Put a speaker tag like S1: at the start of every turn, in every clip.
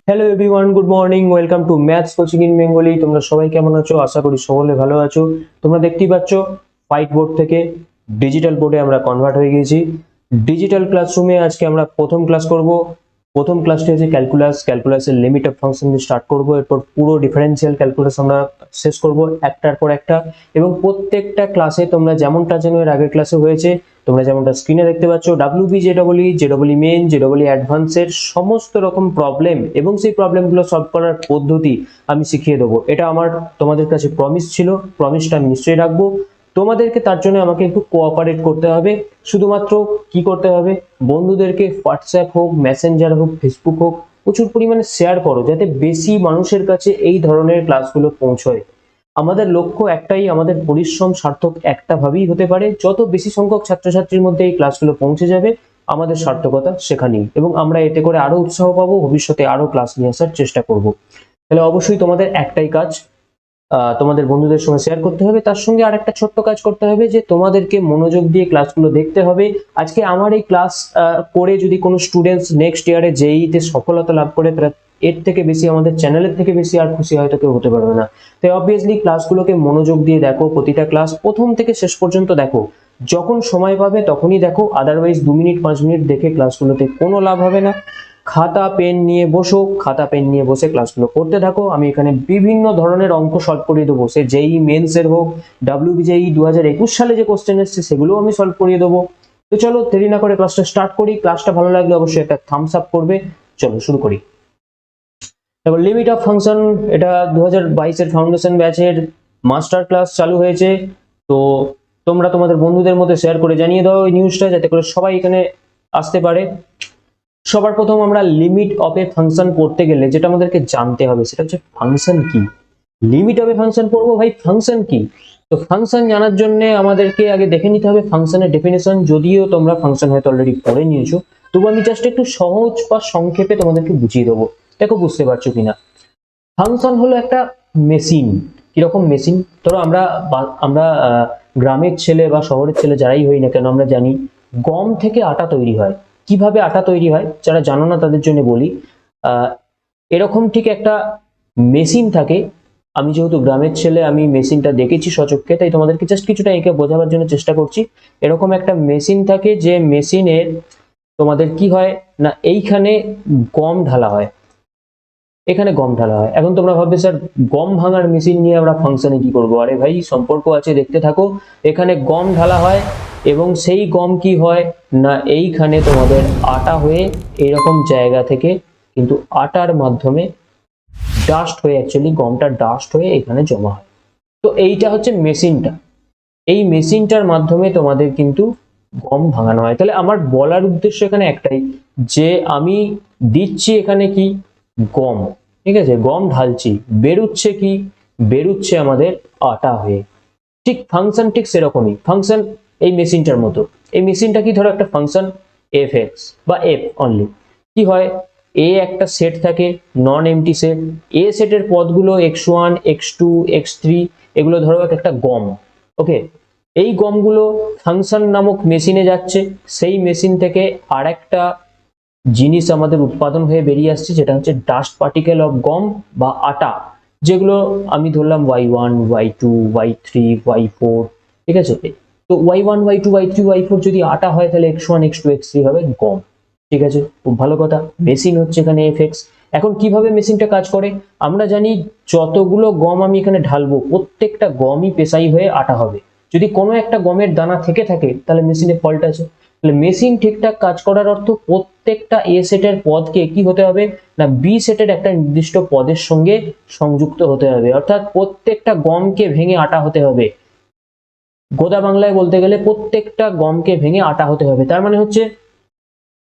S1: Hello everyone, good morning. Welcome to maths coaching in Bengali. তোমরা সবাই কেমন আছো? আশা করি সকলে ভালো আছো। তোমরা দেখতেই পাচ্ছ হোয়াইট বোর্ড থেকে ডিজিটাল বোর্ডে আমরা কনভার্ট হয়ে গেছি। ডিজিটাল ক্লাসরুমে আজকে আমরা প্রথম ক্লাস করব। প্রথম ক্লাসটি হচ্ছে ক্যালকুলাসের লিমিট অফ ফাংশন দিয়ে স্টার্ট করব। এরপর পুরো ডিফারেন্সিয়াল ক্যালকুলাস আমরা শেষ করব একটার পর একটা। এবং প্রত্যেকটা ক্লাসে তোমরা যেমনটা জানো এর আগের ক্লাসে হয়েছে, তোমরা যেমনটা স্ক্রিনে দেখতে পাচ্ছ, ডাব্লিউবি, জেডব্লিউ মেন, জেডব্লিউ অ্যাডভান্সের সমস্ত রকম প্রবলেম এবং সেই প্রবলেমগুলো সলভ করার পদ্ধতি আমি শিখিয়ে দেবো। এটা আমার তোমাদের কাছে প্রমিস ছিল, প্রমিসটা আমি নিশ্চয়ই রাখবো। তোমাদেরকে তার জন্য আমাকে একটু কোঅপারেট করতে হবে। শুধুমাত্র কি করতে হবে, বন্ধুদেরকে হোয়াটসঅ্যাপ হোক, মেসেঞ্জার হোক, ফেসবুক হোক, প্রচুর পরিমাণে শেয়ার করো যাতে বেশি মানুষের কাছে এই ধরনের ক্লাসগুলো পৌঁছয়। আমাদের লক্ষ্য একটাই, আমাদের পরিশ্রম সার্থক একটা ভাবেই হতে পারে। যত বেশি সংখ্যক ছাত্রছাত্রীর মধ্যে এই ক্লাসগুলো পৌঁছে যাবে, আমাদের সার্থকতা সেখানেই, এবং আমরা এতে করে আরো উৎসাহ পাবো, ভবিষ্যতে আরো ক্লাস নিয়ে আসার চেষ্টা করব। তাহলে অবশ্যই তোমাদের একটাই কাজ, তোমাদের বন্ধুদের সঙ্গে শেয়ার করতে হবে। তার সঙ্গে আর একটা ছোট্ট কাজ করতে হবে, যে তোমাদেরকে মনোযোগ দিয়ে ক্লাসগুলো দেখতে হবে। আজকে আমার এই ক্লাস করে যদি কোনো স্টুডেন্টস নেক্সট ইয়ারে জেইতে সফলতা লাভ করে, তারা এর থেকে বেশি, আমাদের চ্যানেলের থেকে বেশি আর খুশি হয়তো কেউ হতে পারবে না। তাই অবভিয়াসলি ক্লাসগুলোকে মনোযোগ দিয়ে দেখো, প্রতিটা ক্লাস প্রথম থেকে শেষ পর্যন্ত দেখো। যখন সময় পাবে তখনই দেখো, আদারওয়াইজ 2 মিনিট 5 মিনিট দেখে ক্লাসগুলোতে কোনো লাভ হবে না। খাতা পেন নিয়ে বসো, খাতা পেন নিয়ে বসে ক্লাসগুলো করতে থাকো। আমি এখানে বিভিন্ন ধরনের অঙ্ক সলভ করিয়ে দেবো, সে জেই মেন্স এর হোক, ডাব্লিউবিজেই 2021 সালে যে কোশ্চেন এসছে সেগুলো আমি সলভ করিয়ে দেবো। তো চলো দেরি না করে ক্লাসটা স্টার্ট করি। ক্লাসটা ভালো লাগলে অবশ্যই একটা থামস আপ করবে। চলো শুরু করি। এবার লিমিট অফ ফাংশন, এটা 2022 এর ফাউন্ডেশন ব্যাচের মাস্টার ক্লাস চালু হয়েছে। তো তোমরা তোমাদের বন্ধুদের মধ্যে শেয়ার করে জানিয়ে দাও এই নিউজটা, যাতে করে সবাই এখানে আসতে পারে। সবার প্রথম আমরা লিমিট অফ এ ফাংশন পড়তে গেলে যেটা আমাদেরকে জানতে হবে সেটা হচ্ছে ফাংশন কি। লিমিট অফ এ ফাংশন পড়বো, ভাই ফাংশন কি? তো ফাংশন জানার জন্য আমাদেরকে আগে দেখে নিতে হবে ফাংশনের ডেফিনেশন। যদিও তোমরা ফাংশন হয়তো অলরেডি পড়ে নিয়েছো, তবু আমি জাস্ট একটু সহজ বা সংক্ষেপে তোমাদেরকে বুঝিয়ে দেবো, দেখো বুঝতে পারছো কিনা। ফাংশন হলো একটা মেশিন। কিরকম মেশিন? ধরো আমরা আমরা গ্রামের ছেলে বা শহরের ছেলে যারাই হই না কেন, আমরা জানি গম থেকে আটা তৈরি হয়। কিভাবে আটা তৈরি হয় যারা জানো না তাদের জন্য বলি। আহ এরকম ঠিক একটা মেশিন থাকে। আমি যেহেতু গ্রামের ছেলে, আমি মেশিনটা দেখেছি সচক্ষে, তাই তোমাদেরকে জাস্ট কিছুটা এঁকে বোঝাবার জন্য চেষ্টা করছি। এরকম একটা মেশিন থাকে, যে মেশিনের তোমাদের কি হয় না, এইখানে গম ঢালা হয়, এখানে গম ঢালা হয়। এখন তোমরা ভাববে স্যার গম ভাঙার মেশিন নিয়ে আমরা ফাংশনে কি করবো? আরে ভাই সম্পর্ক আছে, দেখতে থাকো। এখানে গম ঢালা হয় এবং সেই গম কি হয় না, এইখানে তোমাদের আটা হয়ে এইরকম জায়গা থেকে কিন্তু আটার মাধ্যমে ডাস্ট হয়ে, অ্যাকচুয়ালি গমটা ডাস্ট হয়ে এখানে জমা হয়। তো এইটা হচ্ছে মেশিনটা। এই মেশিনটার মাধ্যমে তোমাদের কিন্তু গম ভাঙানো হয়। তাহলে আমার বলার উদ্দেশ্য এখানে একটাই, যে আমি দিচ্ছি এখানে কি গম, ঠিক আছে, গম ঢালছি, বেরুচ্ছে কি, বেরুচ্ছে আমাদের আটা হয়ে। ঠিক ফাংশন ঠিক সেরকমই। ফাংশন এই মেশিনটার মতো। এই মেশিনটা কি, ধরো একটা ফাংশন এফ এক্স বা এফ অনলি, কি হয়, এ একটা সেট থাকে, নন এমটি সেট। এ সেটের পদগুলো x1 x2 x3, এগুলো ধরো একটা গম। ওকে, এই গমগুলো ফাংশন নামক মেশিনে যাচ্ছে। সেই মেশিন থেকে আর একটা জিনিস আমাদের উৎপাদন হয়ে বেরিয়ে আসছে, যেটা হচ্ছে ডাস্ট পার্টিকেল অফ গম বা আটা, যেগুলো আমি ধরলাম y1 y2 y3 y4, ঠিক আছে। তো y1 y2 y3 y4 যদি আটা হয়, তাহলে x1 x2 x3 হবে গম। ঠিক আছে, খুব ভালো কথা। মেশিন হচ্ছে এখানে এফএক্স। এখন কিভাবে মেশিনটা কাজ করে আমরা জানি, যতগুলো গম আমি এখানে ঢালবো প্রত্যেকটা গমই পেশাই হয়ে আটা হবে। যদি কোনো একটা গমের দানা থেকে থাকে তাহলে মেশিনে ফল্ট আছে। তাহলে মেশিন ঠিকঠাক কাজ করার অর্থ প্রত্যেকটা এ সেটের পদকে কি হতে হবে না, বি সেটের একটা নির্দিষ্ট পদের সঙ্গে সংযুক্ত হতে হবে। অর্থাৎ প্রত্যেকটা গমকে ভেঙে আটা হতে হবে। গোদা বাংলায় বলতে গেলে প্রত্যেকটা গমকে ভেঙে আটা হতে হবে। তার মানে হচ্ছে,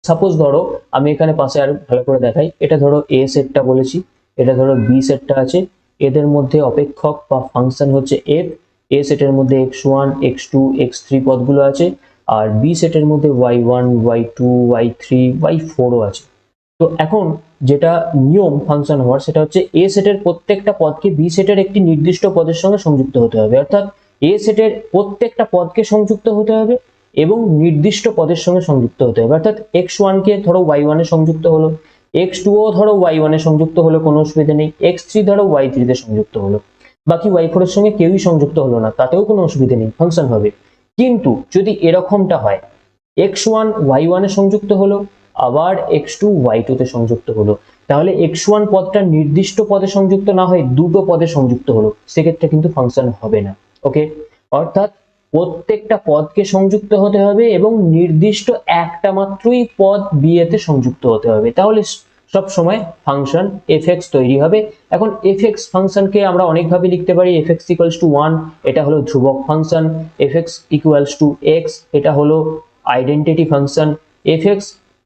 S1: সাপোজ ধরো আমি এখানে পাশে আর ভালো করে দেখাই, এটা ধরো এ সেটটা বলেছি, এটা ধরো বি সেটটা আছে। এদের মধ্যে অপেক্ষক বা ফাংশন হচ্ছে এফ। এ সেটের মধ্যে x1 x2 x3 পদগুলো আছে, আর বি সেটের মধ্যে y1 y2 y3 y4ও আছে। তো এখন যেটা নিয়ম ফাংশন হওয়ার, সেটা হচ্ছে এ সেটের প্রত্যেকটা পদকে বি সেটের একটি নির্দিষ্ট পদের সঙ্গে সংযুক্ত হতে হবে। অর্থাৎ এ সেটের প্রত্যেকটা পদকে সংযুক্ত হতে হবে এবং নির্দিষ্ট পদের সঙ্গে সংযুক্ত হতে হবে। অর্থাৎ x1 কে ধরো y1 এ সংযুক্ত হলো, x2ও ধরো y1 এ সংযুক্ত হলো, কোনো অসুবিধা নেই, x3 ধরো y3 তে সংযুক্ত হলো, বাকি y4 এর সঙ্গে কেউই সংযুক্ত হলো না, তাতেও কোনো অসুবিধা নেই, ফাংশন হবে। কিন্তু যদি এরকমটা হয় x1 y1 এ সংযুক্ত হলো, আবার x2 y2 তে সংযুক্ত হলো, তাহলে x1 পদটা নির্দিষ্ট পদে সংযুক্ত না হয়ে দুটো পদে সংযুক্ত হলো, সেক্ষেত্রে কিন্তু ফাংশন হবে না। ওকে, অর্থাৎ প্রত্যেকটা পদকে সংযুক্ত হতে হবে এবং নির্দিষ্ট একটা মাত্রই পদ বিয়ে তে সংযুক্ত হতে হবে, তাহলে সব সময় ফাংশন fx তৈরি হবে। এখন fx ফাংশনকে আমরা অনেকভাবে লিখতে পারি। fx ইকুয়ালস টু 1 এটা হলো ধ্রুবক function, fx equals two x এটা হলো identity function, fx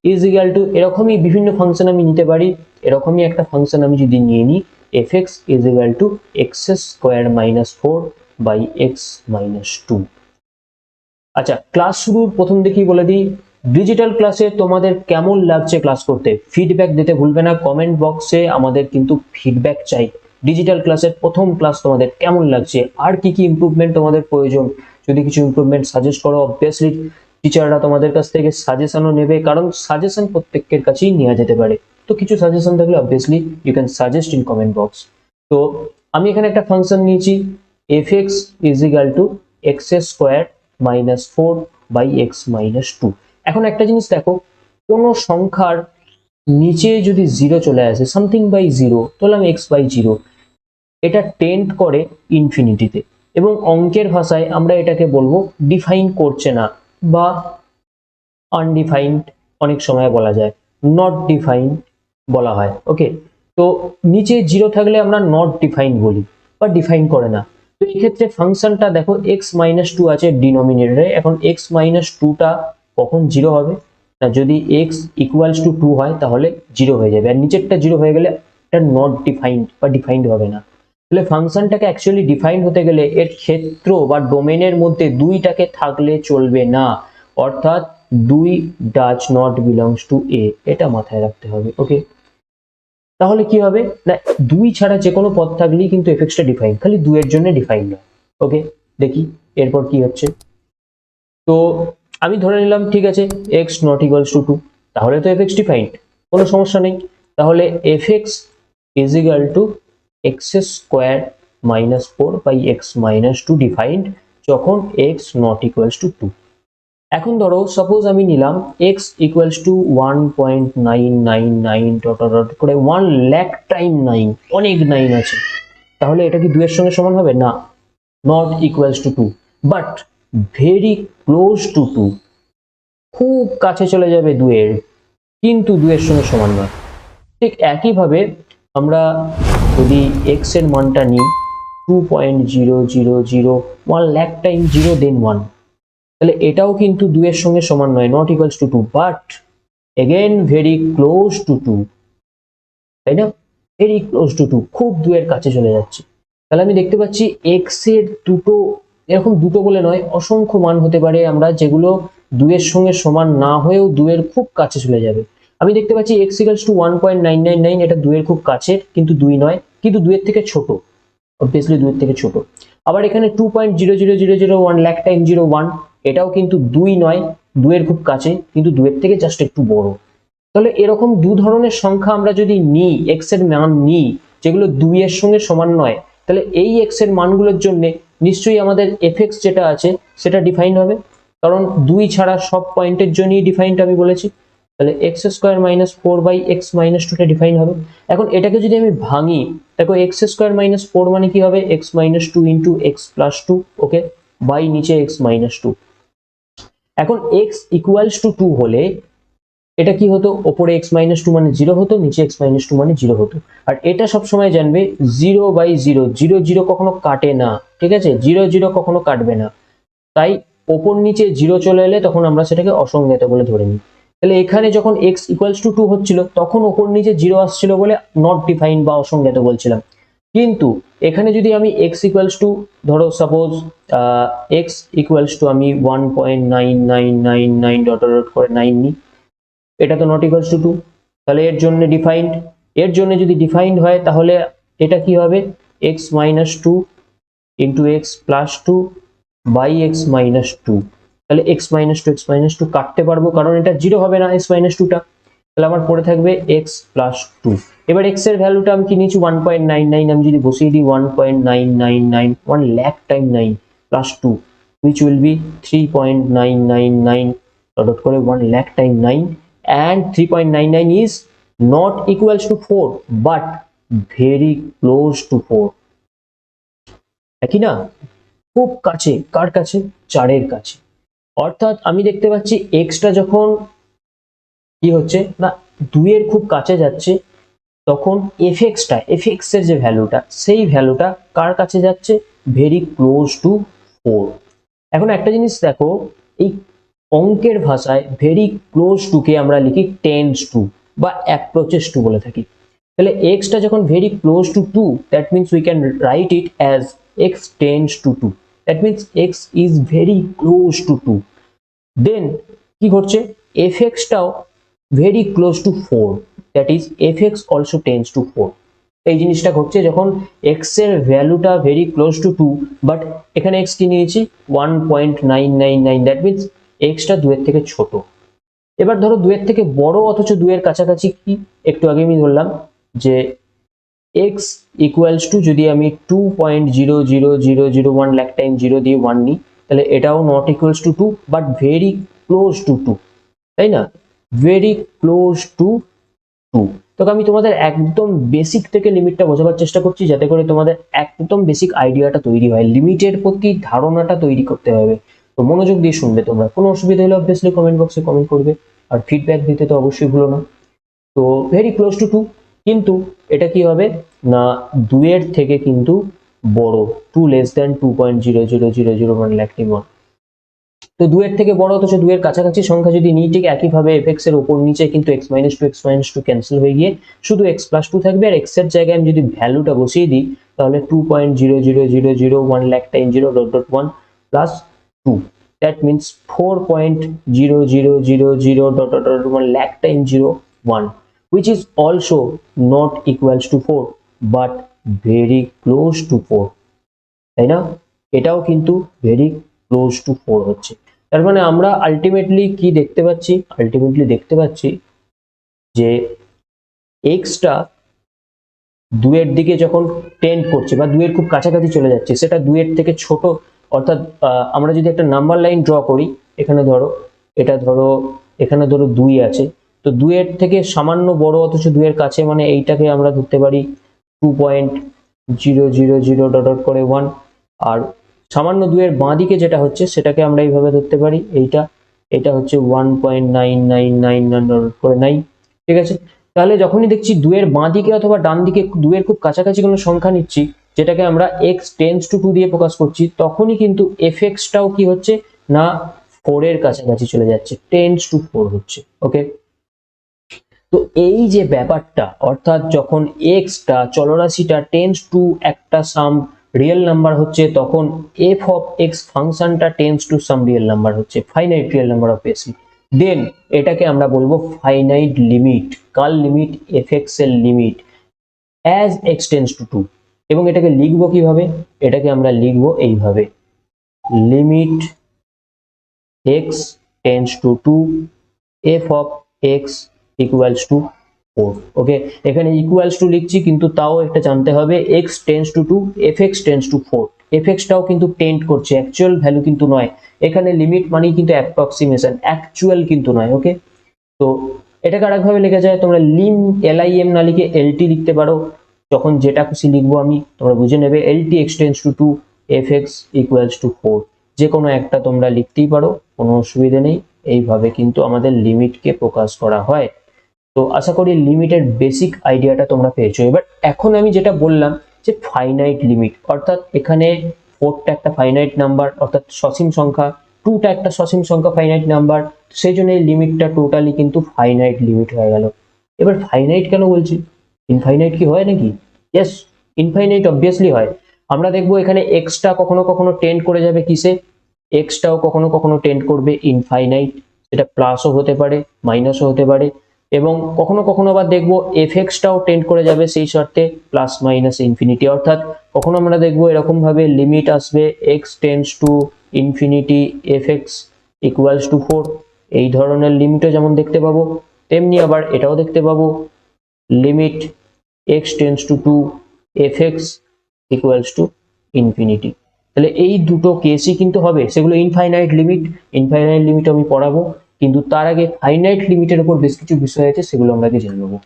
S1: is equal two এরকমই বিভিন্ন ফাংশন আমি নিতে পারি। এরকমই একটা ফাংশন আমি যদি নিয়ে নিই fx is equal to x square minus 4 by x minus 2। আচ্ছা, ক্লাস শুরুর প্রথম দিকেই বলে দিই, ডিজিটাল ক্লাসে তোমাদের কেমন লাগছে ক্লাস করতে, ফিডব্যাক দিতে ভুলবে না কমেন্ট বক্সে, আমাদের কিন্তু ফিডব্যাক চাই। ডিজিটাল ক্লাসের প্রথম ক্লাস তোমাদের কেমন লাগছে, আর কি কি ইমপ্রুভমেন্ট তোমাদের প্রয়োজন, যদি কিছু ইমপ্রুভমেন্ট সাজেস্ট করো, অবভিয়াসলি টিচাররা তোমাদের কাছ থেকে সাজেশনও নেবে, কারণ সাজেশন প্রত্যেকের কাছেই নেওয়া যেতে পারে। তো কিছু সাজেশন থাকলে obviously you can suggest in comment box. তো আমি এখানে একটা ফাংশন নিয়েছি fx is equal to x square minus 4 by x minus 2। এখন একটা জিনিস দেখো, কোনো সংখ্যার নিচে যদি 0 চলে আসে, সামথিং বাই 0, ধরলাম x বাই 0, এটা টেন্ড করে ইনফিনিটিতে, এবং অঙ্কের ভাষায় আমরা এটাকে বলবো ডিফাইন করছে না বা আনডিফাইন্ড, অনেক সময় বলা যায় নট ডিফাইন বলা হয়। ওকে, তো নিচে 0 থাকলে আমরা নট ডিফাইন বলি বা ডিফাইন করে না। তো এই ক্ষেত্রে ফাংশনটা দেখো x মাইনাস 2 আছে ডিনোমিনেটরে, এখন x মাইনাস 2টা কখন 0 হবে না, যদি x ইকুয়ালস টু 2 হয় তাহলে 0 হয়ে যাবে, আর নিচেরটা 0 হয়ে গেলে এটা নট ডিফাইন্ড বা ডিফাইন্ড হবে না। তাহলে ফাংশনটাকে অ্যাকচুয়ালি ডিফাইন হতে গেলে এর ক্ষেত্র বা ডোমেনের মধ্যে 2টাকে থাকলে চলবে না, অর্থাৎ 2 does not belongs to a, এটা মাথায় রাখতে হবে। ওকে, তাহলে কি হবে না, 2 ছাড়া যে কোনো পদ থাকলেই কিন্তু fx টা ডিফাইন, খালি 2 এর জন্য ডিফাইন নয়। ওকে, দেখি এরপর কি হচ্ছে। তো আমি ধরে নিলাম ঠিক আছে x নট ইকুয়ালস টু 2, তাহলে তো fx ডিফাইন্ড, কোনো সমস্যা নেই। তাহলে fx is equal to x square minus 4 by x minus 2 defined যখন x নট ইকুয়ালস টু 2। এখন ধরো সাপোজ আমি নিলাম x equals to 1.999 dot dot করে 1 লাখ টাইম 9, অনেক 9 আছে, তাহলে এটা কি 2 এর সঙ্গে সমান হবে না, not equals to 2, but very close two 2, খুব কাছে চলে যাবে 2 এর, কিন্তু 2 এর সঙ্গে সমান নয়। ঠিক একইভাবে আমরা যদি x এর মানটা নিই 2.0001 লাখ টাইম 0 দেন 1, তাহলে এটাও কিন্তু 2 এর সঙ্গে সমান নয়, not equals to 2, but again very close two 2, তাই না, ভেরি ক্লোজ টু 2, খুব 2 এর কাছে চলে যাচ্ছে। তাহলে আমি দেখতে পাচ্ছি x এর দুটো, এরকম দুটো বলে নয়, অসংখ্য মান হতে পারে আমরা যেগুলো 2 এর সঙ্গে সমান না হয়েও 2 এর খুব কাছে চলে যাবে। আমি দেখতে পাচ্ছি x ইকুয়ালস টু 1.999, এটা 2 এর খুব কাছে কিন্তু 2 নয়, কিন্তু 2 এর থেকে ছোট, অবভিয়াসলি 2 এর থেকে ছোট। আবার এখানে 2.00001 লাখ টাইম 01, এটাও কিন্তু 2 নয়, 2 এর খুব কাছে কিন্তু 2 এর থেকে জাস্ট একটু বড়। তাহলে এরকম দু ধরনের সংখ্যা আমরা যদি নিই, x এর মান নিই যেগুলো 2 এর সঙ্গে সমান নয়, তাহলে এই x এর মানগুলোর জন্য নিশ্চয়ই আমাদের fx যেটা আছে সেটা ডিফাইন হবে, কারণ 2 ছাড়া সব পয়েন্টের জন্যই ডিফাইন্ড আমি বলেছি। তাহলে x square minus 4 by x minus 2 টা ডিফাইন হবে। এখন এটাকে যদি আমি ভাঙি, দেখো x স্কয়ার মাইনাস 4 মানে কি হবে, x minus 2 into x plus 2, okay, by নিচে x মাইনাস 2। এখন x ইকুয়ালস টু 2 হলে এটা কি হতো, ওপরে x মাইনাস 2 মানে 0 হতো, নিচে x মাইনাস 2 মানে 0 হতো। আর এটা সবসময় জানবে 0 বাই 0, 0 0 কখনো কাটে না, ঠিক আছে, 0 0 কখনো কাটবে না, তাই ওপর নিচে 0 চলে এলে তখন আমরা সেটাকে অসংজ্ঞাত বলে ধরে নিই। তাহলে এখানে যখন x ইকুয়ালস টু 2 হচ্ছিল তখন ওপর নিচে 0 আসছিল বলে নট ডিফাইন বা অসংজ্ঞাত বলছিলাম। কিন্তু এখানে যদি আমি x ইকুয়ালস টু, ধরো সাপোজ x ইকুয়ালস টু আমি 1.9999 ডট ডট করে 9 নিই, এটা তো নট ইকুয়ালস টু 2, তাহলে এর জন্য ডিফাইন্ড, এর জন্য যদি ডিফাইন্ড হয় তাহলে এটা কি হবে, x minus 2 into x plus 2 by x minus 2। তাহলে x মাইনাস 2 কাটতে পারবো কারণ এটা 0 হবে না x মাইনাস 2টা। তাহলে আমার পড়ে থাকবে x প্লাস 2। এবার x এর ভ্যালুটা আমি কি নিয়েছি 1.99, আমি যদি বসিয়ে দিই 1.999 1 lakh time 9 plus 2 which will be 3.999 dot করে 1 lakh time 9 and 3.99 is not equals to 4 but very close to 4, একই না? খুব কাছে, কার কাছে? 4 এর কাছে। অর্থাৎ আমি দেখতে পাচ্ছি x টা যখন কি হচ্ছে না 2 এর খুব কাছে যাচ্ছে, তখন fx এর যে ভ্যালুটা, সেই ভ্যালুটা কার কাছে যাচ্ছে? Very close two 4। এখন একটা জিনিস দেখো, এই অঙ্কের ভাষায় ভেরি ক্লোজ টু কে আমরা লিখি টেন্ডস টু বা অ্যাপ্রোচেস টু বলে থাকি। তাহলে x টা যখন very close two 2, that means we can write it as x tends to 2, that means x is very close two 2। দেন কি ঘটছে? fx টাও very close two 4, that is fx also tends to 4। এই জিনিসটা ঘটছে যখন x এর ভ্যালুটা very close two 2, but এখানে x কি নিয়েছি 1.999, দ্যাট মিন্স x টা 2 এর থেকে ছোট। এবার ধরো 2 এর থেকে বড় অথচ 2 এর কাছাকাছি, কি একটু আগে আমি ধরলাম যে x ইকুয়ালস টু, যদি আমি 2.00001 লাখ টাইম 0 দিয়ে 1 নিই, তাহলে এটাও not equals to 2 but very close two 2, তাই না? Very close two 2। তো আমি তোমাদের একদম বেসিক থেকে লিমিটটা বোঝাবার চেষ্টা করছি, যাতে করে তোমাদের একদম বেসিক আইডিয়াটা তৈরি হয়, লিমিটের প্রতি ধারণাটা তৈরি করতে হবে। তো মনোযোগ দিয়ে শুনবে তোমরা, কোনো অসুবিধা হলে অবভিয়াসলি কমেন্ট বক্সে কমেন্ট করবে, আর ফিডব্যাক দিতে তো অবশ্যই ভুলো না। তো ভেরি ক্লোজ টু 2, কিন্তু এটা কি হবে না 2 এর থেকে কিন্তু বড়, 2 লেস দ্যান 2.00001 লাখ টাইম 1। তো 2 এর থেকে বড় অথচ 2 এর কাছাকাছি সংখ্যা যদি নিই, ঠিক একইভাবে fx এর উপর নিচে কিন্তু x - 2 ক্যান্সেল হয়ে গিয়ে শুধু x + 2 থাকবে, আর x এর জায়গায় আমি যদি ভ্যালুটা বসিয়ে দিই, তাহলে 2.00001 lakh time 0.1 plus 2, that means 4.0000.1 lakh time 1, which is also not equals to 4 but very close to 4, তাই না? এটাও কিন্তু ভেরি ক্লোজ টু 4 হচ্ছে। তার মানে আমরা আলটিমেটলি কি দেখতে পাচ্ছি? আলটিমেটলি দেখতে পাচ্ছি যে x টা 2 এর দিকে যখন টেন্ড করছে বা 2 এর খুব কাছাকাছি চলে যাচ্ছে, সেটা 2 এর থেকে ছোট। অর্থাৎ আমরা যদি একটা নাম্বার লাইন ড্র করি, এখানে ধরো, এটা ধরো, এখানে ধরো 2 আছে, তো 2 এর থেকে সামান্য বড় অথচ 2 এর কাছে, মানে এইটাকে আমরা ধরতে পারি 2.000 ডট করে 1, আর সামান্য 2 এর বাঁ দিকে যেটা হচ্ছে সেটাকে আমরা এইভাবে ধরতে পারি, এটা হচ্ছে 1.999 করে 9, ঠিক আছে? তাহলে যখনই দেখছি 2 এর বাঁ দিকে অথবা ডান দিকে 2 এর খুব কাছাকাছি কোনো সংখ্যা নিচ্ছি, যেটাকে আমরা x টেন্ডস টু 2 দিয়ে প্রকাশ করছি, তখনই কিন্তু fx টাও কি হচ্ছে না 4 এর কাছাকাছি চলে যাচ্ছে, টেন্ডস টু 4 হচ্ছে। ওকে, তো এই যে ব্যাপারটা, অর্থাৎ যখন x টা চলরাশিটা টেন্ডস টু একটা সাম রিয়েল নাম্বার হচ্ছে, তখন f অফ x ফাংশনটা tends to some real number হচ্ছে, ফাইনাইট রিয়েল নাম্বার অবভিয়াসলি। দেন এটাকে আমরা বলবো ফাইনাইট লিমিট। কার লিমিট? fx এর limit as x tends to 2। এবং এটাকে লিখবো কিভাবে? এটাকে আমরা লিখবো এইভাবে, limit x tends to 2 f of x equals two 4। ওকে, এখানে ইকুয়ালস টু লিখছি, কিন্তু তাও একটা জানতে হবে x tends to 2 fx tends to 4। fx টাও কিন্তু টেন্ড করছে, অ্যাকচুয়াল ভ্যালু কিন্তু নয়। এখানে লিমিট মানেই কিন্তু অ্যাপ্রক্সিমেশন, অ্যাকচুয়াল কিন্তু নয়। ওকে, তো এটাকে আরেকভাবে লেখা যায়, তোমরা lim না লিখে lt লিখতে পারো, যখন যেটা খুশি লিখবো আমি, তোমরা বুঝে নেবে। lt x tends to 2 fx equals two 4, যে কোনো একটা তোমরা লিখতেই পারো, কোনো অসুবিধা নেই। এইভাবে কিন্তু আমাদের লিমিটকে প্রকাশ করা হয়। তো আশা করি লিমিটের বেসিক আইডিয়াটা তোমরা পেয়েছো। এবার এখন আমি যেটা বললাম যে ফাইনাইট লিমিট, অর্থাৎ এখানে 4টা একটা ফাইনাইট নাম্বার, অর্থাৎ সসীম সংখ্যা, 2টা একটা সসীম সংখ্যা ফাইনাইট নাম্বার, সেই জন্য এই লিমিটটা টোটালি কিন্তু ফাইনাইট লিমিট হয়ে গেল। এবার ফাইনাইট কেন বলছি? ইনফাইনাইট কি হয় নাকি? ইয়েস, ইনফাইনাইট অবভিয়াসলি হয়। আমরা দেখবো এখানে এক্সটা কখনো কখনো টেন্ড করে যাবে কিসে? এক্সটাও কখনো কখনো টেন্ড করবে ইনফাইনাইট, সেটা প্লাসও হতে পারে, মাইনাসও হতে পারে। এবং কখনো কখনো আবার দেখবো এফএক্সটাও টেন্ড করে যাবে সেই শর্তে প্লাস মাইনাস ইনফিনিটি। অর্থাৎ কখনো আমরা দেখবো এরকম ভাবে লিমিট আসবে x tends to infinity FX equals to 4, এই ধরনের লিমিটও যেমন দেখতে পাবো। তেমনি আবার এটাও দেখতে পাবো limit x tends to 2 F x equals to infinity. তাহলে এই দুটো কেসই কিন্তু হবে, সেগুলো ইনফাইনাইট লিমিট আমি পড়াবো, কিন্তু তার আগে ফাইনাইট লিমিটের উপর বেশ কিছু বিষয় আছে, সেগুলো আমরা আগে জেনে নেবো।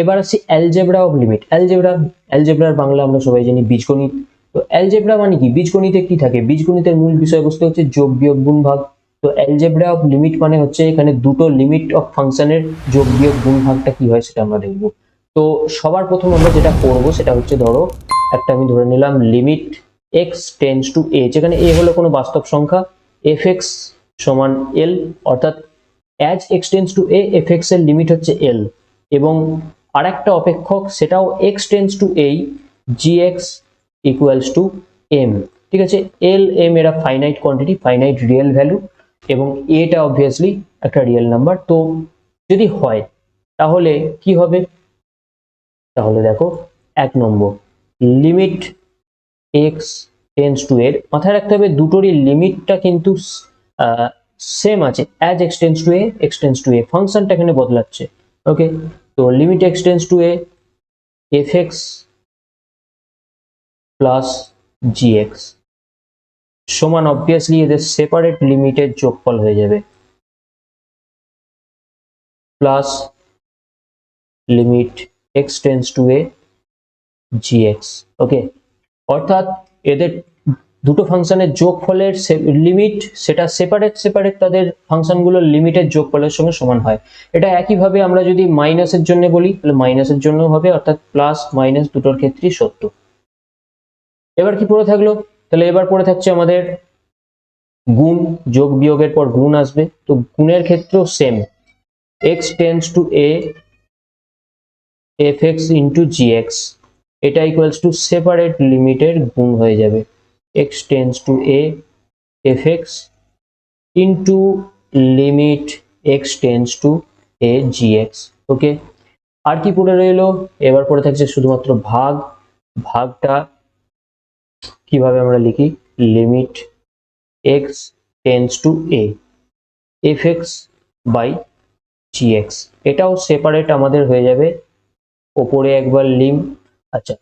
S1: এবার আসছি অ্যালজেব্রা অফ লিমিট। অ্যালজেব্রার বাংলা আমরা সবাই জানি বীজগণিত। তো অ্যালজেব্রা মানে কি? বীজগণিতে কি থাকে? বীজগণিতের মূল বিষয়বস্তু হচ্ছে যোগ বিয়োগ গুণ ভাগ। তো অ্যালজেব্রা অফ লিমিট মানে হচ্ছে এখানে দুটো লিমিট অফ ফাংশনের যোগ বিয়োগ গুণ ভাগটা কি হয় সেটা আমরা দেখবো। তো সবার প্রথম আমরা যেটা করবো সেটা হচ্ছে, ধরো একটা আমি ধরে নিলাম লিমিট এক্স টেন্স টু এ, যেখানে এ হলো কোনো বাস্তব সংখ্যা, এফ এক্স সমান এল, অর্থাৎ as x tends to a f x এর লিমিট হচ্ছে এল, এবং আরেকটা অপেক্ষক সেটাও x tends to a g x equals to M. ঠিক আছে, এল এম এরা finite quantity, finite real value, এবং এটা অবভিয়াসলি একটা রিয়েল নাম্বার। তো যদি হয় তাহলে কি হবে? তাহলে দেখো 1 নম্বর লিমিট এক্স টেন্স টু এর, মাথায় রাখতে হবে দুটোরই লিমিটটা কিন্তু সেম আছে, as x tends to a ফাংশনটা এখানে বদলাচ্ছে। ওকে, তো limit x tends to a f x plus g x সমান অবভিয়াসলি এদের সেপারেট লিমিটের যোগফল হয়ে যাবে, plus limit x tends to a g x. Okay, অর্থাৎ এদের দুটো ফাংশনের যোগফলের লিমিট সেটা সেপারেট তাদের ফাংশনগুলোর লিমিটের যোগফলের সঙ্গে সমান হয়। এটা একইভাবে আমরা যদি মাইনাসের জন্য বলি তাহলে মাইনাসের জন্য হবে, অর্থাৎ প্লাস মাইনাস দুটোর ক্ষেত্রেই সত্য। এবার কি পড়ে থাকলো? তাহলে এবার পড়ে থাকছে আমাদের গুণ, যোগ বিয়োগের পর গুণ আসবে। তো গুণের ক্ষেত্রেও same, x tends to a f x into G x, এটা ইকুয়ালস টু সেপারেট লিমিটের গুণ হয়ে যাবে, x tends to a fx into limit x tends to a gx। ওকে, আর কি পড়ে রইলো? এবার পড়ে থাকছে শুধুমাত্র ভাগ। ভাগটা কিভাবে আমরা লিখি? Limit x tends to a fx by gx, এটাও সেপারেট আমাদের হয়ে যাবে, ওপরে একবার লিম, আচ্ছা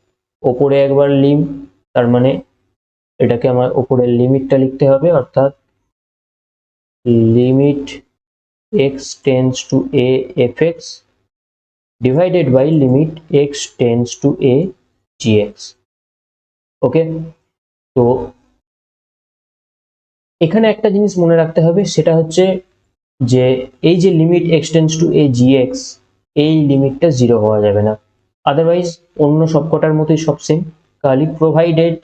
S1: ওপরে একবার লিম, তার মানে এটাকে আমার উপরের লিমিটটা লিখতে হবে, অর্থাৎ limit x tends to a f x divided by limit x tends to a g x. Okay, তো এখানে একটা জিনিস মনে রাখতে হবে, সেটা হচ্ছে যে এই যে limit x tends to a g x, এই লিমিটটা 0 হওয়া যাবে না, আদারওয়াইজ অন্য সবকটার মতোই সব সেম, খালি provided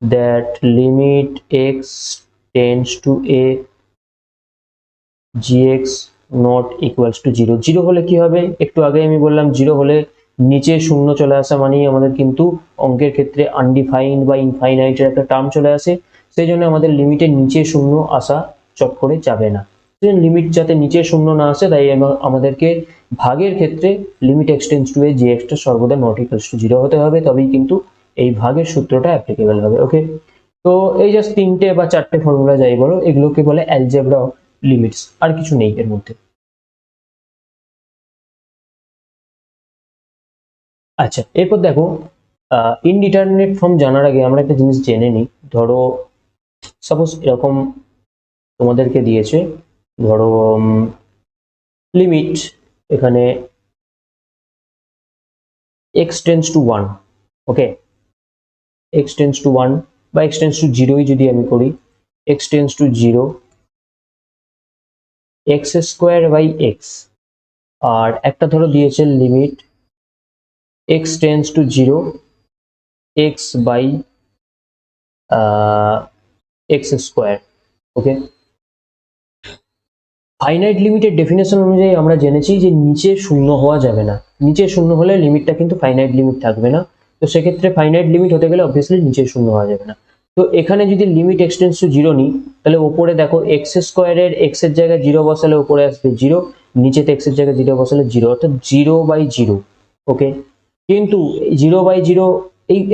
S1: that limit x tends to a gx not equals to 0। 0 হলে কি হবে? একটু আগে আমি বললাম 0 হলে নিচে শূন্য চলে আসা মানেই আমাদের কিন্তু অঙ্কের ক্ষেত্রে আনডিফাইন্ড বা ইনফাইনাইটের একটা টার্ম চলে আসে, সেই জন্য আমাদের লিমিটের নিচে শূন্য আসা চট করে যাবে না। লিমিট যাতে নিচে শূন্য না আসে, তাই আমাদেরকে ভাগের ক্ষেত্রে limit x tends to A gx টা সর্বদা নট ইকুয়ালস টু 0 হতে হবে, তবেই কিন্তু এই ভাগের সূত্রটা অ্যাপ্লিকেবল হবে। ওকে, তো এই জাস্ট 3টে বা 4টে ফর্মুলা যাই বলো, এগুলোকে বলে অ্যালজেব্রা অফ লিমিটস, আর কিছু নেই এর মধ্যে। আচ্ছা, এরপর দেখো ইনডিটারমিনেট ফর্ম জানার আগে আমরা একটা জিনিস জেনে নিই। ধরো সাপোজ এরকম তোমাদেরকে দিয়েছে, ধরো লিমিট এখানে x টেন্স টু 1, ওকে, x টেন্স টু 1 বা x টেন্স টু 0 যদি আমি করি, x tends to 0 x square by x, আর একটা ধরো দিয়েছে limit x tends to 0 x by x square. Okay, finite লিমিটের ডেফিনেশন অনুযায়ী আমরা জেনেছি যে নিচে শূন্য হওয়া যাবে না, নিচে শূন্য হলে লিমিটটা কিন্তু ফাইনাইট লিমিট থাকবে না, তো সেক্ষেত্রে ফাইনাইট লিমিট হতে গেলে অবভিয়াসলি নিচে শূন্য হওয়া যাবে না। তো এখানে যদি লিমিট এক্স টেন্স টু 0 নিই, তাহলে ওপরে দেখো এক্স স্কোয়ারের এক্স এর জায়গায় 0 বসালে ওপরে আসবে 0, নিচেতে এক্স এর জায়গায় 0 বসালে 0, অর্থাৎ 0 বাই 0। ওকে, কিন্তু 0 বাই 0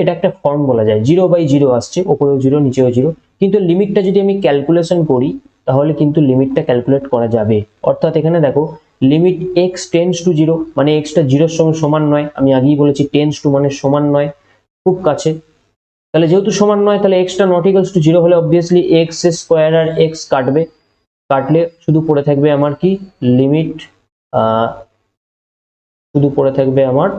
S1: এটা একটা ফর্ম বলা যায়, 0 বাই 0 আসছে, ওপরেও 0 নিচেও 0, কিন্তু লিমিটটা যদি আমি ক্যালকুলেশন করি তাহলে কিন্তু লিমিটটা ক্যালকুলেট করা যাবে। অর্থাৎ এখানে দেখো limit x tends to zero, মানে এক্সটা জিরোর সঙ্গে সমান নয়, আমি আগেই বলেছি টেন্স টু মানে সমান নয়, খুব কাছে। তাহলে যেহেতু সমান নয়, তাহলে extra not equals two zero হলে অবভিয়াসলি এক্স স্কোয়ার আর এক্স কাটবে, কাটলে শুধু পড়ে থাকবে আমার কি লিমিট, শুধু পড়ে থাকবে আমার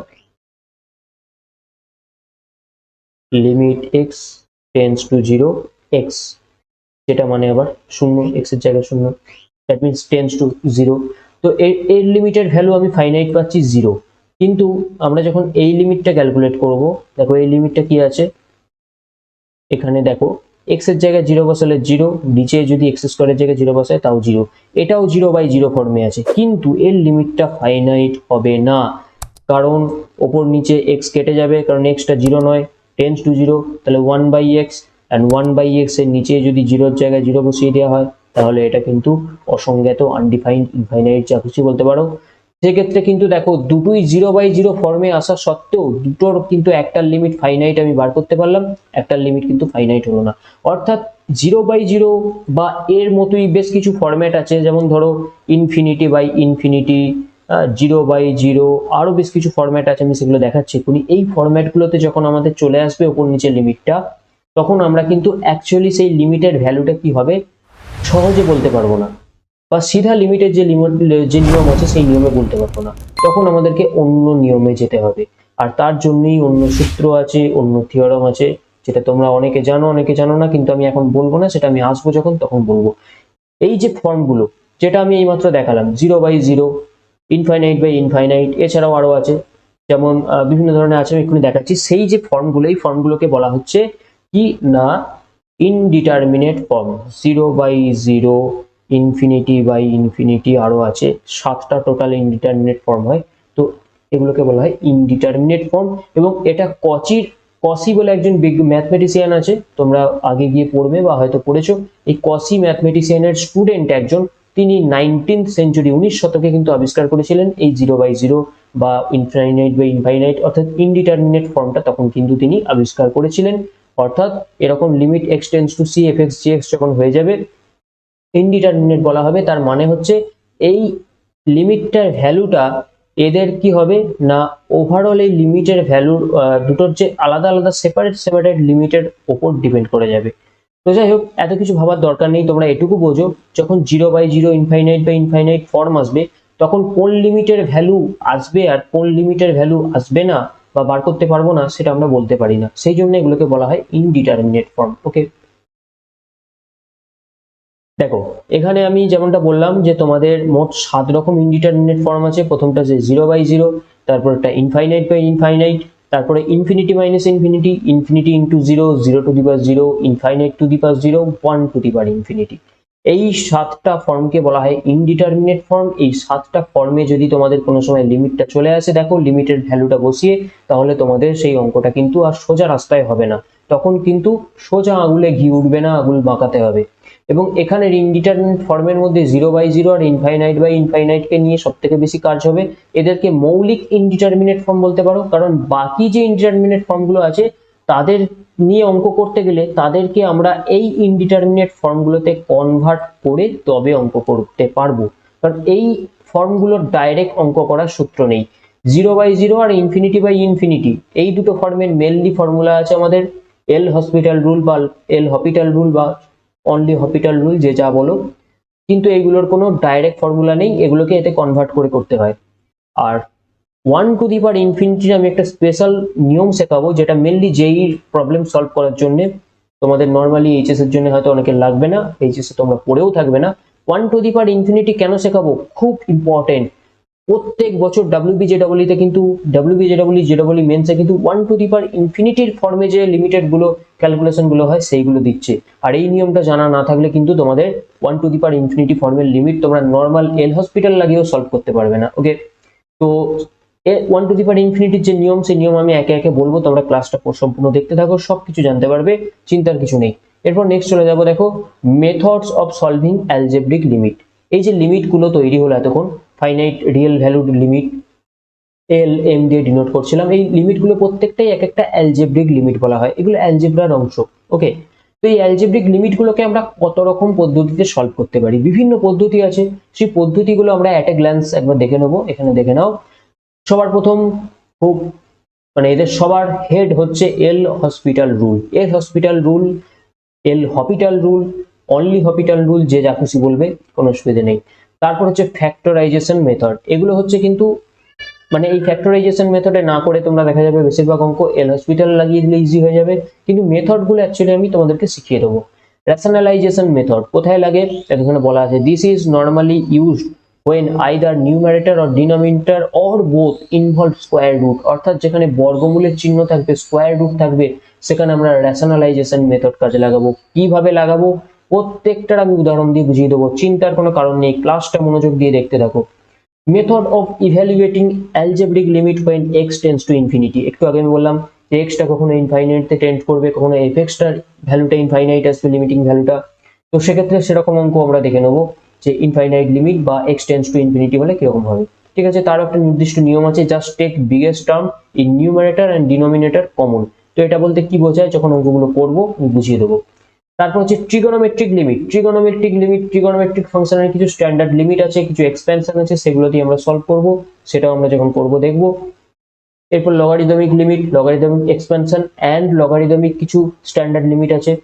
S1: limit x tends to zero x, যেটা মানে আবার শূন্য, এক্স এর জায়গায় শূন্য, that means tense to zero. তো এর লিমিটের ভ্যালু আমি ফাইনাইট পাচ্ছি জিরো। কিন্তু আমরা যখন এই লিমিটটা ক্যালকুলেট করব, দেখো এই লিমিটটা কি আছে, এখানে দেখো এক্স এর জায়গায় জিরো বসালে জিরো, নিচে যদি এক্স স্কোয়ারের জায়গায় জিরো বসায় তাও জিরো, এটাও জিরো বাই জিরো ফর্মে আছে, কিন্তু এর লিমিটটা ফাইনাইট হবে না, কারণ ওপর নিচে এক্স কেটে যাবে, কারণ এক্সটা জিরো নয়, টেন্স টু জিরো, তাহলে one by x, and one by x এর নিচে যদি জিরোর জায়গায় জিরো বসিয়ে দেওয়া হয় তাহলে এটা কিন্তু অসংজ্ঞাত, আনডিফাইন্ড, ইনফাইনাইট, যা খুশি বলতে পারো। সেক্ষেত্রে কিন্তু দেখো দুটোই জিরো বাই জিরো ফর্মে আসা সত্ত্বেও দুটোর কিন্তু একটার লিমিট ফাইনাইট আমি বার করতে পারলাম, একটার লিমিট কিন্তু ফাইনাইট হলো না। অর্থাৎ জিরো বাই জিরো বা এর মতোই বেশ কিছু ফরম্যাট আছে, যেমন ধরো infinity by infinity, zero by zero, আরো বেশ কিছু ফরম্যাট আছে, আমি সেগুলো দেখাচ্ছি এক্ষুনি। এই ফরম্যাটগুলোতে যখন আমাদের চলে আসবে ওপর নিচে লিমিটটা, তখন আমরা কিন্তু অ্যাকচুয়ালি সেই লিমিটের ভ্যালুটা কি হবে সহজে বলতে পারবো না, বা সিধা লিমিটের যে নিয়ম আছে সেই নিয়মে বলতে পারবো না, তখন আমাদেরকে অন্য নিয়মে যেতে হবে। আর তার জন্যই অন্য সূত্র আছে, অন্য থিওরাম আছে, যেটা তোমরা অনেকে জানো অনেকে জানো না, কিন্তু আমি এখন বলবো না, সেটা আমি আসবো যখন তখন বলবো। এই যে ফর্মগুলো যেটা আমি এইমাত্র দেখালাম, zero by zero, infinite by infinite, এছাড়াও আরো আছে, যেমন বিভিন্ন ধরনের আছে, আমি এক্ষুনি দেখাচ্ছি। সেই যে ফর্মগুলো, এই ফর্মগুলোকে বলা হচ্ছে কি না indeterminate form. Zero by zero, infinity by infinity, আরো আছে 7টা টোটাল ইনডিটারমিনেট ফর্ম হয়, তো এগুলোকে বলা হয় ইনডিটারমিনেট ফর্ম। এবং এটা কসি বলে একজন ম্যাথমেটিশিয়ান আছে, তোমরা আগে গিয়ে পড়বে বা হয়তো পড়েছো, এই কসি ম্যাথমেটিশিয়ানের স্টুডেন্ট একজন, তিনি 19th সেঞ্চুরি 19 শতকে কিন্তু আবিষ্কার করেছিলেন এই জিরো বাই জিরো বা ইনফাইনাইট বাই ইনফাইনাইট, অর্থাৎ ইনডিটারমিনেট ফর্মটা তখন কিন্তু তিনি আবিষ্কার করেছিলেন। অর্থাৎ এরকম limit x tends to c f x g x যখন হয়ে যাবে ইনডিটারমিনেট বলা হবে, তার মানে হচ্ছে এই লিমিটটার ভ্যালুটা এদের কি হবে না ওভারঅল এই লিমিটের ভ্যালুর দুটোর যে আলাদা আলাদা সেপারেট লিমিটের ওপর ডিপেন্ড করে যাবে। তো যাই হোক, এত কিছু ভাবার দরকার নেই, তোমরা এটুকু বোঝো যখন zero by zero, infinite by infinite form আসবে, তখন কোন লিমিটের ভ্যালু আসবে আর কোন লিমিটের ভ্যালু আসবে না বা বার করতে পারবো না সেটা আমরা বলতে পারি না, সেই জন্য এগুলোকে বলা হয় ইনডিটারমিনেট ফর্ম। ওকে, দেখো এখানে আমি যেমনটা বললাম যে তোমাদের মোট 7 রকম ইনডিটারমিনেট ফর্ম আছে। প্রথমটা যে জিরো বাই জিরো, তারপর একটা ইনফাইনাইট বাই ইনফাইনাইট, তারপরে infinity minus infinity, infinity into zero, zero two the power zero, infinite two the power zero, 1 to the power infinity. এই 7টা ফর্মকে বলা হয় ইনডিটারমিনেট ফর্ম। এই 7টা ফর্মে যদি তোমাদের কোনো সময় লিমিটটা চলে আসে, দেখো লিমিটের ভ্যালুটা বসিয়ে, তাহলে তোমাদের সেই অঙ্কটা কিন্তু আর সোজা রাস্তায় হবে না, তখন কিন্তু সোজা আঙুলে ঘি উঠবে না, আঙুল বাঁকাতে হবে। এবং এখানে ইনডিটারমিনেট ফর্মের মধ্যে জিরো বাই জিরো আর ইনফাইনাইট বাই ইনফাইনাইটকে নিয়ে সব থেকে বেশি কাজ হবে। এদেরকে মৌলিক ইনডিটারমিনেট ফর্ম বলতে পারো, কারণ বাকি যে ইনডিটারমিনেট ফর্মগুলো আছে তাদের নিয়ে অঙ্ক করতে গেলে তাদেরকে আমরা এই ইনডিটারমিনেট ফর্মগুলোতে কনভার্ট করে তবে অঙ্ক করতে পারবো, কারণ এই ফর্মগুলোর ডাইরেক্ট অঙ্ক করার সূত্র নেই। জিরো বাই জিরো আর ইনফিনিটি বাই ইনফিনিটি, এই দুটো ফর্মের মেনলি ফর্মুলা আছে আমাদের এল হসপিটাল রুল বা এল হপিটাল রুল বা অনলি হপিটাল রুল, যে যা বলো, কিন্তু এগুলোর কোনো ডাইরেক্ট ফর্মুলা নেই, এগুলোকে এতে কনভার্ট করে করতে হয়। আর 1 টু দি পাওয়ার ইনফিনিটির আমি একটা স্পেশাল নিয়ম শেখাবো, যেটা মেনলি যেই প্রবলেম সলভ করার জন্য, তোমাদের নর্মালি এইচএস এর জন্য হয়তো অনেকের লাগবে না, এইচএস এ তোমরা পড়েও থাকবে না। 1 টু দি পাওয়ার ইনফিনিটি কেন শেখাবো, খুব ইম্পর্টেন্ট। প্রত্যেক বছর ডাব্লিউবিজেডব্লিউ তে কিন্তু জেডব্লিউ মেন্সে কিন্তু 1 টু দি পাওয়ার ইনফিনিটির ফর্মে যে লিমিটেড গুলো ক্যালকুলেশন গুলো হয় সেইগুলো দিচ্ছে। আর এই নিয়মটা জানা না থাকলে কিন্তু তোমাদের 1 টু দি পাওয়ার ইনফিনিটি ফর্মের লিমিট তোমরা নর্মাল এল হসপিটাল লাগিয়েও সলভ করতে পারবে না। ওকে, তো 1 টু দি পাওয়ার ইনফিনিটির যে নিয়ম, সেই নিয়ম আমি একে একে বলবো, তোমরা ক্লাসটা সম্পূর্ণ দেখতে থাকো, সবকিছু জানতে পারবে, চিন্তার কিছু নেই। এরপর নেক্সট চলে যাবো, দেখো methods of solving algebraic limit. এই যে লিমিট গুলো তৈরি হলো এতক্ষণ, finite real valued limit L M দিয়ে ডিনোট করছিলাম, এই লিমিটগুলো প্রত্যেকটাই এক একটা অ্যালজেব্রিক লিমিট বলা হয়, এগুলো অ্যালজেব্রার অংশ। ওকে, তো এই অ্যালজেব্রিক লিমিটগুলোকে আমরা কত রকম পদ্ধতিতে সলভ করতে পারি, বিভিন্ন পদ্ধতি আছে, সেই পদ্ধতিগুলো আমরা অ্যাট এ গ্ল্যান্স একবার দেখে নেবো। এখানে দেখে নাও। সবার প্রথম খুব মানে এদের সবার হেড হচ্ছে এল হসপিটাল রুল। এল হসপিটাল রুল, এল হপিটাল রুল, অনলি হপিটাল রুল, যে যা খুশি বলবে, কোনো অসুবিধা নেই। তারপর হচ্ছে ফ্যাক্টরাইজেশন মেথড। এগুলো হচ্ছে কিন্তু মানে এই ফ্যাক্টরাইজেশন মেথডে না করে তোমরা দেখা যাবে বেশিরভাগ অঙ্ক এল হসপিটাল লাগিয়ে দিলে ইজি হয়ে যাবে, কিন্তু মেথডগুলো অ্যাকচুয়ালি আমি তোমাদেরকে শিখিয়ে দেবো। রেশনালাইজেশন মেথড কোথায় লাগে এখানে বলা আছে, this is normally used when either numerator or denominator or both involve square root, অর্থাৎ যেখানে বর্গমূলের চিহ্ন থাকবে, স্কোয়ার রুট থাকবে, সেখানে আমরা রেশনালাইজেশন মেথড কাজে লাগাবো। কিভাবে লাগাবো প্রত্যেকটার আমি উদাহরণ দিয়ে বুঝিয়ে দেবো, চিন্তার কোনো কারণ নেই, ক্লাসটা মনোযোগ দিয়ে দেখতে থাকো। Method of evaluating algebraic limit when x tends to infinity। একটু আগে আমি বললাম যে এক্সটা কখনো ইনফাইনাইটে টেন্ড করবে, কখনো এফ এক্সটার ভ্যালুটা ইনফাইনাইট আসবে, লিমিটিং ভ্যালুটা। তো সেক্ষেত্রে সেরকম অঙ্ক আমরা দেখে নেবো যে ইনফাইনাইট লিমিট বা x টেন্ডস টু ইনফিনিটি হলে কিরকম হবে। ঠিক আছে, তারও একটা নির্দিষ্ট নিয়ম আছে, just take biggest term in numerator and denominator common. তো এটা বলতে কি বোঝায়, যখন অঙ্কগুলো করবো আমি বুঝিয়ে দেবো। তারপর হচ্ছে ট্রিগোনোমেট্রিক লিমিট। ট্রিগোনোমেট্রিক ফাংশনের কিছু স্ট্যান্ডার্ড লিমিট আছে, কিছু এক্সপেনশন আছে, সেগুলো দিয়ে আমরা সলভ করব, সেটাও আমরা যখন করব দেখব। এরপর logarithmic limit, logarithmic expansion and logarithmic কিছু স্ট্যান্ডার্ড লিমিট আছে,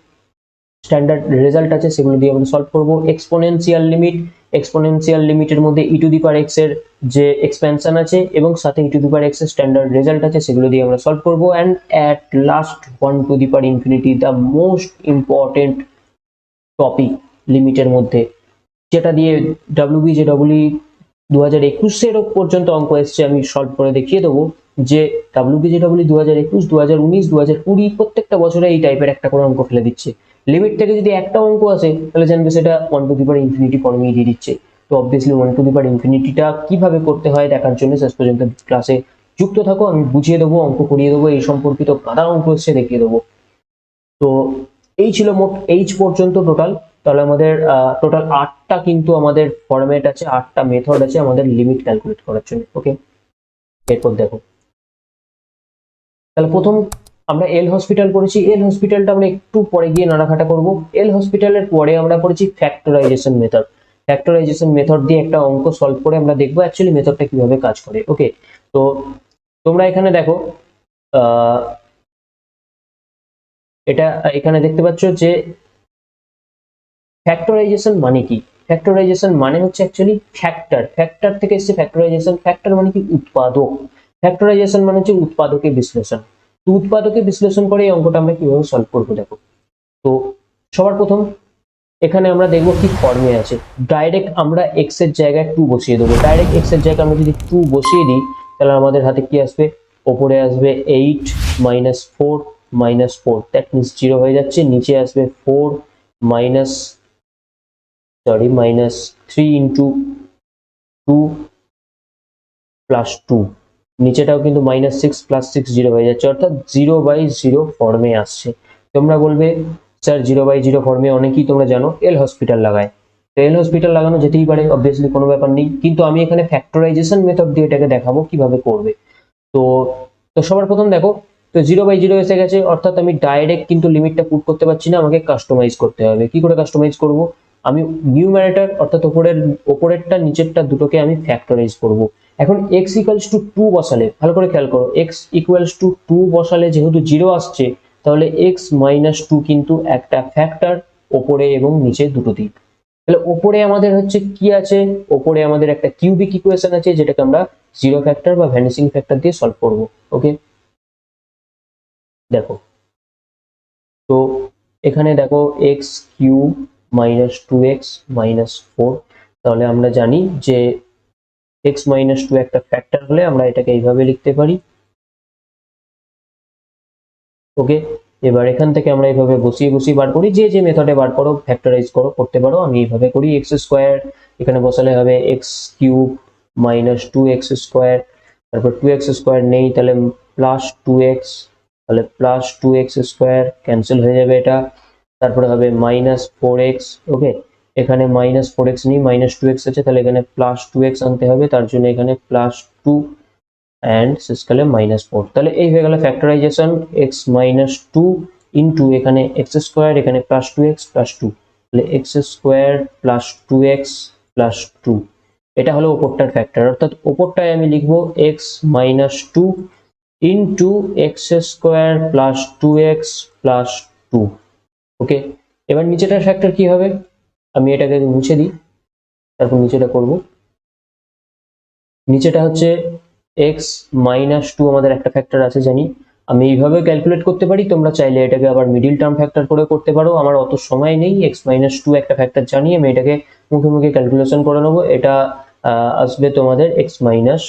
S1: স্ট্যান্ডার্ড রেজাল্ট আছে, সেগুলো দিয়ে আমরা সলভ করব। এক্সপোনেনশিয়াল লিমিট, এক্সপোনেনশিয়াল লিমিটের মধ্যে ই টু দি পাওয়ার এক্স এর যে এক্সপেনশন আছে এবং সাথে e to the power x এর স্ট্যান্ডার্ড রেজাল্ট আছে, সেগুলো দিয়ে আমরা সলভ করব। And at last 1 to the power infinity, the most important topic লিমিটের মধ্যে, যেটা দিয়ে WBJEE 2021 পর্যন্ত অঙ্ক এসছে, আমি সলভ করে দেখিয়ে দেবো যে WBJEE 2021, 2019, 2020 প্রত্যেকটা বছরে এই টাইপের একটা করে অঙ্ক ফেলে দিচ্ছে। লিমিট থেকে যদি একটা অঙ্ক আসে তাহলে জানবে সেটা 1 টু দি পাওয়ার ইনফিনিটি ফর্মেই দিয়ে দিচ্ছে। তো অবভিয়াসলি 1 টু দি পাওয়ার ইনফিনিটিটা কিভাবে করতে হয় দেখার জন্য শেষ পর্যন্ত ক্লাসে যুক্ত থাকো, আমি বুঝিয়ে দেবো, অঙ্ক করিয়ে দেবো, এই সম্পর্কিত গাদা অঙ্ক এসছে দেখিয়ে দেবো। তো এই ছিল মোট এইচ পর্যন্ত টোটাল। তাহলে আমাদের টোটাল 8টা কিন্তু আমাদের ফরম্যাট আছে, 8টা মেথড আছে আমাদের লিমিট ক্যালকুলেট করার জন্য। ওকে, এরপর দেখো, তাহলে প্রথম আমরা এল হসপিটাল করেছি। এল হসপিটালটা আমরা একটু পরে গিয়ে নাড়াঘাটা করব। এল হসপিটালের পরে আমরা করেছি ফ্যাক্টরাইজেশন মেথড। ফ্যাক্টরাইজেশন মেথড দিয়ে একটা অঙ্ক সলভ করে আমরা দেখবো অ্যাকচুয়ালি মেথডটা কিভাবে কাজ করে। ওকে, তো তোমরা এখানে দেখো, এটা এখানে দেখতে পাচ্ছ যে ফ্যাক্টরাইজেশন মানে কি। ফ্যাক্টরাইজেশন মানে হচ্ছে অ্যাকচুয়ালি ফ্যাক্টর থেকে এসেছে ফ্যাক্টরাইজেশন। ফ্যাক্টর মানে কি উৎপাদক, ফ্যাক্টরাইজেশন মানে হচ্ছে উৎপাদকের বিশ্লেষণ। তো উৎপাদকে বিশ্লেষণ করে এই অঙ্কটা আমরা কিভাবে সলভ করবো দেখো। তো সবার প্রথম এখানে আমরা দেখবো কি ফর্মে আছে। ডাইরেক্ট আমরা এক্স এর জায়গায় 2 বসিয়ে দেবো। ডাইরেক্ট এক্স এর জায়গায় আমরা যদি 2 বসিয়ে দিই তাহলে আমাদের হাতে কি আসবে, ওপরে আসবে 8 - 4 - 4, দ্যাট মিনস 0 হয়ে যাচ্ছে। নিচে আসবে 4 -3 ইন্টু 2 প্লাস 2, নিচেটাও কিন্তু -6 + 6 0 হয়ে যাচ্ছে, অর্থাৎ 0/0 ফর্মে আসছে। তোমরা বলবে স্যার 0/0 ফর্মে অনেকেই তোমরা জানো এল হসপিটাল লাগায়, তো এল হসপিটাল লাগানো যেতেই পারে, অবভিয়াসলি কোনো ব্যাপার নেই, কিন্তু আমি এখানে ফ্যাক্টরাইজেশন মেথড দিয়ে এটাকে দেখাবো কিভাবে করবে। তো তো সবার প্রথম দেখো, তো 0/0 এসে গেছে, অর্থাৎ আমি ডাইরেক্ট কিন্তু লিমিটটা পুট করতে পারছি না, আমাকে কাস্টমাইজ করতে হবে। কি করে কাস্টমাইজ করব, আমি নিউমারেটর অর্থাৎ ওপরেরটা নিচেরটা দুটোকে আমি ফ্যাক্টরাইজ করব। এখন x = 2 বসালে, ভালো করে খেয়াল করো, x = 2 বসালে যেহেতু 0 আসছে, তাহলে x - 2 কিন্তু একটা ফ্যাক্টর ওপরে এবং নিচে দুটো দিক। তাহলে ওপরে আমাদের হচ্ছে কি আছে, ওপরে আমাদের একটা কিউবিক ইকুয়েশন আছে, যেটাকে আমরা জিরো ফ্যাক্টর বা ভ্যানিসিং ফ্যাক্টর দিয়ে সলভ করব। ওকে, দেখো, তো এখানে দেখো x³ - 2x - 4, তাহলে আমরা জানি যে x - 2 একটা ফ্যাক্টর হলে আমরা এটাকে এইভাবে লিখতে পারি। ওকে, এবার এখান থেকে আমরা এইভাবে বসিয়ে বার করি, যে মেথডে বার করো, ফ্যাক্টরাইজ করো, করতে পারো। আমি এইভাবে করি, x² এখানে বসালে হবে x³ - 2x², তারপর 2x² নেই, তাহলে +2x, তাহলে +2x² ক্যান্সেল হয়ে যাবে এটা, তারপরে হবে -4x। ওকে, এখানে -4x নেই, -2x আছে, তাহলে এখানে +2x আনতে হবে, তার জন্য এখানে +2 এন্ড শেষকালে -4। তাহলে এই হয়ে গেল ফ্যাক্টরাইজেশন, x - 2 ইন্টু এখানে এক্স স্কোয়ার, এখানে প্লাস 2x প্লাস 2, তাহলে x square plus 2x plus 2, এটা হলো ওপরটার ফ্যাক্টর। অর্থাৎ ওপরটায় আমি লিখবো x minus 2 into x square plus 2x plus 2। ওকে, এবার নিচেটার ফ্যাক্টর কি হবে, আমি এটাকে মুছে দিই, তারপর নিচেটা করব। নিচেটা হচ্ছে এক্স মাইনাস 2, আমাদের একটা ফ্যাক্টর আছে জানি, আমি এইভাবে ক্যালকুলেট করতে পারি, তোমরা চাইলে এটাকে আবার মিডিল টার্ম ফ্যাক্টর করে করতে পারো। আমার অত সময় নেই, এক্স মাইনাস 2 একটা ফ্যাক্টর জানি, আমি এটাকে মুখে মুখে ক্যালকুলেশন করে নেবো। এটা আসবে তোমাদের এক্স মাইনাস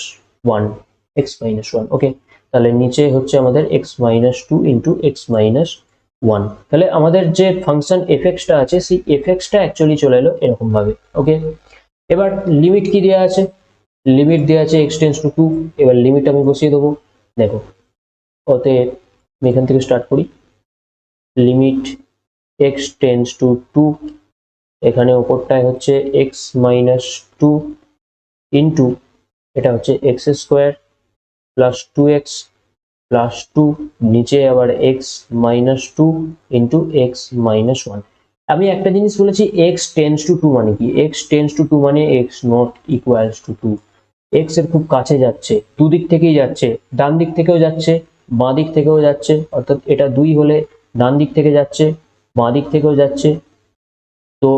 S1: 1, ওকে। তাহলে নিচে হচ্ছে আমাদের x minus 2 into x minus 1। তাহলে আমাদের যে ফাংশন এফএক্সটা আছে সেই এফএক্সটা অ্যাকচুয়ালি চলে এলো এরকম ভাবে। ওকে, এবার লিমিট কি দেওয়া আছে, লিমিট দেওয়া আছে x টেন্স টু 2। এবার লিমিট আমি বসিয়ে দেবো, দেখো অতএব আমি এখান থেকে স্টার্ট করি, লিমিট x টেন্স টু 2, এখানে ওপরটায় হচ্ছে x মাইনাস 2 ইন্টু এটা হচ্ছে x square plus 2x plus 2, নিচে আবার x minus 2 into x minus 1। আমি একটা জিনিস বলেছি, x টেন্স টু 2 মানে কি, x টেন্স টু 2 মানে x not equals to 2, x এর খুব কাছে যাচ্ছে, দুদিক থেকেই যাচ্ছে, ডান দিক থেকেও যাচ্ছে, বাঁ দিক থেকেও যাচ্ছে, অর্থাৎ এটা 2 হলে ডান দিক থেকে যাচ্ছে, বাঁ দিক থেকেও যাচ্ছে, তো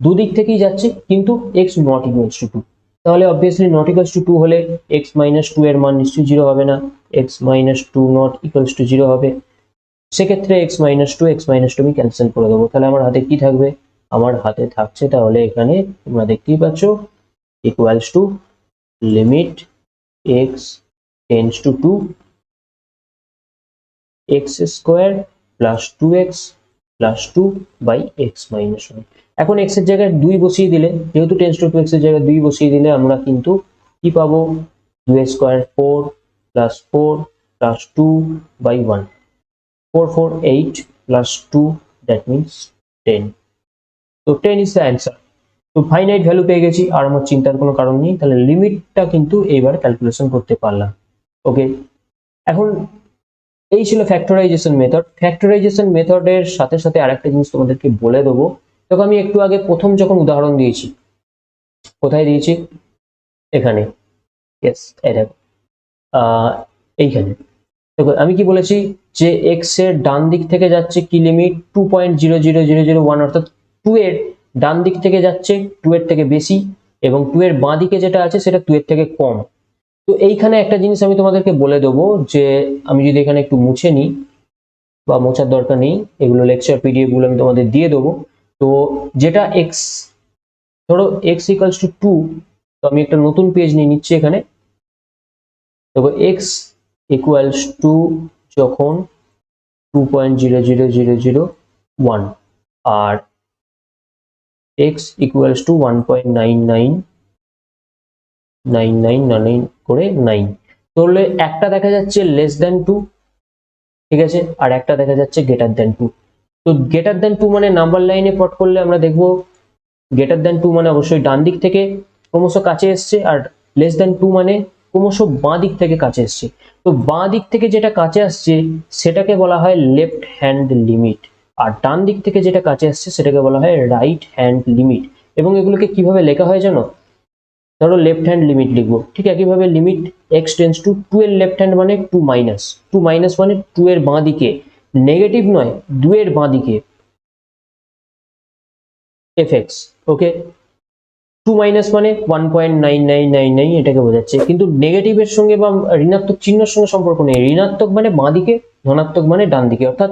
S1: দুদিক থেকেই যাচ্ছে, কিন্তু x নট ইকুয়ালস টু 2। তাহলে অবভিয়াসলি নট ইকুয়ালস টু 2 হলে x মাইনাস 2 এর মান নিশ্চয়ই 0 হবে না, x minus 2 not equals two 0 হবে। সেক্ষেত্রে x মাইনাস 2 আমি ক্যান্সেল করে দেবো। তাহলে আমার হাতে কি থাকবে, আমার হাতে থাকছে তাহলে এখানে তোমরা দেখতেই পাচ্ছ equals to limit x tends to 2 x square plus 2x plus 2 by x minus 1। এখন x এর জায়গায় 2 বসিয়ে দিলে, যেহেতু টেন্স টু 2x এর জায়গায় 2 বসিয়ে দিলে আমরা কিন্তু কি পাবো, 2 square 4 plus 4 plus 2 by 1, 4 4 8 plus 2, that means 10. তো 10 is the answer. তো ফাইনাইট ভ্যালু পেয়ে গেছি, আর আমার চিন্তার কোনো কারণ নেই। তাহলে লিমিটটা কিন্তু এইবার ক্যালকুলেশন করতে পারলাম। ওকে, এখন এই ছিল ফ্যাক্টরাইজেশন মেথড। ফ্যাক্টরাইজেশন মেথডের সাথে সাথে আরেকটা জিনিস তোমাদেরকে বলে দেবো। দেখো আমি একটু আগে প্রথম যখন উদাহরণ দিয়েছি, কোথায় দিয়েছি, এখানে, ইয়েস এই দেখো এইখানে, দেখো আমি কি বলেছি যে x এর ডান দিক থেকে যাচ্ছে কি লিমিট 2.00001, অর্থাৎ 2 এর ডান দিক থেকে যাচ্ছে 2 এর থেকে বেশি, এবং 2 এর বাঁ দিকে যেটা আছে সেটা 2 এর থেকে কম। তো এইখানে একটা জিনিস আমি তোমাদেরকে বলে দেবো, যে আমি যদি এখানে একটু মুছে নিই, বা মোছার দরকার নেই, এগুলো লেকচার পিডিএফ গুলো আমি তোমাদের দিয়ে দেবো। তো যেটা x, ধরো x ইকুয়ালস টু 2, তো আমি একটা নতুন পেজ নিয়ে নিচ্ছি এখানে। দেখো x ইকুয়ালস টু যখন 2.00001 আর x ইকুয়ালস টু 1.999999 করে 9, তাহলে একটা দেখা যাচ্ছে লেস দ্যান 2, ঠিক আছে, আর একটা দেখা যাচ্ছে গ্রেটার দ্যান 2। তো গ্রেটার দ্যান 2 মানে নাম্বার লাইনে প্লট করলে আমরা দেখবো গ্রেটার দ্যান 2 মানে অবশ্যই ডান দিক থেকে ক্রমশ কাছে এসছে, আর লেস দ্যান 2 মানে ক্রমশ বাঁ দিক থেকে কাছে এসছে। তো বাঁ দিক থেকে যেটা কাছে আসছে সেটাকে বলা হয় লেফট হ্যান্ড লিমিট, আর ডান দিক থেকে যেটা কাছে আসছে সেটাকে বলা হয় রাইট হ্যান্ড লিমিট। এবং এগুলোকে কিভাবে লেখা হয় জানো, ধরো লেফট হ্যান্ড লিমিট লিখবো, ঠিক একইভাবে লিমিট x টেন্স টু 2 এর লেফট হ্যান্ড মানে 2 মাইনাস মানে 2 এর বাঁ দিকে, নেগেটিভ নয়, 2 এর বাঁ দিকে fx। ওকে, 2 মাইনাস মানে 1.9999, এটাকে বোঝাচ্ছে, কিন্তু নেগেটিভের সঙ্গে বা ঋণাত্মক চিহ্নের সঙ্গে সম্পর্ক নেই, ঋণাত্মক মানে বাঁ দিকে, ধনাত্মক মানে ডান দিকে, অর্থাৎ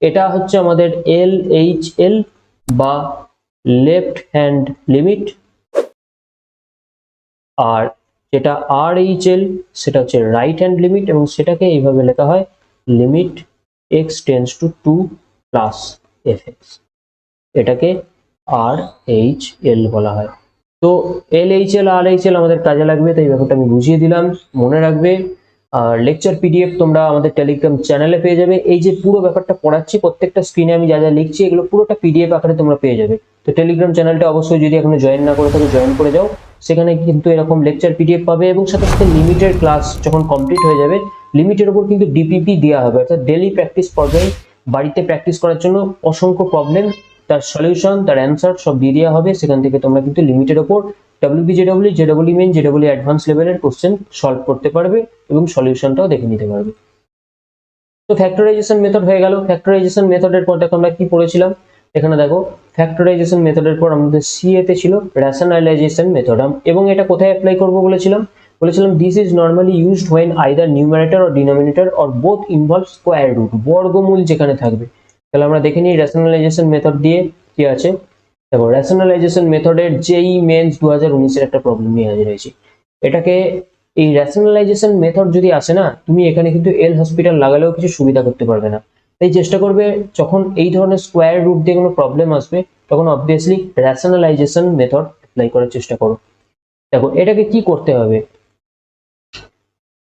S1: এটা হচ্ছে আমাদের LHL বা লেফট হ্যান্ড লিমিট, আর যেটা RHL সেটা হচ্ছে রাইট হ্যান্ড লিমিট, এবং সেটাকে এইভাবে লেখা হয় limit x tends to 2 plus fx, এটাকে RHL বলা হয়। তো LHL RHL আমাদের কাজে লাগবে, তাই ব্যাপারটা আমি বুঝিয়ে দিলাম, মনে রাখবে। আর লেকচার পিডিএফ তোমরা আমাদের টেলিগ্রাম চ্যানেলে পেয়ে যাবে। এই যে পুরো ব্যাপারটা পড়াচ্ছি, প্রত্যেকটা স্ক্রিনে আমি যা যা লিখছি এগুলো পুরোটা পিডিএফ আকারে তোমরা পেয়ে যাবে। তো টেলিগ্রাম চ্যানেলটা অবশ্যই যদি এখনো জয়েন না করে থাকো জয়েন করে যাও। সেখানে কিন্তু এরকম লেকচার পিডিএফ পাবে এবং সাথে সাথে লিমিটেড ক্লাস যখন কমপ্লিট হয়ে যাবে লিমিটের উপর কিন্তু ডিপিপি দেওয়া হবে, অর্থাৎ ডেলি প্র্যাকটিস পর্যায়ে বাড়িতে প্র্যাকটিস করার জন্য অসংখ্য প্রবলেম, তার সলিউশন, তার অ্যান্সার সব দিয়ে দেওয়া হবে। সেখান থেকে তোমরা কিন্তু লিমিটের ওপর ডাব্লিউবি জেডব্লিউ, জেডব্লিউ মেন, জেডব্লিউ অ্যাডভান্স লেভেলের কোশ্চেন সলভ করতে পারবে এবং সলিউশনটাও দেখে নিতে পারবে। তো ফ্যাক্টরাইজেশন মেথড হয়ে গেল। ফ্যাক্টরাইজেশন মেথডের পর দেখো আমরা কি পড়েছিলাম, এখানে দেখো ফ্যাক্টরাইজেশন মেথডের পর আমাদের সিএ তে ছিল রেশনালাইজেশন মেথড, এবং এটা কোথায় অ্যাপ্লাই করব বলেছিলাম this is normally used when either numerator or denominator or both involve square root, বর্গমূল যেখানে থাকবে। তাহলে আমরা দেখে নিই রেশনালাইজেশন মেথড দিয়ে কি আছে। দেখো রেশনালাইজেশন মেথডের জেই মেন্স 2019 এর একটা প্রবলেম নিয়ে হাজির হয়েছে। এটাকে এই রেশনালাইজেশন মেথড যদি আসে না, তুমি এখানে কিন্তু এল হসপিটাল লাগালেও কিছু সুবিধা করতে পারবে না। তাই চেষ্টা করবে যখন এই ধরনের স্কোয়ার রুট দিয়ে কোনো প্রবলেম আসবে তখন অবভিয়াসলি রেশনালাইজেশন মেথড অ্যাপ্লাই করার চেষ্টা করো। দেখো এটাকে কি করতে হবে,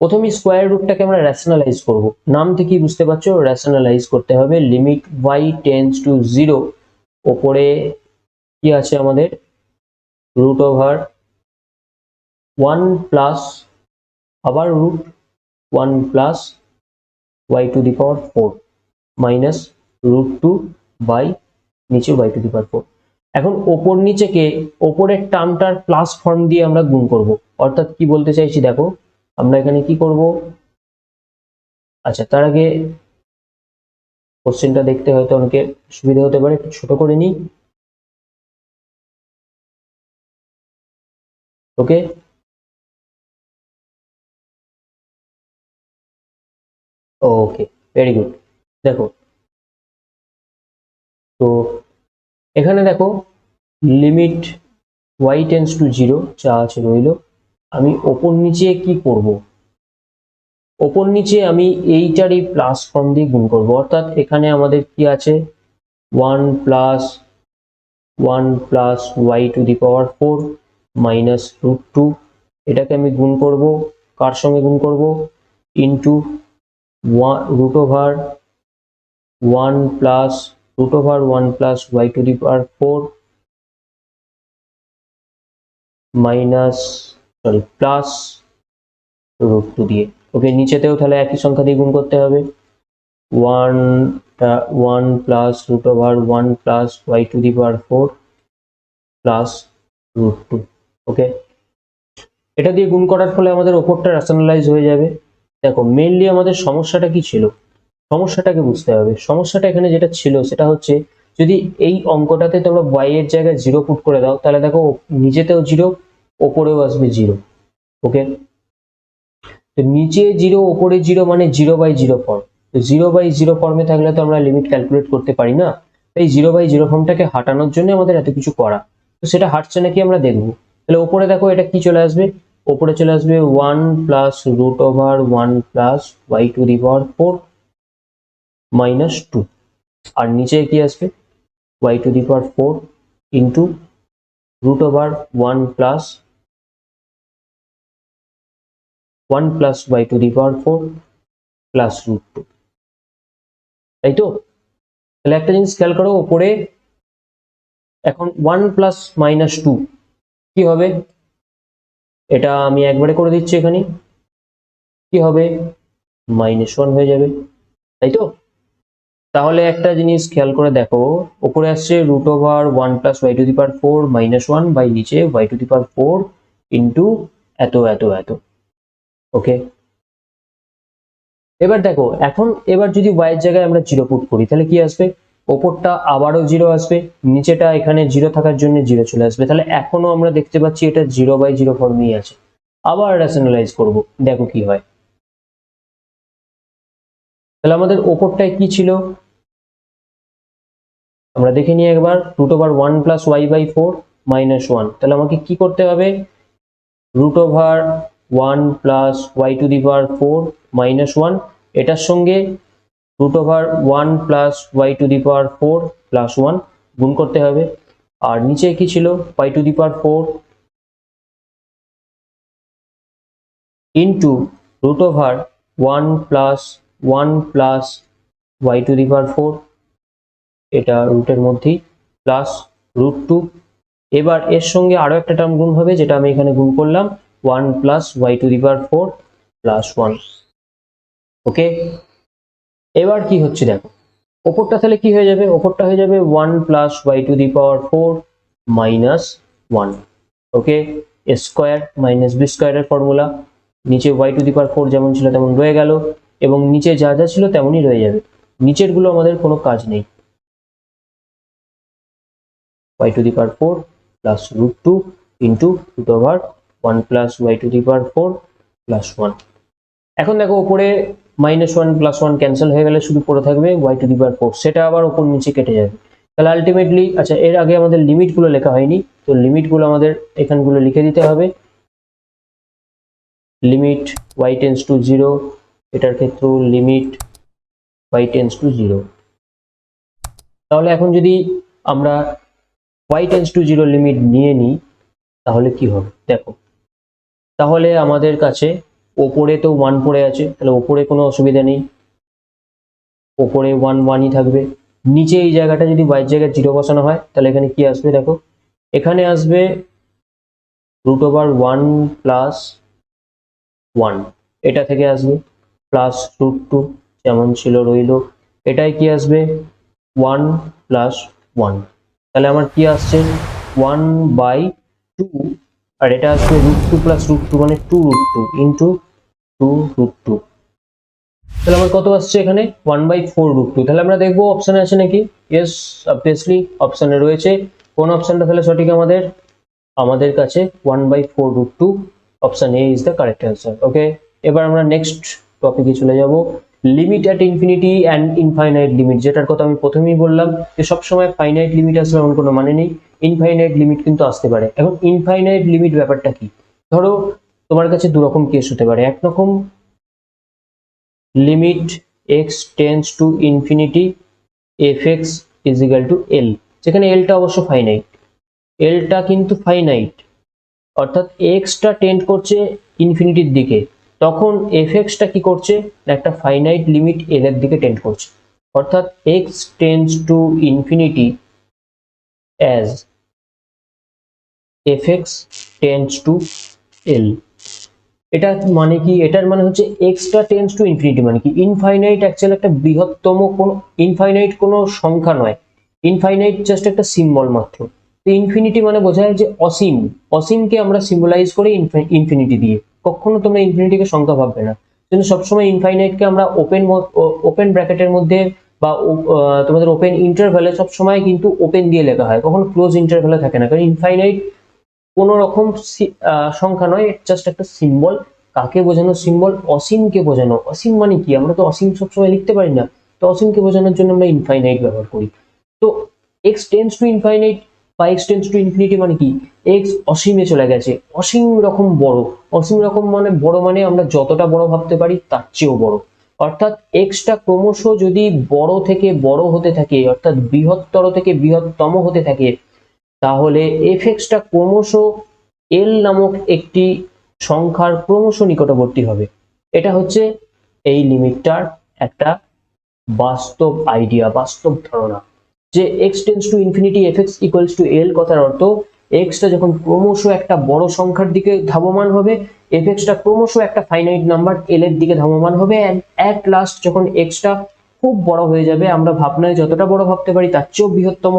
S1: প্রথমে স্কোয়ার রুটটাকে আমরা রেশনালাইজ করব। নাম থেকেই বুঝতে পারছো রেশনালাইজ করতে হবে। লিমিট y টেন্ডস টু 0, ওপরে কি আছে আমাদের রুট ওভার 1 প্লাস আবার root 1 plus y to the power 4 minus root 2 by নিচে y টু দি পাওয়ার 4। এখন ওপর নিচেকে ওপরের টার্মটার প্লাস ফর্ম দিয়ে আমরা গুণ করব, অর্থাৎ কি বলতে চাইছি দেখো আমরা এখানে কি করব। আচ্ছা তার আগে কোশ্চেনটা দেখতে হয়তো অনেকের সুবিধা হতে পারে, একটু ছোট করে নিই। ওকে, ওকে, ভেরি গুড। দেখো তো এখানে দেখো লিমিট y টেন্ডস টু 0 যা আছে রইল। আমি ওপর নিচে কি করব, ওপর নিচে আমি এইটারই প্লাস ফর্ম দিয়ে গুণ করব, অর্থাৎ এখানে আমাদের কি আছে 1 plus y to the power 4 minus root 2, এটাকে আমি গুণ করব কার সঙ্গে গুণ করব, into root over 1 plus y to the power 4 minus plus root 2 দিয়ে। ওকে, নিচেতেও তাহলে একই সংখ্যা দিয়ে গুণ করতে হবে, 1 plus root over 1 plus y to the power 4 plus root 2। Okay, এটা দিয়ে গুণ করার ফলে আমাদের ওপরটা রেশনালাইজ হয়ে যাবে। দেখো মেইনলি আমাদের সমস্যাটা কি ছিল, সমস্যাটাকে বুঝতে হবে। সমস্যাটা এখানে যেটা ছিল সেটা হচ্ছে যদি এই অঙ্কটাতে তোমরা y এর জায়গায় 0 পুট করে দাও তাহলে দেখো নিচেতেও 0, ওপরেও আসবে 0। ওকে, তো নিচে 0 ওপরে 0 মানে 0/0 ফর্ম। তো 0/0 ফর্মে থাকলে তো আমরা লিমিট ক্যালকুলেট করতে পারি না, তাই 0/0 ফর্মটাকে হাঁটানোর জন্য আমাদের এত কিছু করা। তো সেটা হাঁটছে নাকি আমরা দেখবো। তাহলে ওপরে দেখো এটা কি চলে আসবে, ওপরে চলে আসবে 1 plus root over 1 plus y to the power 4 minus 2, আর নিচে কি আসবে y to the power 4 into root over 1 plus y to the power 4 plus root 2, তাই তো। তাহলে একটা জিনিস খেয়াল করো, ওপরে এখন 1 প্লাস মাইনাস 2 কি হবে, এটা আমি একবারে করে দিচ্ছি, এখানে কি হবে -1 হয়ে যাবে, তাই তো। তাহলে একটা জিনিস খেয়াল করে দেখো, উপরে আসছে root over 1 plus y to the power 4 -1 by নিচে y to the power 4 into এত এত এত। ওকে, এবার দেখো এবার যদি y এর জায়গায় আমরা 0 পুট করি তাহলে কি আসবে, ওপরটা আবারও 0 আসবে, নিচেটা এখানে 0 থাকার জন্য 0 চলে আসবে। তাহলে এখনো আমরা দেখতে পাচ্ছি এটা 0/0 ফর্মেই আছে। আবার রেশনালাইজ করব, দেখো কি হয়। তাহলে আমাদের ওপরটায় কি ছিল আমরা দেখে নিই একবার, রুট ওভার 1 প্লাস y/4 -1। তাহলে আমাকে কি করতে হবে, root over 1 plus y to the power 4 -1 এটার সঙ্গে root over 1 plus y to the power 4 plus 1 গুণ করতে হবে। আর নিচে কি ছিল y to the power 4 into root over 1 plus y to the power 4, এটা রুটের মধ্যেই প্লাস রুট 2 এবার এর সঙ্গে আরো একটা টার্ম গুণ হবে, যেটা আমি এখানে গুণ করলাম, 1 plus y to the power 4 plus 1। Okay, এবার কি হচ্ছে দেখো, ওপরটা তাহলে কি হয়ে যাবে, ওপরটা হয়ে যাবে 1 plus y to the power 4 minus 1। Okay, a square minus b স্কোয়ারের ফর্মুলা, নিচে ওয়াই টু দি পাওয়ার 4 যেমন ছিল তেমন রয়ে গেল, এবং নিচে যা যা ছিল তেমনই রয়ে যাবে, নিচের গুলো আমাদের কোনো কাজ নেই। y to the power 4 plus root 2 into root over 1 plus y to the power 4 plus 1। এখন দেখো উপরে -1 plus 1 ক্যান্সেল হয়ে গেলে শুধু পড়ে থাকবে y to the power 4, সেটা আবার উপর নিচে কেটে যাবে। তাহলে আলটিমেটলি, আচ্ছা এর আগে আমাদের লিমিট গুলো লেখা হয়নি, তো লিমিট গুলো আমাদের এখানগুলো লিখে দিতে হবে। লিমিট y টেন্ডস টু 0, এটার ক্ষেত্রেও লিমিট y টেন্ডস টু 0। তাহলে এখন যদি আমরা y টেন্ডস টু 0 লিমিট নিয়ে নিই তাহলে কি হবে দেখো, তাহলে আমাদের কাছে ওপরে তো 1 পড়ে আছে, তাহলে ওপরে কোনো অসুবিধা নেই, ওপরে 1 1ই থাকবে। নিচে এই জায়গাটা যদি y এর জায়গায় 0 বসানো হয় তাহলে এখানে কি আসবে দেখো, এখানে আসবে রুট ওভার 1 প্লাস 1, এটা থেকে আসবে প্লাস রুট 2 যেমন ছিল রইল, এটাই কি আসবে 1 প্লাস 1। তাহলে আমার কি আসছে 1/2, আর এটা আসবে রুট 2 প্লাস রুট 2 মানে 2 রুট 2 ইন্টু 2 রুট 2। তাহলে আমার কত আসছে এখানে 1/4 রুট 2। তাহলে আমরা দেখবো অপশনে আছে নাকি, ইয়েস অবভিয়াসলি অপশনে রয়েছে। কোন অপশনটা তাহলে সঠিক আমাদের, আমাদের কাছে 1/4 root 2, option a is the correct answer. Okay, এবার আমরা নেক্সট টপিকে চলে যাব, limit at infinity and infinite limit, যেটার কথা আমি প্রথমেই বললাম যে সবসময় ফাইনাইট লিমিট আসলে এমন কোনো মানে নেই, ইনফাইনাইট লিমিট কিন্তু আসতে পারে। এখন ইনফাইনাইট লিমিট ব্যাপারটা কি, ধরো তোমার কাছে দু রকম কেস হতে পারে, একরকম limit x tends to infinity fx is equal two l, যেখানে lটা অবশ্য ফাইনাইট, lটা কিন্তু ফাইনাইট, অর্থাৎ x টা টেন্ড করছে ইনফিনিটির দিকে, তখন fx টা কি করছে না একটা ফাইনাইট লিমিট l এর দিকে টেন্ড করছে, অর্থাৎ x tends to infinity as fx tends to l। এটা মানে কি, এটার মানে হচ্ছে x টা টেন্ডস টু ইনফিনিটি মানে কি, ইনফাইনাইট অ্যাকচুয়ালি একটা বৃহত্তম কোন, ইনফাইনাইট কোনো সংখ্যা নয়, ইনফাইনাইট জাস্ট একটা সিম্বল মাত্র। তো ইনফিনিটি মানে বোঝায় যে অসীম, অসীমকে আমরা সিম্বলাইজ করি ইনফিনিটি দিয়ে, কখনো তোমরা ইনফিনিটিকে সংখ্যা ভাববে না, কিন্তু সবসময় ইনফাইনাইটকে আমরা ওপেন ব্র্যাকেটের মধ্যে বা তোমাদের ওপেন ইন্টারভ্যালে সবসময় কিন্তু ওপেন দিয়ে লেখা হয়, কখনো ক্লোজ ইন্টারভ্যালে থাকে না, কারণ ইনফাইনাইট কোন রকম সংখ্যা নয়, জাস্ট একটা সিম্বল। কাকে বোঝানো সিম্বল, অসীমকে বোঝানো। অসীম মানে কি, আমরা তো অসীম সবসময় লিখতে পারি না, তো অসীমকে বোঝানোর জন্য আমরা ইনফাইনাইট ব্যবহার করি। তো এক্স টেন্ডস টু ইনফাইনাইট বা এক্স টেন্ডস টু ইনফিনিটি মানে কি, এক্স অসীমে চলে গেছে, অসীম রকম বড়, অসীম রকম মানে বড় মানে আমরা যতটা বড় ভাবতে পারি তার চেয়েও বড়, অর্থাৎ এক্সটা ক্রমশ যদি বড় থেকে বড় হতে থাকে, অর্থাৎ বৃহত্তর থেকে বৃহত্তম হতে থাকে, তাহলে fx-টা ক্রমশ l নামক একটি সংখ্যার ক্রমশ নিকটবর্তী হবে। এটা হচ্ছে এই লিমিটটার একটা বাস্তব আইডিয়া, বাস্তব ধারণা, যে x tends to infinity fx equals two l, কথার অর্থ x-টা যখন ক্রমশ একটা বড় সংখ্যার দিকে ধাবমান হবে, fx-টা ক্রমশ একটা ফাইনাইট নাম্বার l এর দিকে ধাবমান হবে, এন্ড অ্যাট লাস্ট যখন x-টা খুব বড় হয়ে যাবে, আমরা ভাবনায় যতটা বড় ভাবতে পারি তার চেয়েও বৃহত্তম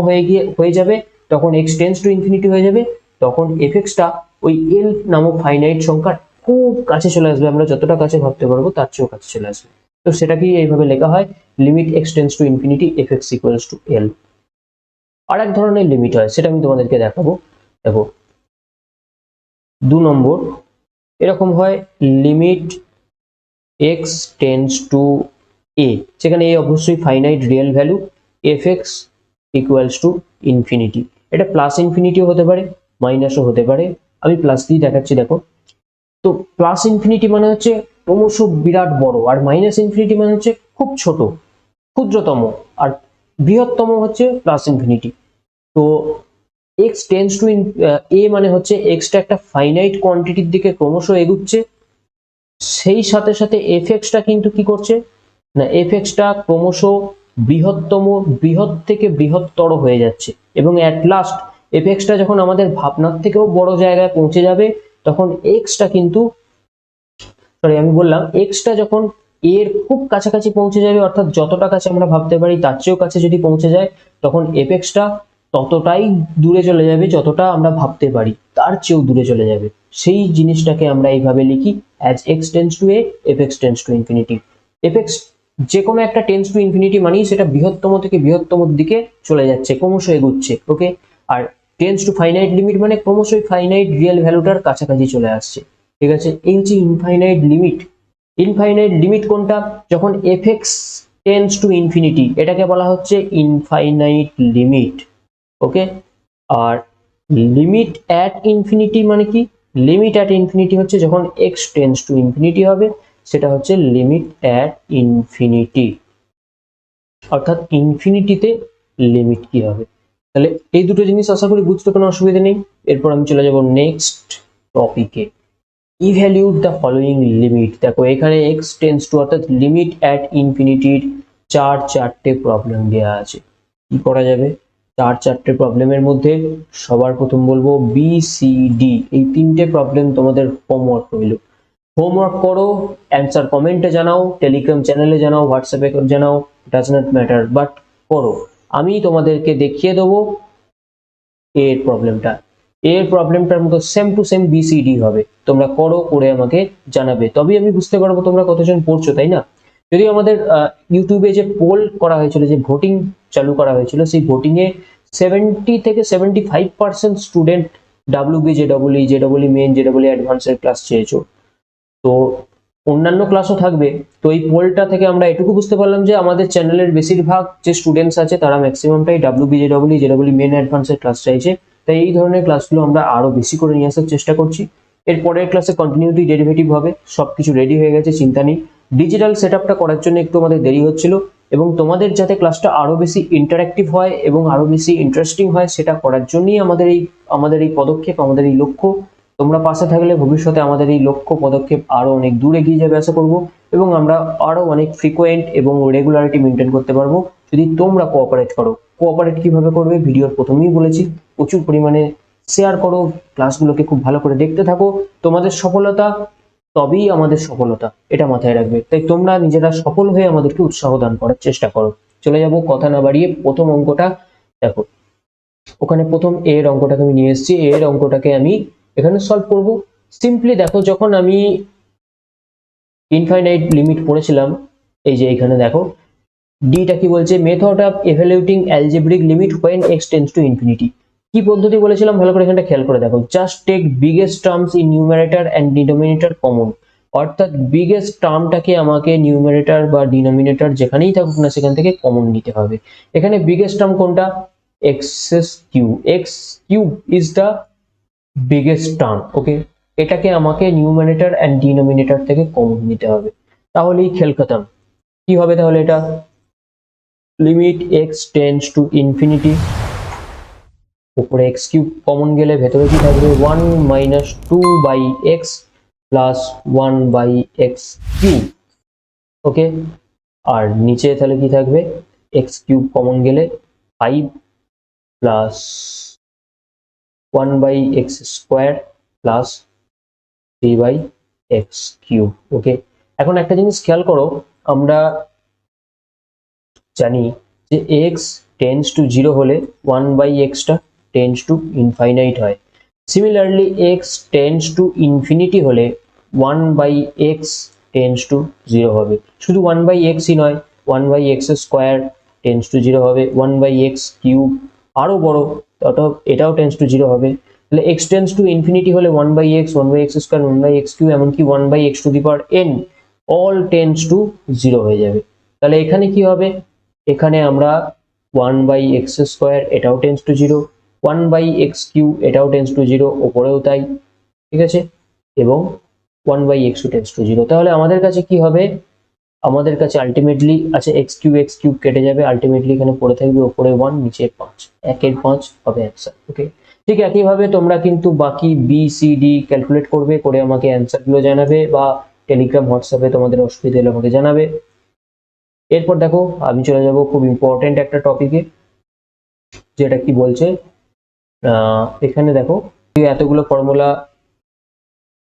S1: হয়ে যাবে, তখন x টেন্ডস টু ইনফিনিটি হয়ে যাবে, তখন fx-টা ওই l নামক ফাইনাইট সংখ্যার খুব কাছে চলে আসবে, আমরা যতটা কাছে ভাবতে পারবো তার চেয়েও কাছে চলে আসবে। তো সেটাকে এইভাবে লেখা হয় limit x tends to infinity fx equals two l। আর এক ধরনের লিমিট হয়, সেটা আমি তোমাদেরকে দেখাবো। দেখো 2 নম্বর এরকম হয় limit x tends to a, যেখানে a অবশ্যই finite real value, fx equals to infinity. এটা প্লাস ইনফিনিটিও হতে পারে, মাইনাসও হতে পারে, আমি প্লাস দিয়ে দেখাচ্ছি। দেখো, তো প্লাস ইনফিনিটি মানে হচ্ছে ক্রমশ বিরাট বড়, আর মাইনাস ইনফিনিটি মানে হচ্ছে খুব ছোট, ক্ষুদ্রতম, আর বৃহত্তম হচ্ছে প্লাস ইনফিনিটি। তো x টেন্ডস টু a মানে হচ্ছে x-টা একটা ফাইনাইট কোয়ান্টিটির দিকে ক্রমশ এগুচ্ছে, সেই সাথে সাথে fx-টা কিন্তু কি করছে না, fx-টা ক্রমশ বৃহত্তম, বৃহৎ থেকে বৃহত্তর হয়ে যাচ্ছে, এবং অ্যাট লাস্ট এফএক্সটা যখন আমাদের ভাবনার থেকেও বড় জায়গায় পৌঁছে যাবে তখন এক্সটা কিন্তু আমি বললাম এক্সটা যখন এর খুব কাছাকাছি পৌঁছে যাবে, অর্থাৎ যতটা কাছে আমরা ভাবতে পারি তার চেয়েও কাছে যদি পৌঁছে যায়, তখন এফএক্সটা ততটাই দূরে চলে যাবে যতটা আমরা ভাবতে পারি তার চেয়েও দূরে চলে যাবে। সেই জিনিসটাকে আমরা এইভাবে লিখি as x tends to a f x tends to infinity. FX যে কোনো একটা টেন্স টু ইনফিনিটি মানেই সেটা বৃহত্তম থেকে বৃহত্তম দিকে চলে যাচ্ছে, ক্রমশ এগুচ্ছে। ওকে, আর টেন্স টু ফাইনাইট লিমিট মানে ক্রমশই ফাইনাইট রিয়েল ভ্যালুটার কাছাকাছি চলে আসছে। ঠিক আছে, এই হচ্ছে ইনফাইনাইট লিমিট। ইনফাইনাইট লিমিট কোনটা? যখন এফএক্স টেন্স টু ইনফিনিটি, এটাকে বলা হচ্ছে ইনফাইনাইট লিমিট। ওকে, আর লিমিট অ্যাট ইনফিনিটি মানে কি? লিমিট অ্যাট ইনফিনিটি হচ্ছে যখন এক্স টেন্স টু ইনফিনিটি হবে, সেটা হচ্ছে লিমিট অ্যাট ইনফিনিটি, অর্থাৎ ইনফিনিটিতে লিমিট কি হবে। তাহলে এই দুটো জিনিস আশা করি বুঝতে কোনো অসুবিধা নেই। এরপর আমি চলে যাব নেক্সট টপিকে, ইভ্যালুয়েট দ্য ফলোইং লিমিট। দেখো এখানে এক্স টেন্স টু অর্থাৎ লিমিট অ্যাট ইনফিনিটির চারটে প্রবলেম দেওয়া আছে। কি করা যাবে? চারটে প্রবলেমের মধ্যে সবার প্রথম বলবো বি সি ডি, এই তিনটে প্রবলেম তোমাদের হোমওয়ার্ক রইল। হোমওয়ার্ক করো, অ্যান্সার কমেন্টে জানাও, টেলিগ্রাম চ্যানেলে জানাও, হোয়াটসঅ্যাপে জানাও, ডাজ নট ম্যাটার, বাট করো। আমি তোমাদেরকে দেখিয়ে দেবো এর প্রবলেমটার মতো সেম টু সেম বিসিডি হবে। তোমরা করো, করে আমাকে জানাবে, তবেই আমি বুঝতে পারবো তোমরা কতজন পড়ছো, তাই না? যদি আমাদের ইউটিউবে যে পোল করা হয়েছিল, যে ভোটিং চালু করা হয়েছিল, সেই ভোটিং এ 70 থেকে 75% স্টুডেন্ট ডাব্লিউবি, জেডব্লিউ মেন, জেডব্লিউ অ্যাডভান্সের ক্লাস চেয়েছো। তো অন্যান্য ক্লাসও থাকবে। তো এই পোলটা থেকে আমরা এটুকু বুঝতে পারলাম যে আমাদের চ্যানেলের বেশিরভাগ যে স্টুডেন্টস আছে তারা ম্যাক্সিমামটাই ডাব্লিউবি, জেডব্লিউ মেন, অ্যাডভান্সের ক্লাস চাইছে। তাই এই ধরনের ক্লাসগুলো আমরা আরো বেশি করে নিয়ে আসার চেষ্টা করছি। এর পরের ক্লাসে কন্টিনিউটি, ডেরিভেটিভ হবে, সবকিছু রেডি হয়ে গেছে, চিন্তা নেই। ডিজিটাল সেটআপটা করার জন্য একটু আমাদের দেরি হচ্ছিল, এবং তোমাদের যাতে ক্লাসটা আরো বেশি ইন্টারঅ্যাক্টিভ হয় এবং আরো বেশি ইন্টারেস্টিং হয় সেটা করার জন্যই আমাদের এই পদক্ষেপ, আমাদের এই লক্ষ্য। তোমরা পাশে থাকলে ভবিষ্যতে আমাদের এই লক্ষ্য পদক্ষেপ আরো অনেক দূর এগিয়ে যাবে আশা করব, এবং আমরা আরো অনেক ফ্রিকোয়েন্ট এবং রেগুলারিটি মেনটেন করতে পারবো যদি তোমরা কোঅপারেট করো। কোঅপারেট কিভাবে করবে ভিডিওর প্রথমেই বলেছি, প্রচুর পরিমাণে শেয়ার করো, ক্লাসগুলোকে খুব ভালো করে দেখতে থাকো। তোমাদের সফলতা তবেই আমাদের সফলতা, এটা মাথায় রাখবে। তাই তোমরা নিজেরা সফল হয়ে আমাদেরকে উৎসাহ দান করার চেষ্টা করো। চলে যাব কথা না বাড়িয়ে প্রথম অঙ্কটা দেখো। ওখানে প্রথম এর অঙ্কটাকে আমি নিয়ে এসেছি, এর অঙ্কটাকে আমি এখানে সলভ করব। সিম্পলি দেখো, যখন আমি ইনফাইনাইট লিমিট পড়েছিলাম, এই যে এখানে দেখো ডিটা কি বলছে, method of evaluating algebraic limit when x tends to infinity. কি পদ্ধতি বলেছিলাম ভালো করে এখানটা খেয়াল করে দেখো, just take biggest terms in numerator and denominator common. অর্থাৎ বিগেস্ট টার্মটাকে আমাকে নিউমারেটর বা ডিনোমিনেটর যেখানেই থাকুক না সেখান থেকে কমন নিতে হবে। এখানে বিগেস্ট টার্ম কোনটা? X cube is the biggest term. Okay, এটাকে আমাকে নিউমারেটর এন্ড ডিনোমিনেটর থেকে কমন নিতে হবে, তাহলেই খেল খতম। কি হবে তাহলে? এটা limit x tends to infinity, উপরে এক্স কিউব কমন গেলে ভেতরে কি থাকবে? 1 minus 2/x plus 1/x cube. Okay, আর নিচে তাহলে কি থাকবে? এক্স কিউব কমন গেলে 5 plus 1/x square plus 3/x cube. Okay, এখন একটা জিনিস খেয়াল করো, আমরা জানি যে x টেন্ডস টু 0 হলে 1/x টা টেন্ডস টু ইনফাইনাইট হয়। Similarly x tends to infinity হলে 1/x টেন্ডস টু 0 হবে। শুধু 1/x ই নয়, 1/x স্কোয়ার টেন্ডস টু 0 হবে, 1/x কিউব আরো বড়, এটাও টেন্ডস টু 0 হবে। তাহলে x টেন্ডস টু ইনফিনিটি হলে 1/x, 1/x square, 1/x cube, এমনকি 1/x two the power n all tends to 0 হয়ে যাবে। তাহলে এখানে কি হবে? এখানে আমরা 1/x স্কোয়ার, এটাও টেন্ডস টু 0, 1/x কিউব, এটাও টেন্ডস টু 0, ওপরেও তাই, ঠিক আছে, এবং 1/x টেন্ডস টু 0। তাহলে আমাদের কাছে কি হবে? আমাদের কাছে আলটিমেটলি আছে x কিউব কেটে যাবে, আলটিমেটলি এখানে পড়ে থাকবে উপরে 1, নিচে 5, 1 এর 5 হবে অ্যান্সার। ওকে, ঠিক একইভাবে তোমরা কিন্তু বাকি বি সি ডি ক্যালকুলেট করবে, করে আমাকে অ্যান্সার গুলো জানাবে, বা টেলিগ্রাম হোয়াটসঅ্যাপে তোমাদের অসুবিধা হলে আমাকে জানাবে। এরপর দেখো আমি চলে যাব খুব ইম্পর্টেন্ট একটা টপিকে, যেটা কি বলছে, এখানে দেখো এতগুলো ফর্মুলা,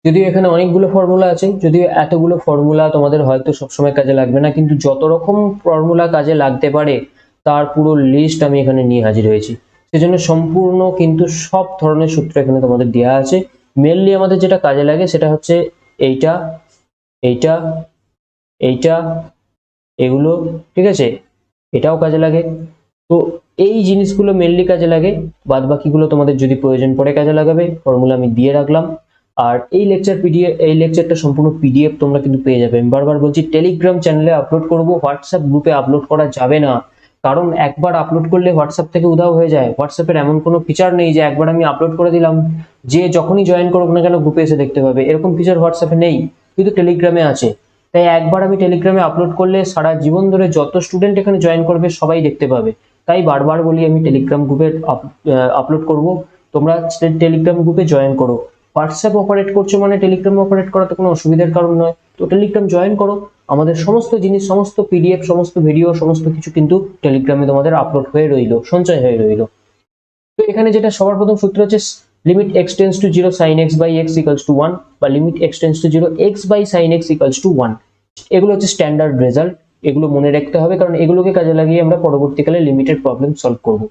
S1: যদিও এখানে অনেকগুলো ফর্মুলা আছে, যদিও এতগুলো ফর্মুলা তোমাদের হয়তো সবসময় কাজে লাগবে না, কিন্তু যত রকম ফর্মুলা কাজে লাগতে পারে তার পুরো লিস্ট আমি এখানে নিয়ে হাজির হয়েছি। সেজন্য সম্পূর্ণ কিন্তু সব ধরনের সূত্র এখানে তোমাদের দেওয়া আছে। মেনলি আমাদের যেটা কাজে লাগে সেটা হচ্ছে এইটা, এইটা, এইটা, এগুলো, ঠিক আছে, এটাও কাজে লাগে। তো এই জিনিসগুলো মেনলি কাজে লাগে, বাদ বাকিগুলো তোমাদের যদি প্রয়োজন পড়ে কাজে লাগাবে। ফর্মুলা আমি দিয়ে রাখলাম। আর এই লেকচার পিডিএফ, এই লেকচারটা সম্পূর্ণ পিডিএফ তোমরা কিন্তু পেয়ে যাবে। আমি বারবার বলছি টেলিগ্রাম চ্যানেলে আপলোড করব, হোয়াটসঅ্যাপ গ্রুপে আপলোড করা যাবে না, কারণ একবার আপলোড করলে হোয়াটসঅ্যাপ থেকে উধাও হয়ে যায়। হোয়াটসঅ্যাপের এমন কোনো ফিচার নেই যে একবার আমি আপলোড করে দিলাম যে যখনই জয়েন করুক না কেন গ্রুপে এসে দেখতে পাবে, এরকম ফিচার হোয়াটসঅ্যাপে নেই, কিন্তু টেলিগ্রামে আছে। তাই একবার আমি টেলিগ্রামে আপলোড করলে সারা জীবন ধরে যত স্টুডেন্ট এখানে জয়েন করবে সবাই দেখতে পাবে। তাই বারবার বলি আমি টেলিগ্রাম গ্রুপে আপলোড করব, তোমরা টেলিগ্রাম গ্রুপে জয়েন করো। হোয়াটসঅ্যাপ অপারেট করছো মানে টেলিগ্রাম অপারেট করাতে কোনো অসুবিধার কারণ নয়। তো টেলিগ্রাম জয়েন করো, আমাদের সমস্ত জিনিস, সমস্ত পিডিএফ, সমস্ত ভিডিও, সমস্ত কিছু কিন্তু টেলিগ্রামে তোমাদের আপলোড হয়ে রইলো, সঞ্চয় হয়ে রইলো। তো এখানে যেটা সবার প্রথম সূত্র হচ্ছে limit x tends to 0 sin x by x equals to 1, বা limit x tends to 0 x by sin x equals to 1। এগুলো হচ্ছে স্ট্যান্ডার্ড রেজাল্ট, এগুলো মনে রাখতে হবে, কারণ এগুলোকে কাজে লাগিয়ে আমরা পরবর্তীকালে লিমিটের প্রবলেম সলভ করব।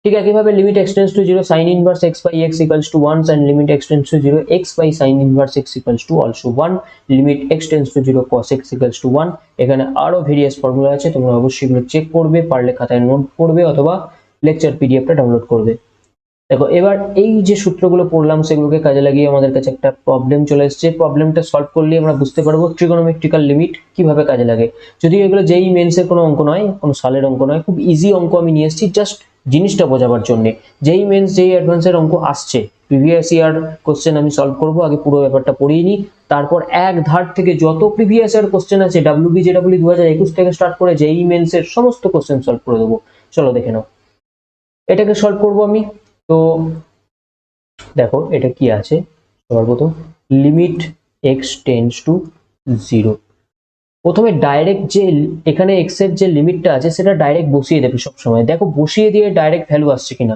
S1: ঠিক একইভাবে limit x tends to 0 sin inverse x by x equals to 1 and limit x tends to 0 x by sin inverse x equals to also 1, limit x tends to 0 cos x equals to 1। এখানে আরো various formula আছে, তোমরা অবশ্যই এগুলো check করবে, পারলে খাতায় note করবে অথবা লেকচার পিডিএফটা ডাউনলোড করবে। দেখো এবার এই যে সূত্রগুলো পড়লাম সেগুলোকে কাজে লাগিয়ে আমাদের কাছে একটা প্রবলেম চলে এসেছে। প্রবলেমটা সলভ করলে আমরা বুঝতে পারবো ট্রিগোনোমেট্রিক্যাল লিমিট কিভাবে কাজে লাগে। যদিও এগুলো যেই মেন্সের কোনো অঙ্ক নয়, কোনো সালের অঙ্ক নয়, খুব ইজি অঙ্ক আমি নিয়ে এসেছি জাস্ট জিনিসটা বোঝাবার জন্য। যেই মেন্স, যেই অ্যাডভান্সের অঙ্ক আসছে, প্রিভিয়াস ইয়ার কোশ্চেন আমি সলভ করব, আগে পুরো ব্যাপারটা পড়িয়ে নিই, তারপর এক ধার থেকে যত প্রিভিয়াস ইয়ার কোশ্চেন আছে WBJW 2021 থেকে স্টার্ট করে যেই মেন্সের সমস্ত কোশ্চেন সলভ করে দেবো। চলো দেখে নাও, এটাকে সলভ করবো আমি। তো দেখো এটা কি আছে, সবার প্রথম লিমিট এক্স টেন্স টু 0। প্রথমে ডাইরেক্ট যে এখানে এক্স এর যে লিমিটটা আছে সেটা ডাইরেক্ট বসিয়ে দেবে সবসময়। দেখো বসিয়ে দিয়ে ডাইরেক্ট ভ্যালু আসছে কিনা।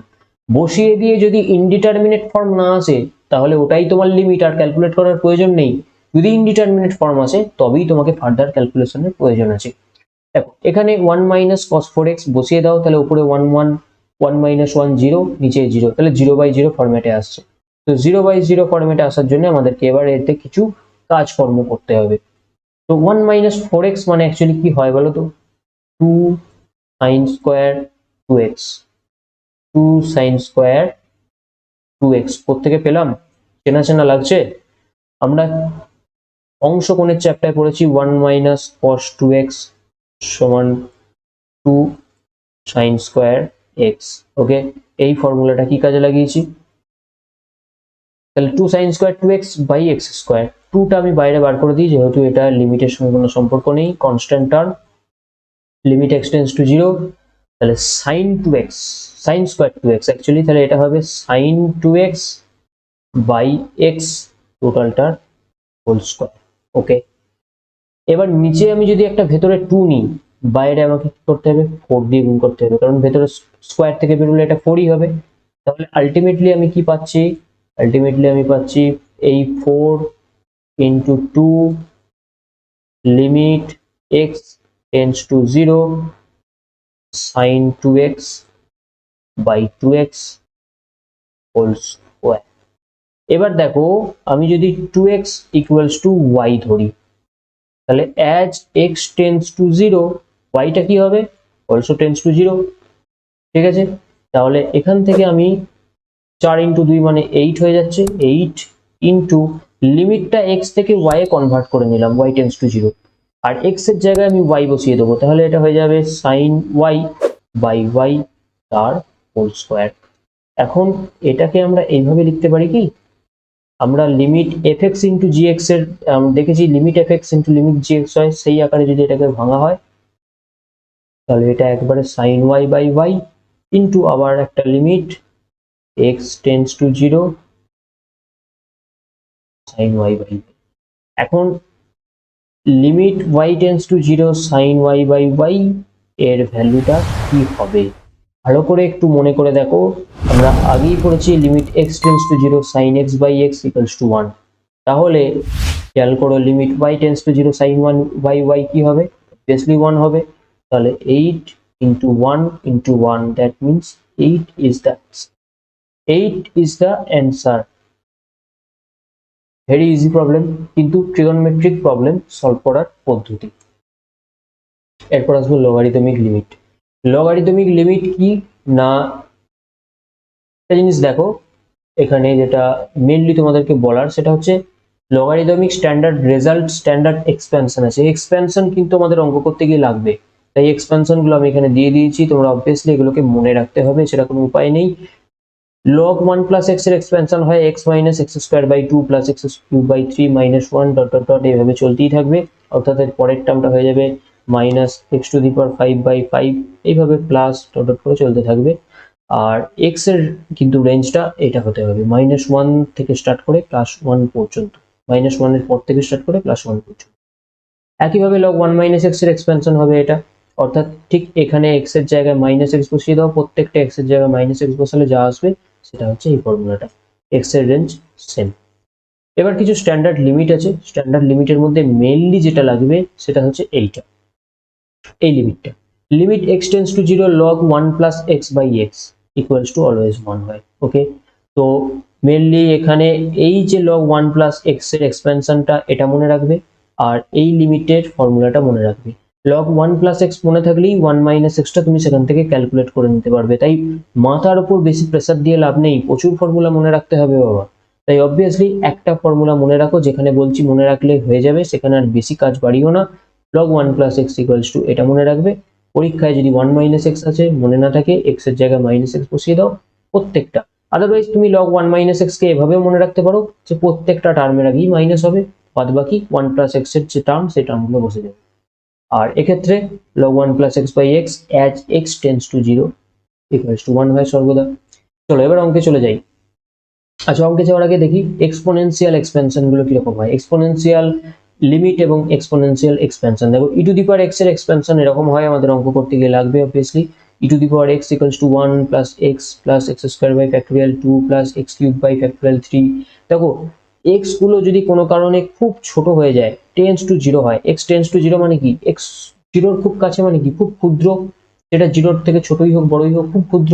S1: বসিয়ে দিয়ে যদি ইনডিটারমিনেট ফর্ম না আসে তাহলে ওটাই তোমার লিমিট, আর ক্যালকুলেট করার প্রয়োজন নেই। যদি ইনডিটারমিনেট ফর্ম আসে তবেই তোমাকে ফার্দার ক্যালকুলেশনের প্রয়োজন আছে। দেখো এখানে 1 মাইনাস কস 4x বসিয়ে দাও, তাহলে উপরে 1 1, 1 মাইনাস 1 0, নিচে 0, তাহলে 0/0 ফরম্যাটে আসছে। তো 0/0 ফরম্যাটে আসার জন্য আমাদেরকে এবার এতে কিছু কাজকর্ম করতে হবে। তো 1 মাইনাস 4x মানে অ্যাকচুয়ালি কি হয় বলো তো, 2 sin square 2x, 2 sin square 2x কোত্থেকে পেলাম, চেনা চেনা লাগছে। আমরা অংশকোণের চ্যাপ্টারে পড়েছি 1 মাইনাস cos 2x সমান 2 sin স্কোয়ার x। ওকে, এই ফর্মুলাটা কি কাজে লাগিয়েছি, তাহলে 2 sin square 2x by x square, 2টা আমি বাইরে বার করে দিই যেহেতু এটা লিমিটের সঙ্গে কোনো সম্পর্ক নেই, constant term. Limit x tends to 0, তাহলে sin 2x, sin square 2x actually, তাহলে এটা হবে sin 2x বাই x টোটালটার হোল স্কোয়ার। ওকে, এবার নিচে আমি যদি একটা ভেতরে 2 নিই, বাইরে আমাকে কি করতে হবে, 4 দিয়ে গুণ করতে হবে, কারণ ভেতরে স্কোয়ার থেকে বেরোলে এটা 4ই হবে। তাহলে আলটিমেটলি আমি কি পাচ্ছি, আলটিমেটলি আমি পাচ্ছি এই 4 into 2 limit x tends to 0 sin 2x by 2x whole square. এবার দেখো আমি যদি 2x ইকুয়ালস টু y ধরি, তাহলে অ্যাজ x টেন্স টু 0 yটা কি হবে, অলসো টেন্স টু 0। ঠিক আছে, তাহলে এখান থেকে আমি 4 ইন্টু 2 মানে 8 হয়ে যাচ্ছে, 8 ইন্টু লিমিটটা x থেকে y এ কনভার্ট করে নিলাম, y টেন্স টু 0, আর x এর জায়গায় আমি y বসিয়ে দেবো, তাহলে এটা হয়ে যাবে sin y বাই y তার হোল স্কোয়ার। এখন এটাকে আমরা এইভাবে লিখতে পারি কি, আমরা লিমিট fx ইন্টু gx এর দেখেছি limit fx into limit gx হয়, সেই আকারে যদি এটাকে ভাঙা হয় তাহলে এটা একবারে sin y by y into আবার একটা limit x tends to 0 sin y by y। এখন limit y tends to 0 sin y by y এর ভ্যালুটা কি হবে, ভালো করে একটু মনে করে দেখো, আমরা আগেই পড়েছি limit x tends to zero sine x by x equals to 1। তাহলে খেয়াল করো limit y tends to zero sine 1 by y কি হবে, অবভিয়াসলি 1 হবে। তাহলে 8 into 1 into 1, that means 8 is the answer. Very easy problem, কিন্তু ট্রিগোনোমেট্রিক প্রবলেম সলভ করার পদ্ধতি। এরপর আসবো লগারিদমিক লিমিট। লগারিদমিক লিমিট কি না, একটা জিনিস দেখো, এখানে যেটা মেইনলি তোমাদেরকে বলার সেটা হচ্ছে logarithmic standard result, standard expansion আছে। এক্সপ্যানশন কিন্তু আমাদের অঙ্ক করতে গিয়ে লাগবে, তাই এক্সপ্যানশন গুলো আমি এখানে দিয়ে দিয়েছি। তোমরা অবভিয়াসলি এগুলোকে মনে রাখতে হবে, সেটা কোনো উপায় নেই। log 1 plus x এর এক্সপ্যানশন হয় x minus x square by 2 plus x cube by 3 minus 1 dot dot dot, এইভাবে চলতেই থাকবে। অর্থাৎ এর পরের টার্মটা হয়ে যাবে minus x to the power 5 by 5, এইভাবে প্লাস ডট ডট করে চলতে থাকবে। আর x এর কিন্তু রেঞ্জটা এটা হতে হবে -1 থেকে স্টার্ট করে +1 পর্যন্ত, -1 এর পর থেকে স্টার্ট করে +1 পর্যন্ত। একইভাবে log 1 minus x এর এক্সপ্যানশন হবে এটা, অর্থাৎ ঠিক এখানে x এর জায়গায় -x বসিয়ে দাও, প্রত্যেকটা x এর জায়গায় -x বসালে যা আসবে সেটা হচ্ছে এই ফর্মুলাটা, x এর রেঞ্জ সেম। এবার কিছু স্ট্যান্ডার্ড লিমিট আছে, স্ট্যান্ডার্ড লিমিটের মধ্যে মেইনলি যেটা লাগবে সেটা হচ্ছে এইটা, এই লিমিটটা। Limit x tends to 0 log 1 plus x by x equals to always 1 হয়। ওকে, তো মেইনলি এখানে এই যে log 1 plus x এর এক্সপ্যানশনটা এটা মনে রাখবে, আর এই লিমিটের ফর্মুলাটা মনে রাখবে। log 1 plus x মনে থাকলেই 1 minus x টা তুমি সেখান থেকে ক্যালকুলেট করে নিতে পারবে। তাই মাথার উপর বেশি প্রেসার দিয়ে লাভ নেই, প্রচুর ফর্মুলা মনে রাখতে হবে বাবা। তাই অবভিয়াসলি একটা ফর্মুলা মনে রাখো, যেখানে বলছি মনে রাখলে হয়ে যাবে, সেখানে আর বেশি কাজ বাড়িও না। log 1 plus x equals to এটা মনে রাখবে। পরীক্ষায় যদি 1 minus x আছে, মনে না থাকে, x এর জায়গায় -x বসিয়ে দাও প্রত্যেকটা। আদারওয়াইজ তুমি log 1 minus x কে এভাবেও মনে রাখতে পারো যে প্রত্যেকটা টার্মের আগেই মাইনাস হবে, বাদ বাকি 1 plus x এর যে টার্ম সেই টার্মগুলো বসে যাবে। আর এক্ষেত্রে log 1 plus x by x as x tends to 0 equals to 1 হয় সর্বদা। চলো এবার অঙ্কে চলে যাই। আচ্ছা, অঙ্কে যাওয়ার আগে দেখি এক্সপোনেনশিয়াল এক্সপেনশন গুলো কিরকম হয়। এক্সপোনেনশিয়াল লিমিট এবং এক্সপোনেনশিয়াল এক্সপেনশন, দেখো e to the power x এর এক্সপেনশন এরকম হয়, আমাদের অঙ্ক করতে গিয়ে লাগবে obviously. e to the power x equals to 1 plus x square by factorial 2 plus x cube by factorial 3। দেখো x গুলো যদি কোনো কারণে খুব ছোট হয়ে যায়, টেন্স টু 0 হয়, x টেন্স টু 0 মানে কি, x 0 খুব কাছে মানে কি, খুব ক্ষুদ্র, এটা 0 থেকে ছোটই হোক বড়ই হোক, খুব ক্ষুদ্র।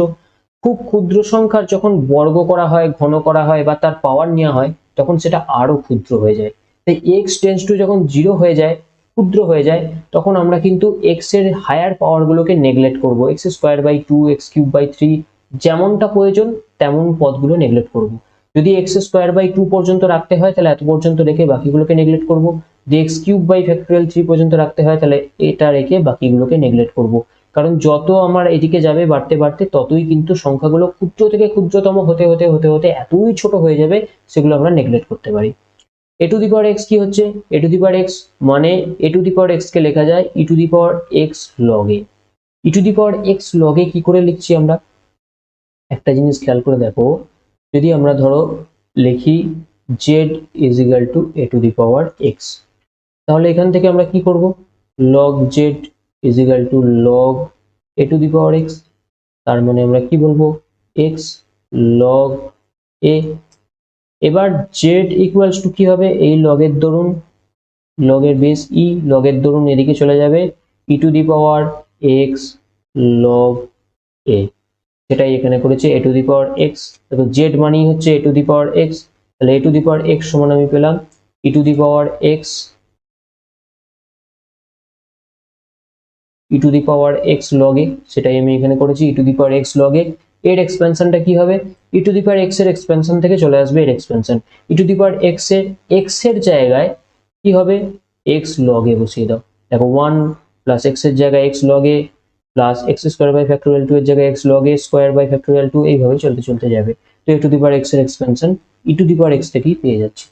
S1: খুব ক্ষুদ্র সংখ্যার যখন বর্গ করা হয়, ঘন করা হয় বা তার পাওয়ার নেওয়া হয়, তখন সেটা আরো ক্ষুদ্র হয়ে যায়। তাই x টেন্স টু যখন 0 হয়ে যায়, ক্ষুদ্র হয়ে যায়, তখন আমরা কিন্তু x এর হায়ার পাওয়ার গুলোকে নেগলেক্ট করব। x square by 2, x cube by 3, যেমনটা প্রয়োজন তেমন পদগুলো নেগলেক্ট করব। যদি x স্কয়ার বাই 2 পর্যন্ত রাখতে হয় তাহলে এত পর্যন্ত রেখে বাকিগুলোকে নেগলেক্ট করব। যদি x কিউব বাই ফ্যাক্টোরিয়াল 3 পর্যন্ত রাখতে হয় তাহলে এটা রেখে বাকিগুলোকে নেগলেক্ট করব। কারণ যত আমার এদিকে যাবে বাড়তে বাড়তে, ততই কিন্তু সংখ্যাগুলো ক্ষুদ্র থেকে ক্ষুদ্রতম হতে হতে হতে হতে এতই ছোট হয়ে যাবে, সেগুলো আমরা নেগলেক্ট করতে পারি। এ টু দি পাওয়ার এক্স কি হচ্ছে, এ টু দি পাওয়ার এক্স মানে এ টু দি পাওয়ার এক্স কে লেখা যায় e to the power x log a. E to the power x log a কি করে লিখছি আমরা, একটা জিনিস খেয়াল করে দেখো, যদি আমরা ধরো লিখি z is equal two A to the power x, তাহলে এখান থেকে আমরা কি করব, log z is equal two log A to the power x, তার মানে আমরা কি বলবো, x log a। এবার z ইকুয়ালস টু কি হবে, এই লগের দরুন, লগের বেস ই, লগের দরুন এদিকে চলে যাবে e to the power x log a, সেটাই এখানে করেছে a to the power x. দেখো জেড মানেই হচ্ছে এ টু দি পাওয়ার এক্স, তাহলে এ টু দি পাওয়ার এক্স সমান আমি পেলাম e to the power x, e to the power x log a, সেটাই আমি এখানে করেছি e to the power x log a. এর এক্সপেনশনটা কি হবে, e to the power x এর এক্সপেনশন থেকে চলে আসবে এর expansion. E to the power x এর জায়গায় কি হবে, এক্স লগ এ বসিয়ে দাও। দেখো 1 প্লাস এক্স এর জায়গায় x log a plus x square by factorial 2 এর জায়গায় x log a square by factorial 2, এইভাবে চলতে চলতে যাবে। তো a to the power x এর expansion e to the power x থেকেই পেয়ে যাচ্ছি।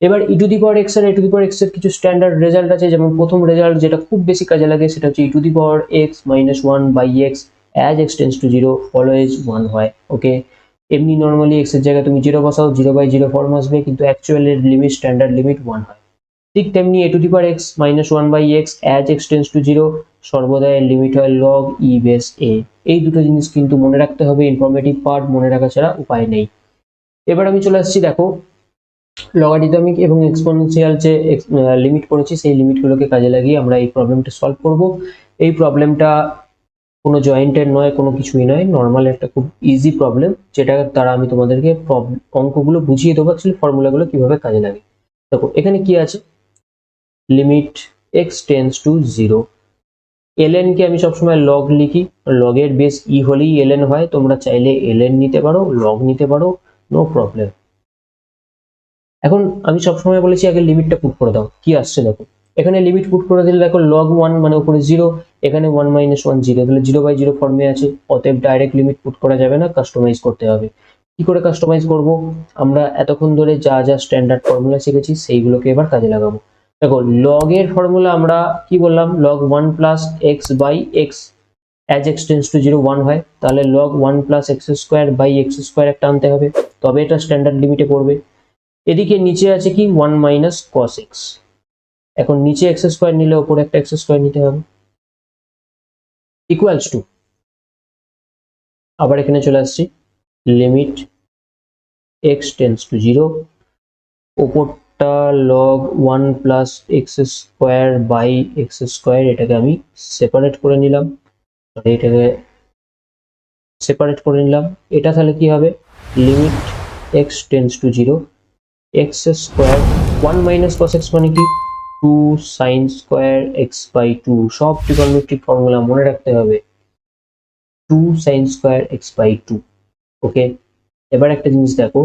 S1: এবার e to the power x আর a to the power x এর কিছু স্ট্যান্ডার্ড রেজাল্ট আছে, যেমন প্রথম রেজাল্ট যেটা খুব বেশি কাজে লাগে সেটা হচ্ছে e to the power x minus 1 by x as x tends to 0 always 1 হয়। ওকে, এমনি নর্মালি এক্স এর জায়গায় তুমি 0 বসাও, 0 বাই 0 ফর্ম আসবে, কিন্তু অ্যাকচুয়ালি লিমিট, স্ট্যান্ডার্ড লিমিট 1 হয়। ঠিক তেমনি a to the power x minus one by x as x tends to zero সর্বদা এর লিমিট হয় লগ ই বেস এ। এই দুটো জিনিস কিন্তু মনে রাখতে হবে, ইনফরমেটিভ পার্ট মনে রাখা ছাড়া উপায় নেই। এবার আমি চলে আসছি, দেখো লগারিদমিক এবং এক্সপোনেনশিয়াল যে লিমিট পড়েছি সেই লিমিটগুলোকে কাজে লাগিয়ে আমরা এই প্রবলেমটা সলভ করব। এই প্রবলেমটা কোনো জয়েন্টের নয়, কোনো কিছুই নয়, নর্মাল একটা খুব ইজি প্রবলেম, যেটা দ্বারা আমি তোমাদেরকে অঙ্কগুলো বুঝিয়ে দেবো, অ্যাকচুয়ালি ফর্মুলাগুলো কিভাবে কাজে লাগে। দেখো এখানে কি আছে, limit x tends to zero. LN কে আমি সবসময় লগ লিখি, লগের বেস ই হলেই এলএন হয়, তোমরা চাইলে এলএন নিতে পারো, লগ নিতে পারো, নো প্রবলেম। এখন আমি সবসময় বলেছি আগে লিমিটটা পুট করে দাও, কি আসছে দেখো। এখানে লিমিট পুট করে দিলে দেখো লগ ওয়ান মানে উপরে জিরো, এখানে ওয়ান মাইনাস ওয়ান জিরো, তাহলে জিরো বাই জিরো ফর্মে আছে, অতএব ডাইরেক্ট লিমিট পুট করা যাবে না, কাস্টমাইজ করতে হবে। কি করে কাস্টমাইজ করব, আমরা এতক্ষণ ধরে যা যা স্ট্যান্ডার্ড ফর্মুলা শিখেছি সেইগুলোকে এবার কাজে লাগাবো। দেখো লগ এর ফর্মুলা আমরা কি বললাম, log one plus x by x as x tends to zero one হয়, তাহলে log one plus x square by x square একটা আনতে হবে, তবে এটা স্ট্যান্ডার্ড লিমিটে পড়বে। এদিকে নিচে আছে কি ওয়ান মাইনাস কস এক্স, এখন নিচে এক্স স্কোয়ার নিলে ওপরে একটা এক্স স্কোয়ার নিতে হবে, ইকুয়ালস টু, আবার এখানে চলে আসছি, limit x tends to zero, ওপরটা log one plus x square by x square, এটাকে আমি সেপারেট করে নিলাম, এটাকে সেপারেট করে নিলাম। এটা তাহলে কি হবে, limit x tends to zero, x square one minus cos x মানে কি two sine square x by two, সব ট্রিগোনোমেট্রিক ফর্মুলা মনে রাখতে হবে, two sine square x by two. Okay, এবার একটা জিনিস দেখো,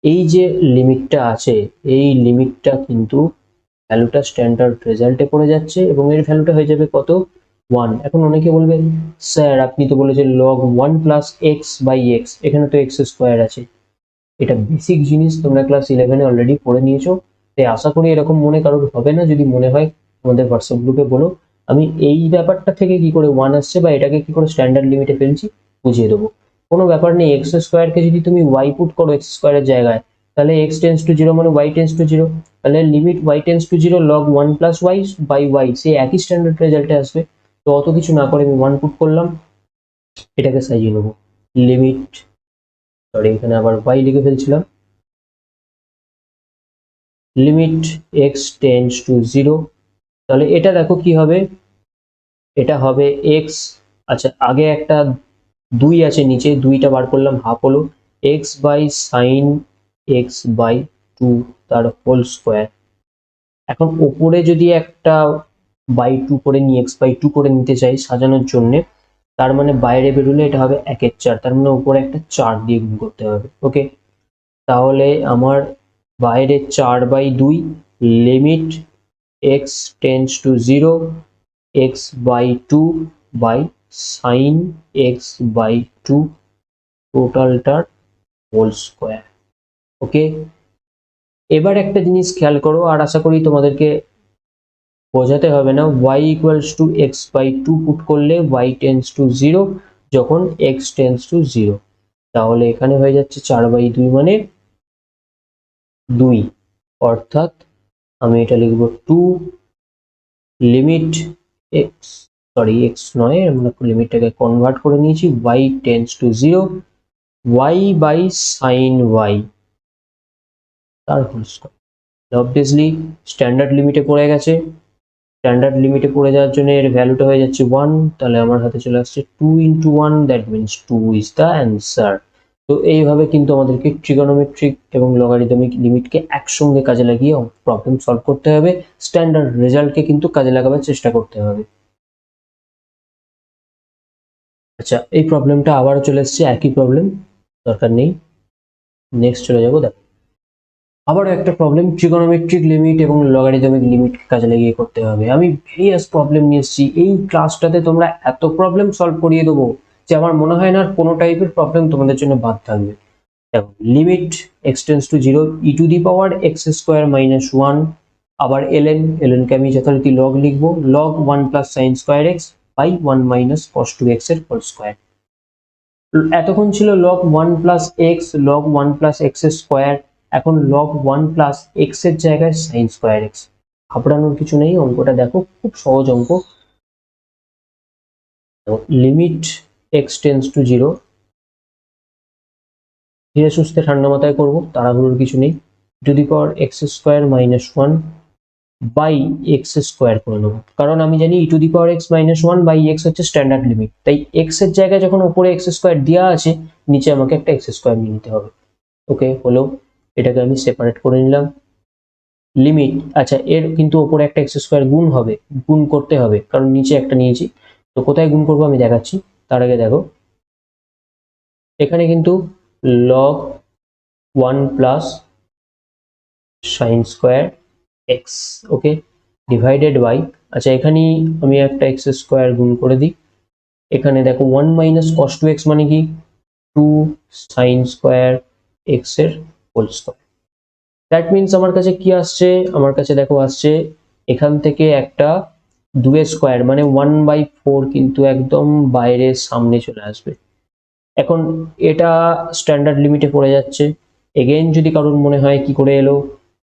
S1: এই যে লিমিটটা আছে এই লিমিটটা কিন্তু ভ্যালুটা স্ট্যান্ডার্ড রেজাল্টে পড়ে যাচ্ছে এবং এর ভ্যালুটা হয়ে যাবে কত, ওয়ান। এখন অনেকে বলবে স্যার আপনি তো বলেছেন log one plus x by x, এখানে তো এক্স স্কোয়ার আছে। এটা বেসিক জিনিস, তোমরা ক্লাস 11-এ অলরেডি পড়ে নিয়েছো, তাই আশা করি এরকম মনে কারোর হবে না। যদি মনে হয় আমাদের হোয়াটসঅ্যাপ গ্রুপে বলো, আমি এই ব্যাপারটা থেকে কি করে ওয়ান আসছে বা এটাকে কি করে স্ট্যান্ডার্ড লিমিটে ফেলছি বুঝিয়ে দেবো। কোনো ব্যাপার নেই, এক্স স্কোয়ারকে যদি তুমি ওয়াই পুট করো এক্স স্কোয়ারের জায়গায়, তাহলে এক্স টেন্স টু জিরো মানে ওয়াই টেন্স টু জিরো, তাহলে limit y tends to zero log one plus y by y, সেই একই স্ট্যান্ডার্ড রেজাল্টে আসবে। তো অত কিছু না করে আমি ওয়ান পুট করলাম, এটাকে সাজিয়ে নেবো, লিমিট, সরি এখানে আবার ওয়াই লিখে ফেলছিলাম, limit x tends to zero, তাহলে এটা দেখো কি হবে, এটা হবে এক্স, আচ্ছা আগে একটা দুই আছে নিচে, দুইটা বার করলাম হাফ হলো x by sine x by two তার হোল স্কোয়ার। এখন ওপরে যদি একটা বাই টু করে নিই, এক্স বাই টু করে নিতে চাই সাজানোর জন্য, তার মানে বাইরে বেরোলে এটা হবে একের চার, তার মানে উপরে একটা চার দিয়ে গুণ করতে হবে। ওকে, তাহলে আমার বাইরে চার বাই দুই, limit x tends to zero x by two by sine x by two টোটালটার হোল স্কোয়ার। ওকে, এবার একটা জিনিস খেয়াল করো, আর আশা করি তোমাদেরকে বোঝাতে হবে না, y equals to x by two put করলে y টেন্স টু জিরো যখন x টেন্স টু জিরো, তাহলে এখানে হয়ে যাচ্ছে চার বাই দুই মানে দুই, অর্থাৎ আমি এটা লিখবো to limit x, sorry x নয়, আমরা লিমিটটাকে কনভার্ট করে নিয়েছি, y tends to zero y by sine y তার হোল স্কয়ার। অবভিয়াসলি স্ট্যান্ডার্ড লিমিটে পড়ে গেছে, স্ট্যান্ডার্ড লিমিটে পড়ে যাওয়ার জন্য এর ভ্যালুটা হয়ে যাচ্ছে ওয়ান, তাহলে আমার হাতে চলে আসছে two into one, that means two is the answer. তো এইভাবে কিন্তু আমাদেরকে ট্রিগোনোমেট্রিক এবং লগারিদমিক লিমিটকে একসঙ্গে কাজে লাগিয়ে প্রবলেম সলভ করতে হবে, স্ট্যান্ডার্ড রেজাল্টকে কিন্তু কাজে লাগাবার চেষ্টা করতে হবে। আচ্ছা, এই প্রবলেমটা আবারও চলে এসছে, একই প্রবলেম, দরকার নেই, নেক্সট চলে যাবো। দেখো আবারও একটা প্রবলেম, ট্রিগোনোমেট্রিক লিমিট এবং লগারিদমিক লিমিট কাজে লাগিয়ে করতে হবে। আমি ভেরিয়াস প্রবলেম নিয়ে এসেছি, এই ক্লাসটাতে তোমরা এত প্রবলেম সলভ করিয়ে দেবো যে আমার মনে হয় না কোনো টাইপের প্রবলেম তোমাদের জন্য বাদ থাকবে। দেখো limit x tends to zero e to the power x square minus one, আবার এলএন, এলএনকে আমি যথারীতি লগ লিখবো, log one plus sine square x by one minus cos two x এর হোল স্কোয়ার। এতক্ষণ ছিল log one plus x, log one plus x square, এখন log 1 plus x এর জায়গায় সাইন স্কোয়ার এক্স। ঘাবড়ানোর কিছু নেই, অঙ্কটা দেখো খুব সহজ অঙ্ক। Limit x tends to zero, ধীরে সুস্থে ঠান্ডা মাথায় করবো, তাড়াহুড়োর কিছু নেই। To the power x square minus one by x square করে নেবো, কারণ আমি জানি e to the power x minus one by x হচ্ছে স্ট্যান্ডার্ড লিমিট, তাই এক্স এর জায়গায় যখন উপরে এক্স স্কোয়ার দেওয়া আছে নিচে আমাকে একটা এক্স স্কোয়ার নিয়ে নিতে হবে। ওকে, হলো, এটাকে আমি সেপারেট করে নিলাম। লিমিট, আচ্ছা এর কিন্তু ওপরে একটা এক্স স্কোয়ার গুণ হবে, গুণ করতে হবে কারণ নিচে একটা নিয়েছি, তো কোথায় গুণ করবো আমি দেখাচ্ছি। তার আগে দেখো এখানে কিন্তু log 1 plus sine square x, okay, divided by, আচ্ছা এখানেই আমি একটা এক্স স্কোয়ার গুণ করে দিই। এখানে দেখো 1 মাইনাস কস টু এক্স মানে কি 2 সাইন স্কোয়ার এক্স এর হোল স্কোয়ার। দ্যাট মিনস আমার কাছে কি আসছে, আমার কাছে দেখো আসছে এখান থেকে একটা 2 স্কোয়ার মানে 1/4 কিন্তু একদম বাইরে সামনে চলে আসবে। এখন এটা স্ট্যান্ডার্ড লিমিটে পড়ে যাচ্ছে। এগেইন যদি কারোর মনে হয় কি করে এলো,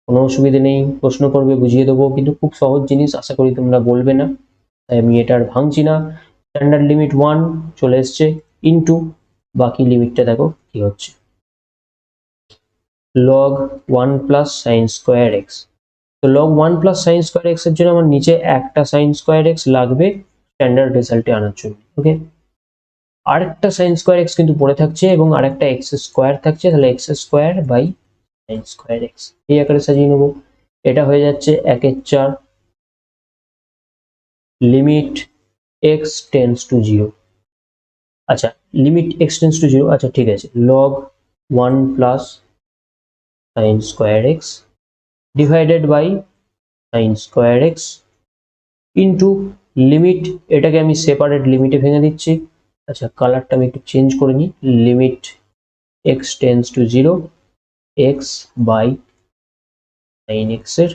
S1: কোনো অসুবিধা নেই, প্রশ্ন করবে বুঝিয়ে দেবো, কিন্তু খুব সহজ জিনিস, আশা করি তোমরা বলবে না, তাই আমি এটা আর ভাঙছি না। স্ট্যান্ডার্ড লিমিট 1 চলে এসছে, ইনটু বাকি লিমিটটা দেখো কি হচ্ছে, log 1 plus sine square x. তো log 1 plus sine square x এর জন্য আমার নিচে একটা সাইন স্কোয়ার এক্স লাগবে স্ট্যান্ডার্ড রেজাল্টে আনার জন্য। ওকে, আরেকটা সাইন স্কোয়ার এক্স কিন্তু পড়ে থাকছে এবং আরেকটা এক্স স্কোয়ার থাকছে, তাহলে x square by sine square x এই আকারে সাজিয়ে নেবো। এটা হয়ে যাচ্ছে 1/4 limit x tends to zero. আচ্ছা limit x tends to zero, আচ্ছা ঠিক আছে, log 1 plus sine square x divided by sine square x into limit, এটাকে আমি সেপারেট লিমিটে ভেঙে দিচ্ছি। আচ্ছা কালারটা আমি একটু চেঞ্জ করে নিই, limit x tends to zero x by sine x এর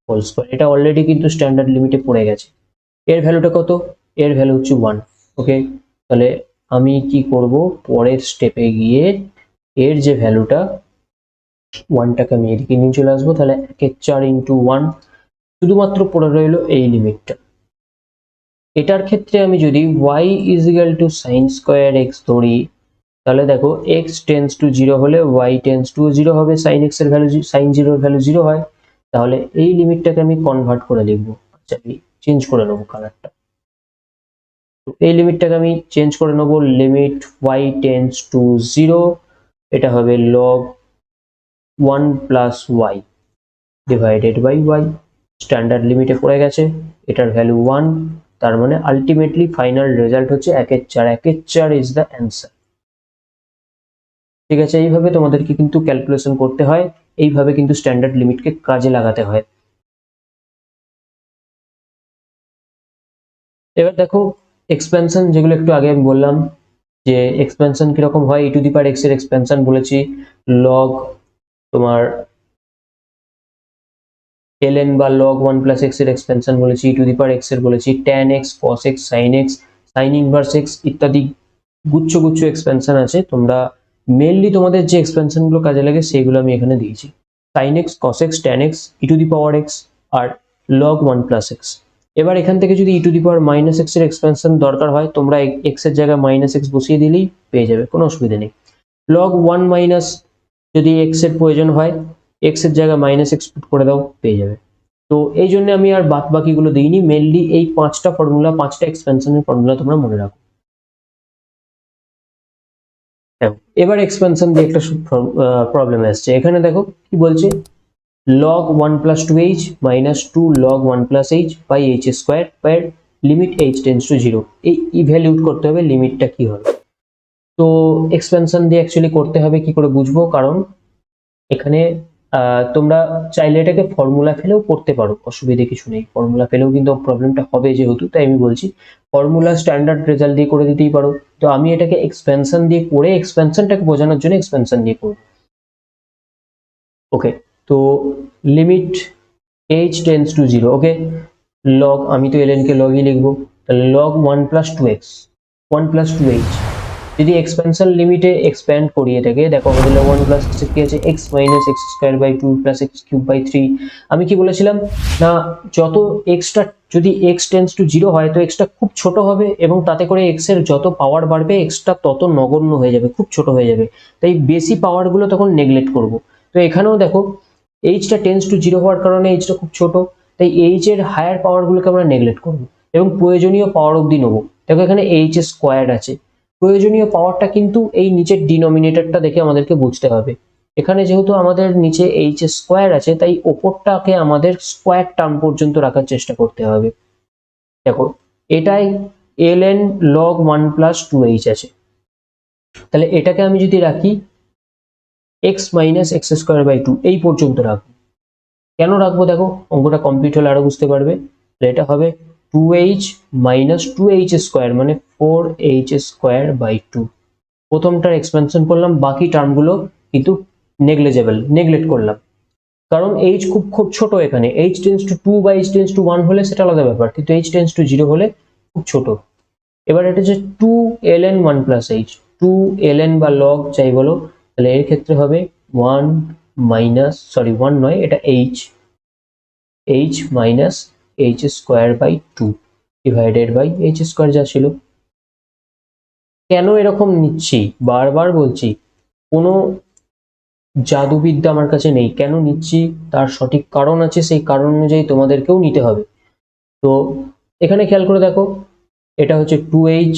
S1: হোল স্কোয়ার। এটা অলরেডি কিন্তু স্ট্যান্ডার্ড লিমিটে পড়ে গেছে। এর ভ্যালুটা কত, এর ভ্যালু হচ্ছে 1। ওকে, তাহলে আমি কি করব, পরের স্টেপে গিয়ে এর যে ভ্যালুটা 1টাকে আমি এদিকে নিয়ে চলে আসবো, তাহলে 1/4 ইন্টু 1, শুধুমাত্র পড়ে রইলো এই লিমিটটা। এটার ক্ষেত্রে আমি যদি y is equal two sine square x ধরি, তাহলে দেখো x টেন্স টু জিরো হলে y টেন্স টু জিরো হবে, সাইন এক্স এর ভ্যালু সাইন জিরোর ভ্যালু জিরো হয়, তাহলে এই লিমিটটাকে আমি কনভার্ট করে লিখবো। আচ্ছা আমি চেঞ্জ করে নেবো কালারটা, এই লিমিটটাকে আমি চেঞ্জ করে নেবো, limit y tends to zero, এটা হবে log 1 plus y divided by y, standard লিমিটে পড়ে গেছে, এটার ভ্যালু 1, তার মানে আলটিমেটলি ফাইনাল রেজাল্ট হচ্ছে 1/4, 1/4 ইজ দ্য অ্যান্সার। ঠিক আছে, এইভাবে তোমাদেরকে কিন্তু ক্যালকুলেশন করতে হয়, এইভাবে কিন্তু স্ট্যান্ডার্ড লিমিটকে কাজে লাগাতে হয়। এবার দেখো এক্সপেনশন, যেগুলো একটু আগে আমি বললাম যে এক্সপেনশন কিরকম হয়, ই টু দি পাওয়ার এক্স এর এক্সপেনশন বলেছি, লগ তোমার ln বা log 1 প্লাস এক্স এর এক্সপেনশন বলেছি, ই টু দি পাওয়ার এক্স এর বলেছি, tan x cos x sin x sin inverse x ইত্যাদি গুচ্ছ গুচ্ছ এক্সপেনশন আছে। তোমরা মেইনলি তোমাদের যে এক্সপেনশন গুলো কাজে লাগে সেগুলো আমি এখানে দিয়েছি, sin x cos x tan x e to the power x আর log 1 প্লাস x। এবার এখান থেকে যদি e to the power minus x এর এক্সপেনশন দরকার হয়, তোমরা এক্স এর জায়গায় মাইনাস এক্স বসিয়ে দিলেই পেয়ে যাবে, কোনো অসুবিধা নেই। log 1 মাইনাস যদি এক্স এর প্রয়োজন হয়, এক্স এর জায়গায় মাইনাস এক্স পুট করে দাও, পেয়ে যাবে। তো এই জন্য আমি আর বাদ বাকিগুলো দিইনি, মেনলি এই 5টা ফর্মুলা, 5টা এক্সপেনশনের ফর্মুলা তোমরা মনে রাখো। এবার এক্সপেনশন দিয়ে একটা প্রবলেম আসছে, এখানে দেখো কি বলছে, log 1 plus 2h minus 2 log 1 plus h by h square where limit h tends to 0, এই ইভ্যালুয়েট করতে হবে লিমিটটা কি হবে। তো এক্সপেনশন দিয়ে অ্যাকচুয়ালি করতে হবে, কি করে বুঝবো, কারণ এখানে তোমরা চাইলে এটাকে ফর্মুলা ফেলেও করতে পারো, অসুবিধা কিছু নেই, ফর্মুলা ফেলেও কিন্তু প্রবলেমটা হবে যেহেতু, তাই আমি বলছি ফর্মুলা স্ট্যান্ডার্ড রেজাল্ট দিয়ে করে দিতেই পারো। তো আমি এটাকে এক্সপেনশন দিয়ে করে এক্সপেনশনটাকে বোঝানোর জন্য এক্সপেনশন দিয়ে করব। ওকে, তো লিমিট h টেন্স টু 0, ওকে, আমি তো ln কে লগই লিখবো, তাহলে log 1 plus 2x 1 plus 2h যদি এক্সপেনশন লিমিটে এক্সপ্যান্ড করি এটাকে, দেখো আমাদের 1 প্লাস কি আছে x minus x square by 2 plus x cube by 3। আমি কি বলেছিলাম না, যত এক্সটা যদি x টেন্স টু 0 হয় তো এক্সটা খুব ছোট হবে এবং তাতে করে x এর যত পাওয়ার বাড়বে এক্সটা তত নগণ্য হয়ে যাবে, খুব ছোট হয়ে যাবে। তাই বেশি পাওয়ারগুলো তখন নেগলেক্ট করব। তো এখানেও দেখো এইচটা টেন্স টু 0 হওয়ার কারণে এইচটা খুব ছোট, তাই এইচ এর হায়ার পাওয়ারগুলোকে আমরা নেগলেক্ট করব এবং প্রয়োজনীয় পাওয়ার অবধি নেবো। দেখো এখানে এইচ স্কোয়ার আছে, প্রয়োজনীয় পাওয়ারটা কিন্তু এই নিচের ডিনোমিনেটরটা দেখে আমাদেরকে বুঝতে হবে। এখানে যেহেতু আমাদের নিচে এইচ স্কোয়ার আছে তাই ওপরটাকে আমাদের স্কোয়ার টার্ম পর্যন্ত রাখার চেষ্টা করতে হবে। দেখো এটাই ln log 1 প্লাস 2h আছে, তাহলে এটাকে আমি যদি রাখি x minus x square by 2 এই পর্যন্ত রাখবো। কেন রাখবো দেখো অঙ্কটা কমপ্লিট হলে আরো বুঝতে পারবে। এটা হবে 2h মাইনাস 2h স্কোয়ার মানে 4h স্কোয়ার বাই 2। প্রথমটার এক্সপেনশন করলাম, বাকি টার্মগুলো কিন্তু নেগলেক্ট করলাম, কারণ h খুব ছোট। এখানে h টেন্স টু 2 বা h টেন্স টু 1 হলে সেটা আলাদা ব্যাপার, কিন্তু h টেন্স টু 0 হলে খুব ছোট। এবার এটা হচ্ছে 2 ln 1 প্লাস h, 2 ln বা log যাই বলো, তাহলে এর ক্ষেত্রে হবে 1 মাইনাস 1 নয়, এটা h minus h square by 2 divided by h square যা ছিল। কেন এরকম নিচ্ছি বারবার বলছি, কোনো জাদুবিদ্যা আমার কাছে নেই, কেন নিচ্ছি তার সঠিক কারণ আছে, সেই কারণ অনুযায়ী তোমাদেরকেও নিতে হবে। তো এখানে খেয়াল করে দেখো এটা হচ্ছে 2h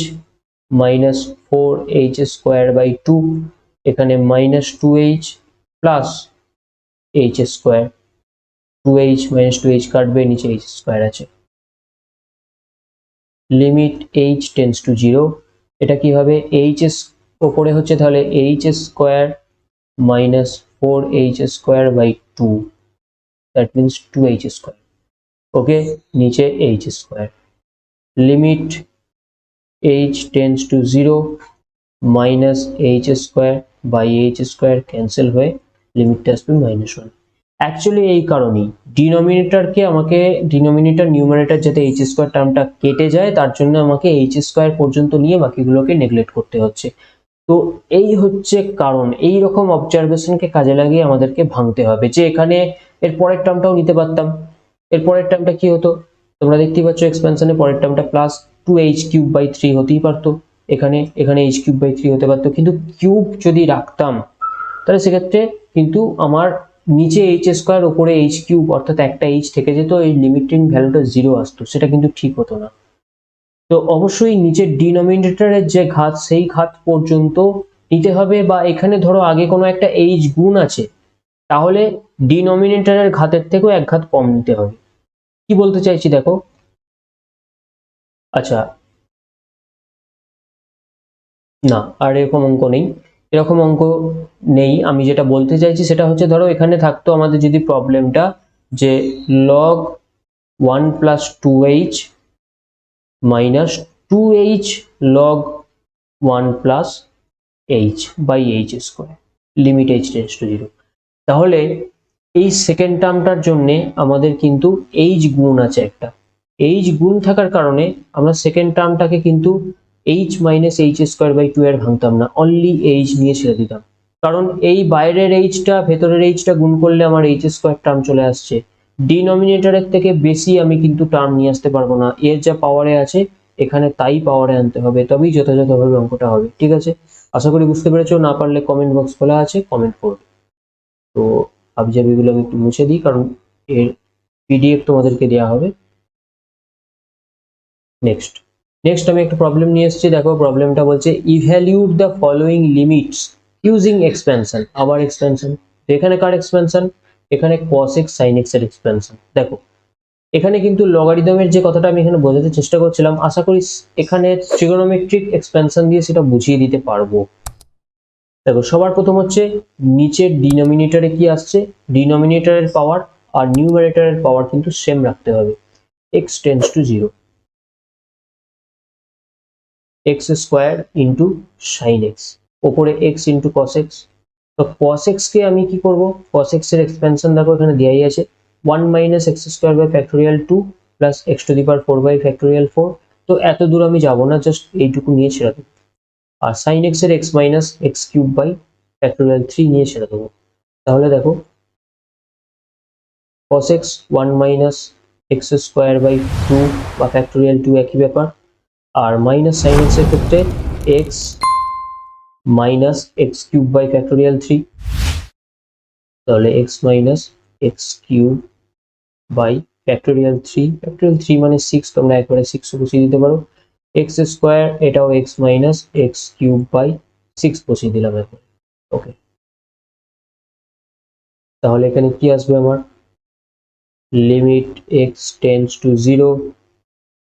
S1: minus 4h square by 2, এখানে minus 2h plus h square, 2h minus 2h কাটবে, নিচে h স্কোয়ার আছে। লিমিট h টেন্স টু 0, এটা কি হবে h ওপরে হচ্ছে তাহলে h square minus 4h square by 2, that means 2h square. Okay, নিচে h square. Limit h tends to 0 minus h square by h square cancel হয়ে লিমিটটা আসবে -1। অ্যাকচুয়ালি এই কারণেই ডিনোমিনেটর নিউমারেটর যাতে h স্কোয়ার টার্মটা কেটে যায় তার জন্য আমাকে h স্কোয়ার পর্যন্ত নিয়ে বাকিগুলোকে নেগলেক্ট করতে হচ্ছে। তো এই হচ্ছে কারণ, এই রকম অবজারভেশনকে কাজে লাগিয়ে আমাদেরকে ভাঙতে হবে যে এখানে এর পরের টার্মটাও নিতে পারতাম। এর পরের টার্মটা কি হতো তোমরা দেখতেই পাচ্ছ, এক্সপেনশনের পরের টার্মটা প্লাস 2h কিউব বাই 3 হতেই পারতো, এখানে h কিউব বাই 3 হতে পারতো, কিন্তু কিউব যদি রাখতাম তাহলে সেক্ষেত্রে কিন্তু আমার নিচে h স্কোয়ার উপরে h কিউব অর্থাৎ একটা h থেকে যেত, এই লিমিটিং ভ্যালুটা 0 আসতো, সেটা কিন্তু ঠিক হতো না। তো অবশ্যই নিচের ডিনোমিনেটরের যে ঘাত সেই ঘাত পর্যন্ত নিতে হবে, বা এখানে ধরো আগে কোনো একটা h গুণ আছে তাহলে ডিনোমিনেটরের ঘাতের থেকেও এক ঘাত কম নিতে হবে। কি বলতে চাইছি দেখো, আচ্ছা না আর এরকম অঙ্ক নেই, এরকম অঙ্ক নেই। আমি যেটা বলতে চাইছি সেটা হচ্ছে ধরো এখানে থাকতো আমাদের যদি প্রবলেমটা যে log 1 plus 2h minus 2h log 1 plus h by h square, limit h tends to 0। তাহলে এই সেকেন্ড টার্মটার জন্য আমাদের কিন্তু h গুণ আছে একটা, h গুণ থাকার কারণে আমরা সেকেন্ড টার্মটাকে কিন্তু h minus h square by 2 এর ভাঙতাম না, অনলি h নিয়ে ছেড়ে দিতাম, কারণ এই বাইরের এইচটা ভেতরের এইচটা গুণ করলে আমার h স্কোয়ার টার্ম চলে আসছে। ডিনোমিনেটরের থেকে বেশি আমি কিন্তু টার্ম নিয়ে আসতে পারবো না, এর যা পাওয়ারে আছে এখানে তাই পাওয়ারে আনতে হবে, তবেই যথাযথভাবে অঙ্কটা হবে। ঠিক আছে, আশা করি বুঝতে পেরেছো, না পারলে কমেন্ট বক্স খোলা আছে, কমেন্ট করবে। তো হাবিজাবিগুলো আমি একটু মুছে দিই কারণ এর পিডিএফ তোমাদেরকে দেওয়া হবে। নেক্সট আমি একটা প্রবলেম নিয়ে এসেছি, দেখো প্রবলেমটা বলছে evaluate the following limits using expansion. আবার এক্সপেনশন, এখানে কার এক্সপেনশন, এখানে cos x sin x এর এক্সপেনশন। দেখো এখানে কিন্তু লগারিদমের যে কথাটা আমি এখানে বোঝাতে চেষ্টা করছিলাম, আশা করি এখানে ট্রিগোনোমেট্রিক এক্সপেনশন দিয়ে সেটা বুঝিয়ে দিতে পারবো। দেখো সবার প্রথম হচ্ছে নিচের ডিনোমিনেটরে কি আসছে, ডিনোমিনেটরের পাওয়ার আর নিউমারেটরের পাওয়ার কিন্তু সেম রাখতে হবে। x tends to 0, x square into sine x, ওপরে x ইন্টু কস এক্স। তো cos x কে আমি কি করব, cos x এর এক্সপেনশন দেখো এখানে দেওয়াই আছে 1 minus x square by factorial 2 plus x to the power 4 by factorial 4। তো এত দূর আমি যাব না, জাস্ট এইটুকু নিয়ে ছেড়ে দেবো। আর সাইন এক্স এর x minus x cube by factorial 3 নিয়ে ছেড়ে দেবো। তাহলে দেখো cos x 1 minus x square by 2 বা ফ্যাক্টোরিয়াল 2 একই ব্যাপার। আর মাইনাস সাইন এক্স এর ক্ষেত্রে x minus x cube by factorial 3, তাহলে x minus x cube by factorial 3 মানে 6, তোমরা একবারে 6 বসিয়ে দিতে পারো। এক্স স্কোয়ার এটাও x minus x cube by 6 বসিয়ে দিলাম এখন। ওকে, তাহলে এখানে কি আসবে আমার, লিমিট এক্স টেন্ডস টু 0,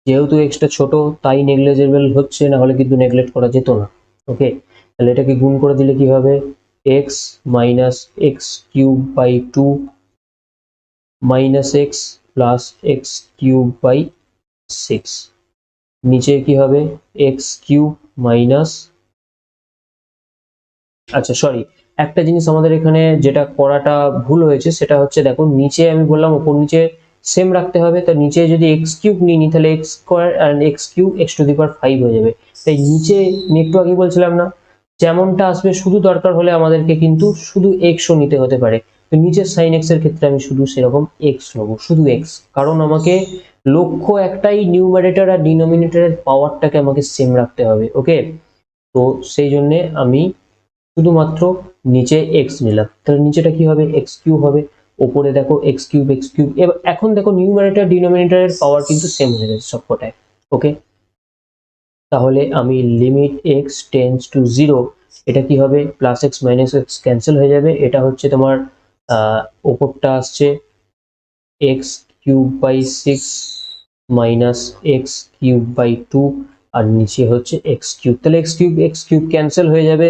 S1: যেহেতু এক্সটা ছোট তাই নেগলিজেবল হচ্ছে, না হলে কিন্তু নেগলেক্ট করা যেত না। ওকে, তাহলে এটাকে গুণ করে দিলে কি হবে, x minus x cube by 2 minus x plus x cube by 6, নিচে কি হবে এক্স কিউব মাইনাস, আচ্ছা সরি, একটা জিনিস আমাদের এখানে যেটা করাটা ভুল হয়েছে সেটা হচ্ছে, দেখো নিচে আমি বললাম উপর নিচে সেম রাখতে হবে, তো নিচে যদি এক্স কিউব নিই তাহলে এক্স স্কোয়ার আর x cube x to the power 5 হয়ে যাবে। তাই নিচে আমি একটু আগে বলছিলাম না, যেমনটা আসবে শুধু দরকার হলে আমাদেরকে কিন্তু শুধু এক্সও নিতে হতে পারে। তো নিচের সাইন এক্স এর ক্ষেত্রে আমি শুধু সেরকম এক্স নেবো, শুধু এক্স, কারণ আমাকে লক্ষ্য একটাই, নিউমারেটর আর ডিনোমিনেটরের পাওয়ারটাকে আমাকে সেম রাখতে হবে। ওকে, তো সেই জন্যে আমি শুধুমাত্র নিচে এক্স নিলাম, তাহলে নিচেটা কি হবে এক্স কিউব হবে, ওপরে দেখো এক্স কিউব এক্স কিউব। এবার এখন দেখো নিউমারেটর ডিনোমিনেটরের পাওয়ার কিন্তু সেম হয়ে গেছে সবকটায়। ওকে, তাহলে আমি লিমিট এক্স টেন্ডস টু 0, এটা কি হবে plus x minus x cancel হয়ে যাবে, এটা হচ্ছে তোমার ওপরটা আসছে x cube by 6 minus x cube by 2, আর নিচে হচ্ছে এক্স কিউব, তাহলে এক্স কিউব ক্যান্সেল হয়ে যাবে,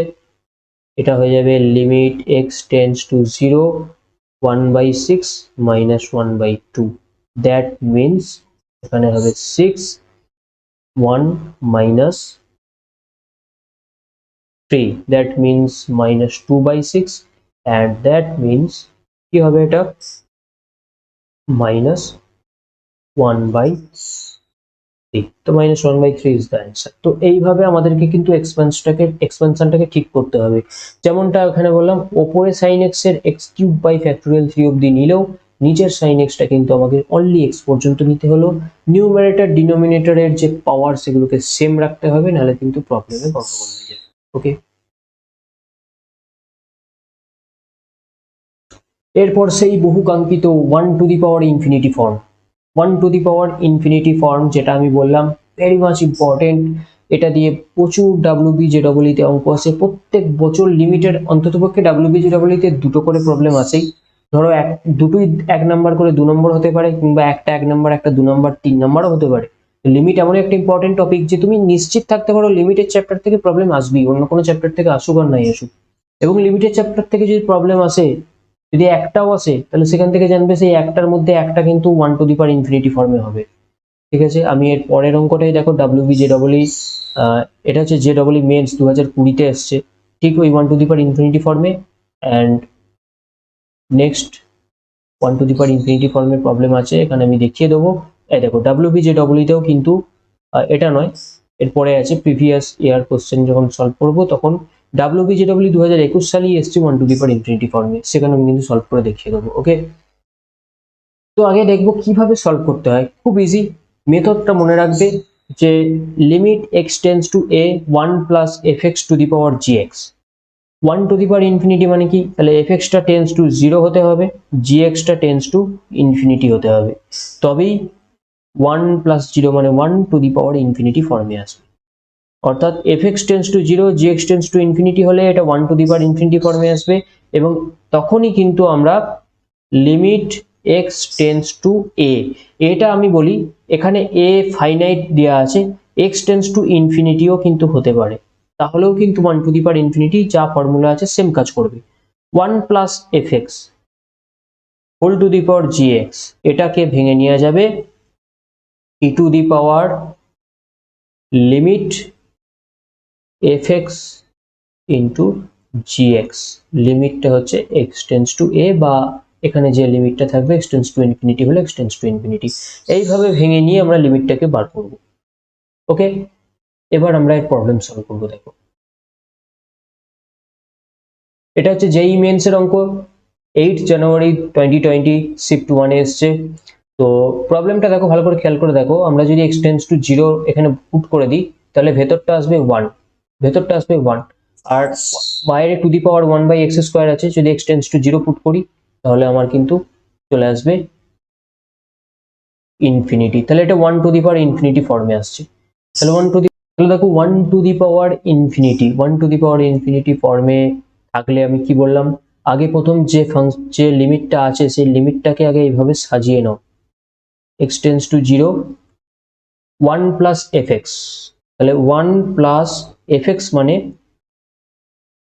S1: এটা হয়ে যাবে লিমিট এক্স টেন্ডস টু 0 1/6 মাইনাস 1/2, দ্যাট মিনস এখানে হবে 6 1 মাইনাস 3, that means minus 2/6, and that means কি হবে এটা মাইনাস 1/3, তো মাইনাস 1/3 ইজ দ্য অ্যান্সার। তো এইভাবে আমাদেরকে কিন্তু এক্সপেনশনটাকে ঠিক করতে হবে, যেমনটা ওখানে বললাম ওপরে সাইন এক্স এর এক্স কিউব বাই ফ্যাক্টোরিয়াল 3 অব্দি নিলেও নিচের সাইন এক্সটা কিন্তু আমাকে অনলি এক্স পর্যন্ত নিতে হলো, নিউমারেটর ডিনোমিনেটরের যে পাওয়ার সেগুলোকে সেম রাখতে হবে, নাহলে কিন্তু প্রবলেমে গন্ডগোল হয়ে যাবে। ওকে, এরপর সেই বহুকাঙ্ক্ষিত 1 to the power infinity form, 1 to the power infinity form যেটা আমি বললাম ভেরি মাচ ইম্পর্টেন্ট, এটা দিয়ে প্রচুর WBJEE তে অঙ্ক আসে প্রত্যেক বছর, লিমিটেড অন্ততপক্ষে WBJEE তে দুটো করে প্রবলেম আসেই, ধরো দুটোই 1 নাম্বার করে 2 নম্বর হতে পারে, কিংবা একটা 1 নাম্বার একটা 2 নাম্বার 3 নাম্বারও হতে পারে। লিমিট এমন একটা ইম্পর্টেন্ট টপিক যে তুমি নিশ্চিত থাকতে পারো লিমিটেড চ্যাপ্টার থেকে প্রবলেম আসবেই, অন্য কোনো চ্যাপ্টার থেকে আসুক আর নাই আসুক। এবং লিমিটেড চ্যাপ্টার থেকে যদি প্রবলেম আসে, যদি একটাও আসে, তাহলে সেখান থেকে জানবে সেই একটার মধ্যে একটা কিন্তু 1 টু দি পাওয়ার ইনফিনিটি ফর্মে হবে। ঠিক আছে, আমি এর পরের অঙ্কটাই দেখো WBJEE, এটা হচ্ছে JEE মেন্স 2020-তে এসছে, ঠিক ওই 1 টু দি পাওয়ার ইনফিনিটি ফর্মে। And next 1 to the power infinity ফর্মের প্রবলেম আছে, এখানে আমি দেখিয়ে দেবো। এই দেখো WBJEE-তেও কিন্তু এটা নয়, এরপরে আছে প্রিভিয়াস ইয়ার কোশ্চেন যখন সলভ করবো তখন WBJEE 2021 সালেই এসছে 1 টু দি পাওয়ার ইনফিনিটি ফর্মে, সেখানে আমি কিন্তু সলভ করে দেখিয়ে দেবো। ওকে, তো আগে দেখবো কিভাবে সলভ করতে হয়, খুব ইজি, মেথডটা মনে রাখবে যে limit x tends to a 1 plus fx two the power gx, 1 to the power infinity মানে কি, তাহলে fx টা টেন্স টু 0 হতে হবে, gx টা টেন্স টু ইনফিনিটি হতে হবে, তবেই 1 প্লাস 0 মানে 1 টু দি পাওয়ার ইনফিনিটি ফর্মে আসবে। অর্থাৎ fx tense to 0 gx tends to infinity হলে এটা 1 টু দি পাওয়ার ইনফিনিটি ফর্মে আসবে, এবং তখনই কিন্তু আমরা limit x tends to a, এটা আমি বলি এখানে a ফাইনাইট দেওয়া আছে, x টেন্স টু ইনফিনিটিও কিন্তু হতে পারে, তাহলেও কিন্তু 1 টু দি পাওয়ার ইনফিনিটি যা ফর্মুলা আছে সেম কাজ করবে। 1 plus fx whole to the power gx, এটাকে ভেঙে নেওয়া যাবে e to the power limit fx into gx, লিমিটটা হচ্ছে x টেন্স টু a, বা এখানে যে লিমিটটা থাকবে x টেন্স টু ইনফিনিটি হলে x টেন্স টু ইনফিনিটি, এইভাবে ভেঙে নিয়ে আমরা লিমিটটাকে বার করব। ওকে, এবার আমরা এর প্রবলেম সলভ করব। দেখো এটা হচ্ছে জেই মেন্স এর অঙ্ক, 8 জানুয়ারি 2020 শিফট 1 এ এসছে। তো প্রবলেমটা দেখো, ভালো করে খেয়াল করে দেখো, আমরা যদি x টেন্ডস টু 0 এখানে পুট করে দিই তাহলে ভেতরটা আসবে 1, ভেতরটা আসবে 1, আর বাইরে টু দি পাওয়ার 1/x² আছে। যদি x টেন্ডস টু 0 পুট করি তাহলে আমার কিন্তু চলে আসবে ইনফিনিটি। তাহলে এটা 1 টু দি পাওয়ার ইনফিনিটি ফর্মে আসছে। তাহলে 1 টু দি, তাহলে দেখো 1 to the power infinity, 1 to the power infinity ফর্মে থাকলে আমি কি বললাম, আগে প্রথম যে লিমিটটা আছে সেই লিমিটটাকে আগে এইভাবে সাজিয়ে নাও, x tends to 0 1 plus fx, তাহলে 1 প্লাস fx মানে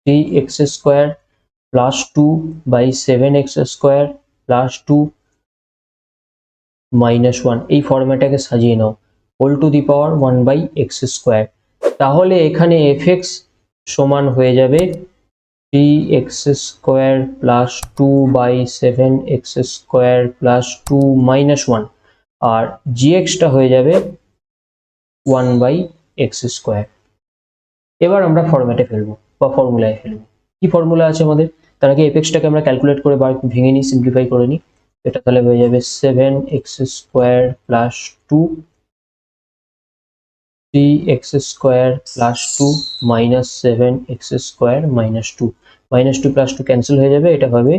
S1: 3x² plus 2/7x² plus 2 minus 1, এই ফরম্যাটটাকে সাজিয়ে নাও, whole to the power 1/x²। তাহলে এখানে fx সমান হয়ে যাবে 3x² plus 2/7x² plus 2 minus 1, আর gxটা হয়ে যাবে 1/x²। এবার আমরা ফরম্যাটে ফেলবো বা ফর্মুলায় ফেলবো। কি ফর্মুলা আছে আমাদের, তার আগে fxটাকে আমরা ক্যালকুলেট করে ভেঙে নিই, সিম্পলিফাই করে নিই। এটা তাহলে হয়ে যাবে 7x² plus 2 3x² plus 2 minus 7x² minus 2, minus 2 plus 2 cancel হয়ে যাবে, এটা হবে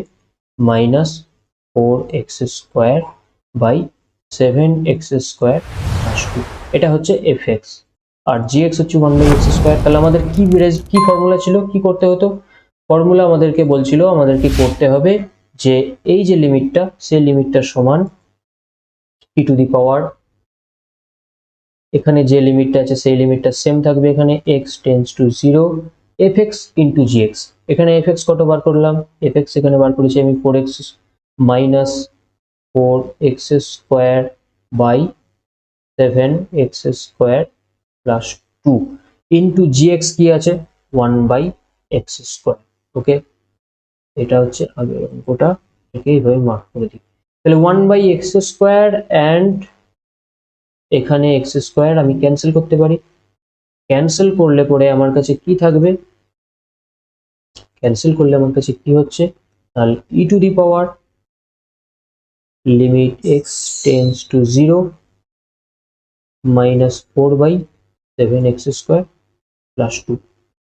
S1: minus 4x² by 7x² plus 2, এটা হচ্ছে fx, আর gx হচ্ছে 1/x²। তাহলে আমাদের কি ফর্মুলা ছিল, কি করতে হতো, ফর্মুলা আমাদেরকে বলছিল আমাদেরকে করতে হবে যে এই যে লিমিটটা, সেই লিমিটটা সমান e টু দি পাওয়ার, এখানে যে লিমিটটা আছে সেই লিমিটটা সেম থাকবে, এখানে x tends to 0 fx into gx। এখানে fx কত বার করলাম, fx এখানে বার করেছি আমি 4x minus 4x² by 7x² plus 2 into gx কি আছে 1/x²। ওকে, এটা হচ্ছে আগের অঙ্কটা, একে এইভাবে মার্ক করে দিই। তাহলে 1/x² অ্যান্ড এখানে x² আমি ক্যান্সেল করতে পারি, ক্যান্সেল করলে পরে আমার কাছে কি থাকবে, ক্যান্সেল করলে আমার কাছে কি হচ্ছে, তাহলে e to the power limit x tends to 0 minus 4/7x² plus 2।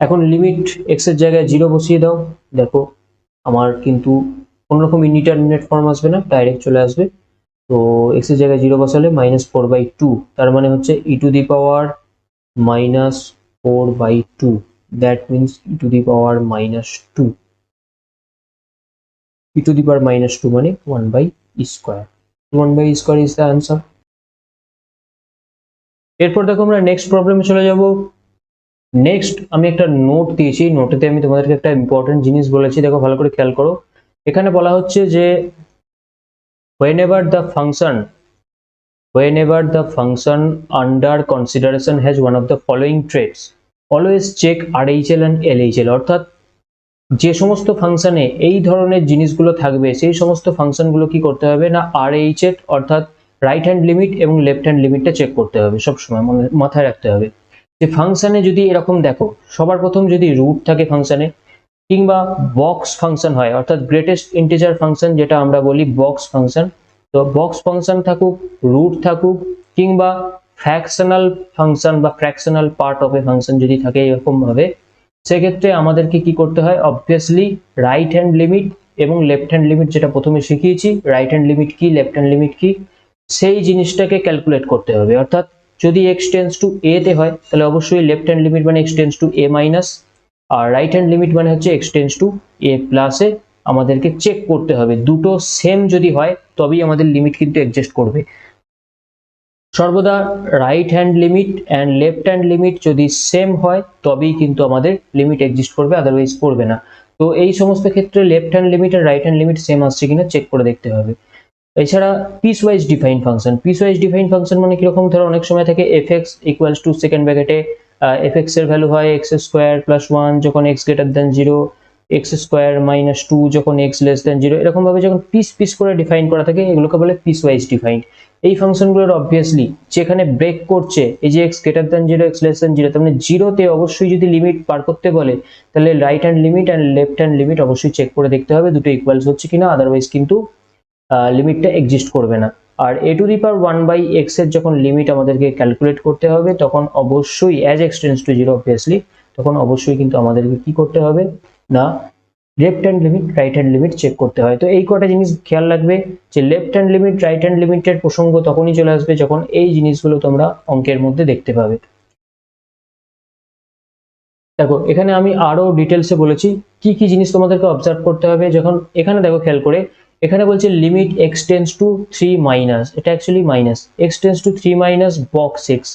S1: এখন লিমিট x এর জায়গায় 0 বসিয়ে দাও, দেখো আমার কিন্তু কোনোরকম ইনডিটারমিনেট ফর্ম আসবে না, ডাইরেক্ট চলে আসবে। তো x এর জায়গায় 0 বসালে মাইনাস 4/2, তার মানে হচ্ছে e to the power minus 4/2, that means e to the power minus 2, e to the power minus 2 মানে 1/e², 1/e² is the answer। এরপর দেখো আমরা নেক্সট প্রবলেমে চলে যাব। নেক্সট আমি একটা নোট দিয়েছি, নোটেতে আমি তোমাদেরকে একটা ইম্পর্টেন্ট জিনিস বলেছি, দেখো ভালো করে খেয়াল করো। এখানে বলা হচ্ছে যে whenever the function under consideration has one of the following traits, always check RHL and LHL। অর্থাৎ যে সমস্ত ফাংশনে এই ধরনের জিনিসগুলো থাকবে সেই সমস্ত ফাংশনগুলো কি করতে হবে না, RHL অর্থাৎ রাইট হ্যান্ড লিমিট এবং লেফট হ্যান্ড লিমিটটা চেক করতে হবে, সবসময় মাথায় রাখতে হবে যে ফাংশনে যদি এরকম দেখো, সবার প্রথম যদি রুট থাকে ফাংশনে, কিংবা বক্স ফাংশন হয়, অর্থাৎ গ্রেটেস্ট ইন্টিজার ফাংশন যেটা আমরা বলি বক্স ফাংশন, তো বক্স ফাংশন থাকুক, রুট থাকুক, কিংবা ফ্র্যাকশনাল ফাংশন বা fractional part of A function যদি থাকে এরকম ভাবে, সেক্ষেত্রে আমাদেরকে কি করতে হয়, অবভিয়াসলি রাইট হ্যান্ড লিমিট এবং লেফট হ্যান্ড লিমিট, যেটা প্রথমে শিখিয়েছি রাইট হ্যান্ড লিমিট কি লেফট হ্যান্ড লিমিট কি, সেই জিনিসটাকে ক্যালকুলেট করতে হবে। অর্থাৎ যদি x টেন্ডস টু a তে হয় তাহলে অবশ্যই লেফট হ্যান্ড লিমিট মানে x tends to a minus, আর রাইট হ্যান্ড লিমিট মানে হচ্ছে x টেন্ডস টু a প্লাসে আমাদেরকে চেক করতে হবে। দুটো সেম যদি হয় তবেই আমাদের লিমিট কিন্তু এক্সিস্ট করবে। সর্বদা right hand limit and left hand limit যদি সেম হয় তবেই কিন্তু আমাদের লিমিট এক্সিস্ট করবে, আদারওয়াইজ করবে না। তো এই সমস্ত ক্ষেত্রে লেফট হ্যান্ড লিমিট আর রাইট হ্যান্ড লিমিট সেম আসছে কিনা চেক করে দেখতে হবে। এছাড়া piecewise define function, piecewise define function মানে কিরকম, ধরো অনেক সময় থাকে fx ইকুয়ালস টু সেকেন্ড ব্র্যাকেটে fx এর ভ্যালু হয় x² + 1 যখন x greater than 0, x square minus two যখন এক্স লেস দেন জিরো, এরকম ভাবে যখন পিস পিস করে ডিফাইন করা থাকে এগুলোকে বলে পিস ওয়াইজ ডিফাইন্ড। এই ফাংশনগুলোর অবভিয়াসলি যেখানে ব্রেক করছে, এই যে x greater than zero x less than zero, তার মানে জিরোতে অবশ্যই যদি লিমিট পার করতে বলে তাহলে right hand limit and left hand limit অবশ্যই চেক করে দেখতে হবে দুটো ইকুয়ালস হচ্ছে কিনা, আদারওয়াইজ কিন্তু লিমিটটা এক্সিস্ট করবে না। আর a to the power 1/x এর যখন লিমিট আমাদেরকে ক্যালকুলেট করতে হবে তখন অবশ্যই as x tends to zero obviously, তখন অবশ্যই কিন্তু আমাদেরকে কি করতে হবে না left hand limit right hand limit check করতে হয়। তো এই কটা জিনিস খেয়াল রাখবে যে left hand limit right hand লিমিটের প্রসঙ্গ তখনই চলে আসবে যখন এই জিনিসগুলো তোমরা অঙ্কের মধ্যে দেখতে পাবে। দেখো এখানে আমি আরো ডিটেলসে বলেছি কি কি জিনিস তোমাদেরকে অবজার্ভ করতে হবে। যখন এখানে দেখো খেয়াল করে, এখানে বলছে limit x tends to 3 minus, এটা actually minus, x tends to 3 minus box x,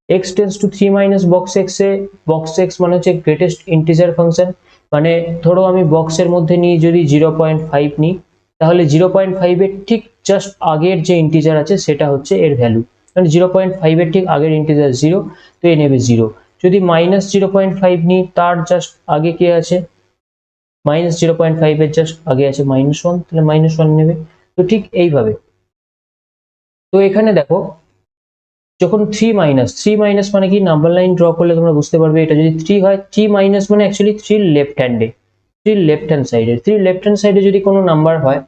S1: x tends to 3 minus box x এ বক্স এক্স মানে হচ্ছে গ্রেটেস্ট ইন্টিজার ফাংশন। মানে ধরো আমি বক্সের মধ্যে নিয়ে যদি 0.5 নিই তাহলে 0.5 এর ঠিক জাস্ট আগের যে ইন্টিজার আছে সেটা হচ্ছে এর ভ্যালু, মানে 0.5 এর ঠিক আগের ইন্টিজার 0, তো এ নেবে 0। যদি মাইনাস 0.5 নিই তার জাস্ট আগে কে আছে, মাইনাস 0.5 এর জাস্ট আগে আছে -1, তাহলে -1 নেবে। তো ঠিক এইভাবে। তো এখানে দেখো যখন 3 মাইনাস মানে কি, নাম্বার লাইন ড্র করলে তোমরা বুঝতে পারবে এটা যদি 3 হয়, 3 মাইনাস মানে অ্যাকচুয়ালি 3 লেফট হ্যান্ডে, 3 লেফট হ্যান্ড সাইডে, 3 লেফট হ্যান্ড সাইডে যদি কোনো নাম্বার হয়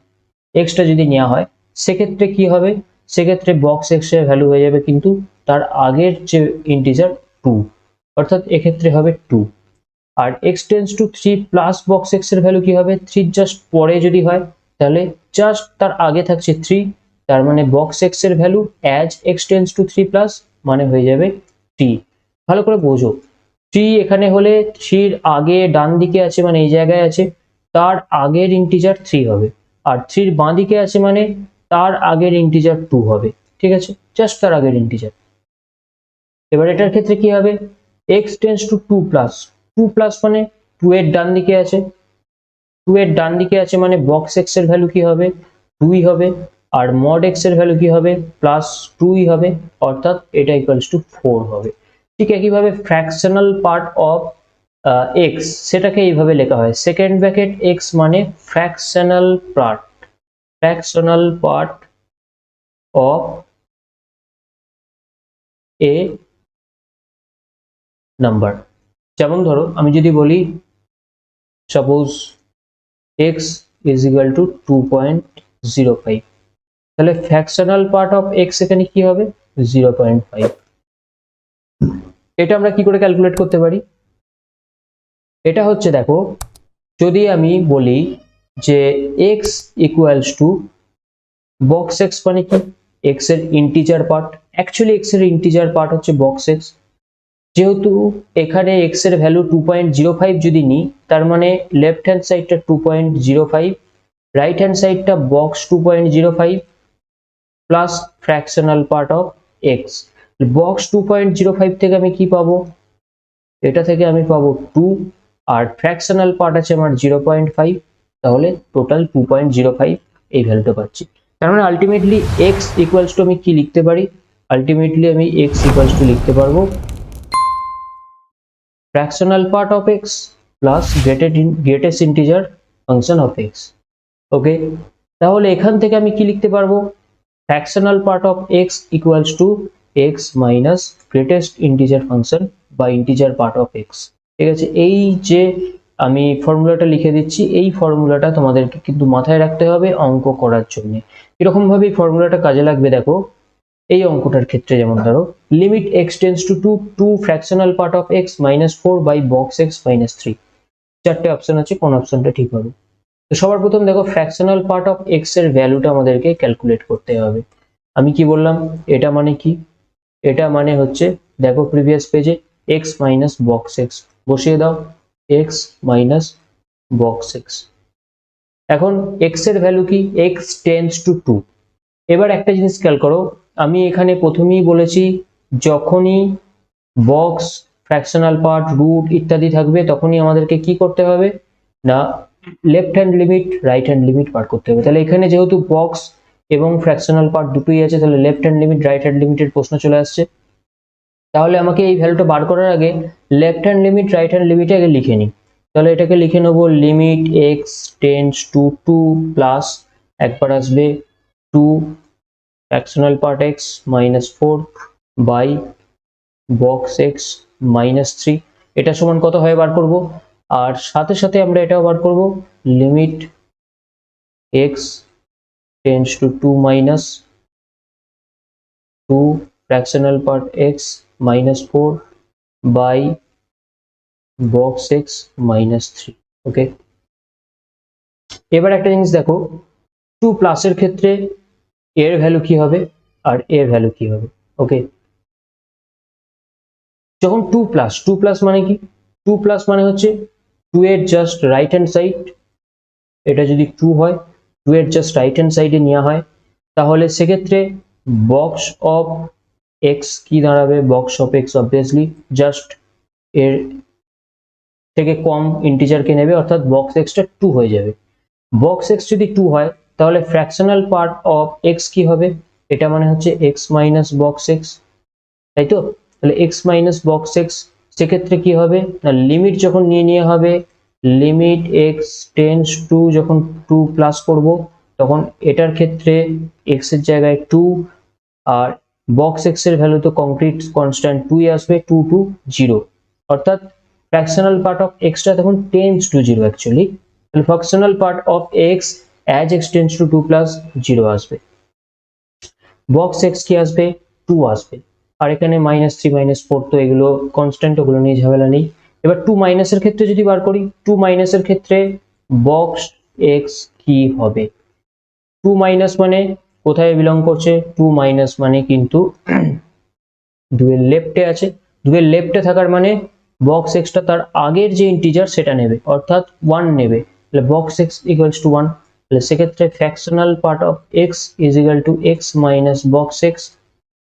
S1: এক্সটা যদি নেওয়া হয় সেক্ষেত্রে কি হবে, সেক্ষেত্রে বক্স এক্স এর ভ্যালু হয়ে যাবে কিন্তু তার আগের যে ইন্টিজার 2, অর্থাৎ এক্ষেত্রে হবে 2। আর x tends to 3 plus box x এর ভ্যালু কি হবে, 3 জাস্ট পরে যদি হয় তাহলে জাস্ট তার আগে থাকছে 3, তার মানে বক্স x এর value as x tends to 3 plus মানে হয়ে যাবে 3। ভালো করে বোঝো, 3 এখানে হলে 3 এর আগে ডান দিকে আছে মানে এই জায়গায় আছে, তার আগের ইন্টিজার 3 হবে, আর 3 এর বাঁ দিকে আছে মানে তার আগের ইন্টিজার 2 হবে, ঠিক আছে, জাস্ট তার আগের ইন্টিজার। এবার এটার ক্ষেত্রে কি হবে, x tends to 2 plus, 2 plus মানে 2 এর ডান দিকে আছে, 2 এর ডান দিকে আছে মানে বক্স x এর ভ্যালু কি হবে 2ই হবে, আর মড x এর ভ্যালু কি হবে প্লাস 2ই হবে, অর্থাৎ এটা ইকুয়ালস টু 4 হবে। ঠিক একইভাবে ফ্র্যাকশনাল পার্ট অফ x সেটাকে এইভাবে লেখা হয়, সেকেন্ড ব্র্যাকেট x মানে fractional part of A number. যেমন ধরো আমি যদি বলি suppose x is equal to 2.05, তাহলে ফ্র্যাকশনাল পার্ট অফ x এখানে কি হবে 0.5। এটা আমরা কি করে ক্যালকুলেট করতে পারি, এটা হচ্ছে দেখো যদি আমি বলি যে x equals to box x মানে কি x এর ইন্টিজার পার্ট, অ্যাকচুয়ালি x এর ইন্টিজার পার্ট হচ্ছে বক্স x, যেহেতু এখানে x এর ভ্যালু 2.05 যদি নিই তার মানে লেফট হ্যান্ড সাইডটা 2.05, রাইট হ্যান্ড সাইডটা box 2.05 plus fractional part of x। Box 2.05 থেকে আমি কি পাবো, এটা থেকে আমি পাবো 2, আর ফ্র্যাকশনাল পার্ট আছে আমার 0.5, তাহলে টোটাল 2.05 এই ভ্যালুটা পাচ্ছি। তার মানে আলটিমেটলি x ইকুয়ালস টু আমি কি লিখতে পারি, আলটিমেটলি আমি x ইকুয়ালস টু লিখতে পারবো fractional part of x plus greatest integer function of x। ওকে, তাহলে এখান থেকে আমি কি লিখতে পারবো, fractional part of x equals to x minus greatest integer function বা integer part of x। ঠিক আছে, এই যে আমি ফর্মুলাটা লিখে দিচ্ছি এই ফর্মুলাটা তোমাদেরকে কিন্তু মাথায় রাখতে হবে অঙ্ক করার জন্য। এরকম ভাবে এই ফর্মুলাটা কাজে লাগবে। দেখো এই অঙ্কটার ক্ষেত্রে যেমন ধরো limit x tends to 2 fractional part of x -4 by box x -3, চারটে অপশন আছে, কোন অপশনটা ঠিক হবে। তো সবার প্রথম দেখো ফ্র্যাকশনাল পার্ট অফ x এর ভ্যালুটা আমাদেরকে ক্যালকুলেট করতে হবে। আমি কি বললাম, এটা মানে কি, এটা মানে হচ্ছে দেখো প্রিভিয়াস পেজে x মাইনাস বক্স x বসিয়ে দাও, x মাইনাস বক্স x। এখন x এর ভ্যালু কি x টেন্স টু 2। এবার একটা জিনিস খেয়াল করো, আমি এখানে প্রথমেই বলেছি যখনই বক্স ফ্র্যাকশনাল পার্ট রুট ইত্যাদি থাকবে তখনই আমাদেরকে কি করতে হবে না left hand limit right hand limit বার করতে হবে। তাহলে এখানে যেহেতু বক্স এবং ফ্র্যাকশনাল পার্ট দুটোই আছে তাহলে left hand limit right hand লিমিটের প্রশ্ন চলে আসছে। তাহলে আমাকে এই ভ্যালুটা বার করার আগে left hand limit right hand লিমিটে আগে লিখে নিই। তাহলে এটাকে লিখে নেব limit x tends to 2 plus একবার আসবে 2 fractional part x minus 4 by box x minus 3, এটা সমান কত হয় বার করব। আর সাথে সাথে আমরা এটাও বার করব limit x tends to 2 minus 2 fractional part x minus 4 by box x minus 3. ওকে, এবার একটা জিনিস দেখো, 2 প্লাসের ক্ষেত্রে এর ভ্যালু কি হবে আর এর ভ্যালু কি হবে। ওকে, যখন 2 প্লাস মানে কি, 2 প্লাস মানে হচ্ছে 2 এর জাস্ট রাইট হ্যান্ড সাইড, এটা যদি 2 হয় 2 এর জাস্ট রাইট হ্যান্ড সাইডে নেওয়া হয়, তাহলে সেক্ষেত্রে বক্স অফ এক্স কি দাঁড়াবে, box of x obviously just এর থেকে কম ইন্টিজারকে নেবে, অর্থাৎ বক্স এক্সটা 2 হয়ে যাবে। বক্স এক্স যদি 2 হয় তাহলে ফ্র্যাকশনাল পার্ট অফ এক্স কি হবে, এটা মানে হচ্ছে এক্স মাইনাস বক্স এক্স, তাই তো। তাহলে এক্স মাইনাস বক্স এক্স, সেক্ষেত্রে কি হবে না, লিমিট যখন নিয়ে হবে, লিমিট এক্স টেন্ডস টু, যখন 2 প্লাস করব তখন এটার ক্ষেত্রে এক্স এর জায়গায় 2, আর বক্স এক্স এর ভ্যালু তো কংক্রিট কনস্ট্যান্ট 2 আসবে, 2 টু 0, অর্থাৎ ফ্র্যাকশনাল পার্ট অফ এক্সটা তখন টেন্ডস টু 0 অ্যাকচুয়ালি, তাহলে fractional part of x as x tends to 2 plus 0 আসবে, বক্স এক্স কি আসবে 2 আসবে, আর এখানে -3 -4 তো এগুলো কনস্ট্যান্ট, ওগুলো নিয়ে ঝামেলা নেই। এবার 2 মাইনাসের ক্ষেত্রে যদি বার করি, 2 মাইনাসের ক্ষেত্রে বক্স এক্স কি হবে, 2 মাইনাস মানে কোথায় বিলং করছে, 2 মাইনাস মানে কিন্তু 2 এর লেফটে আছে, 2 এর লেফটে থাকার মানে বক্স এক্সটা তার আগের যে ইন্টিজার সেটা নেবে, অর্থাৎ 1 নেবে, তাহলে বক্স এক্স ইকুয়ালস টু 1, তাহলে সেক্ষেত্রে fractional part of x is equal to x minus box x.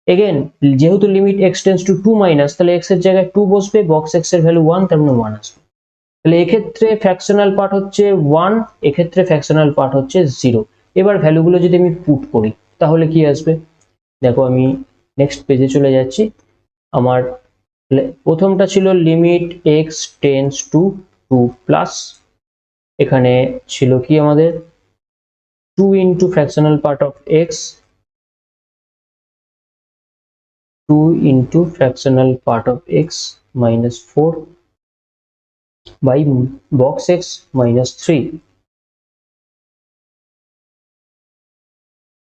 S1: Again যেহেতু limit x tends to 2 minus, তাহলে এক্স এর জায়গায় 2 বসবে, বক্স এক্স এর ভ্যালু 1, তার মানে 1 আসবে, তাহলে এক্ষেত্রে ফ্র্যাকশনাল পার্ট হচ্ছে 1, এক্ষেত্রে ফ্র্যাকশনাল পার্ট হচ্ছে 0। এবার ভ্যালুগুলো যদি আমি পুট করি তাহলে কি আসবে, দেখো আমি নেক্সট পেজে চলে যাচ্ছি। আমার প্রথমটা ছিল limit x tends to 2 plus, এখানে ছিল কি আমাদের 2 into fractional part of x, 2 into fractional part of x minus 4 by box x minus 3.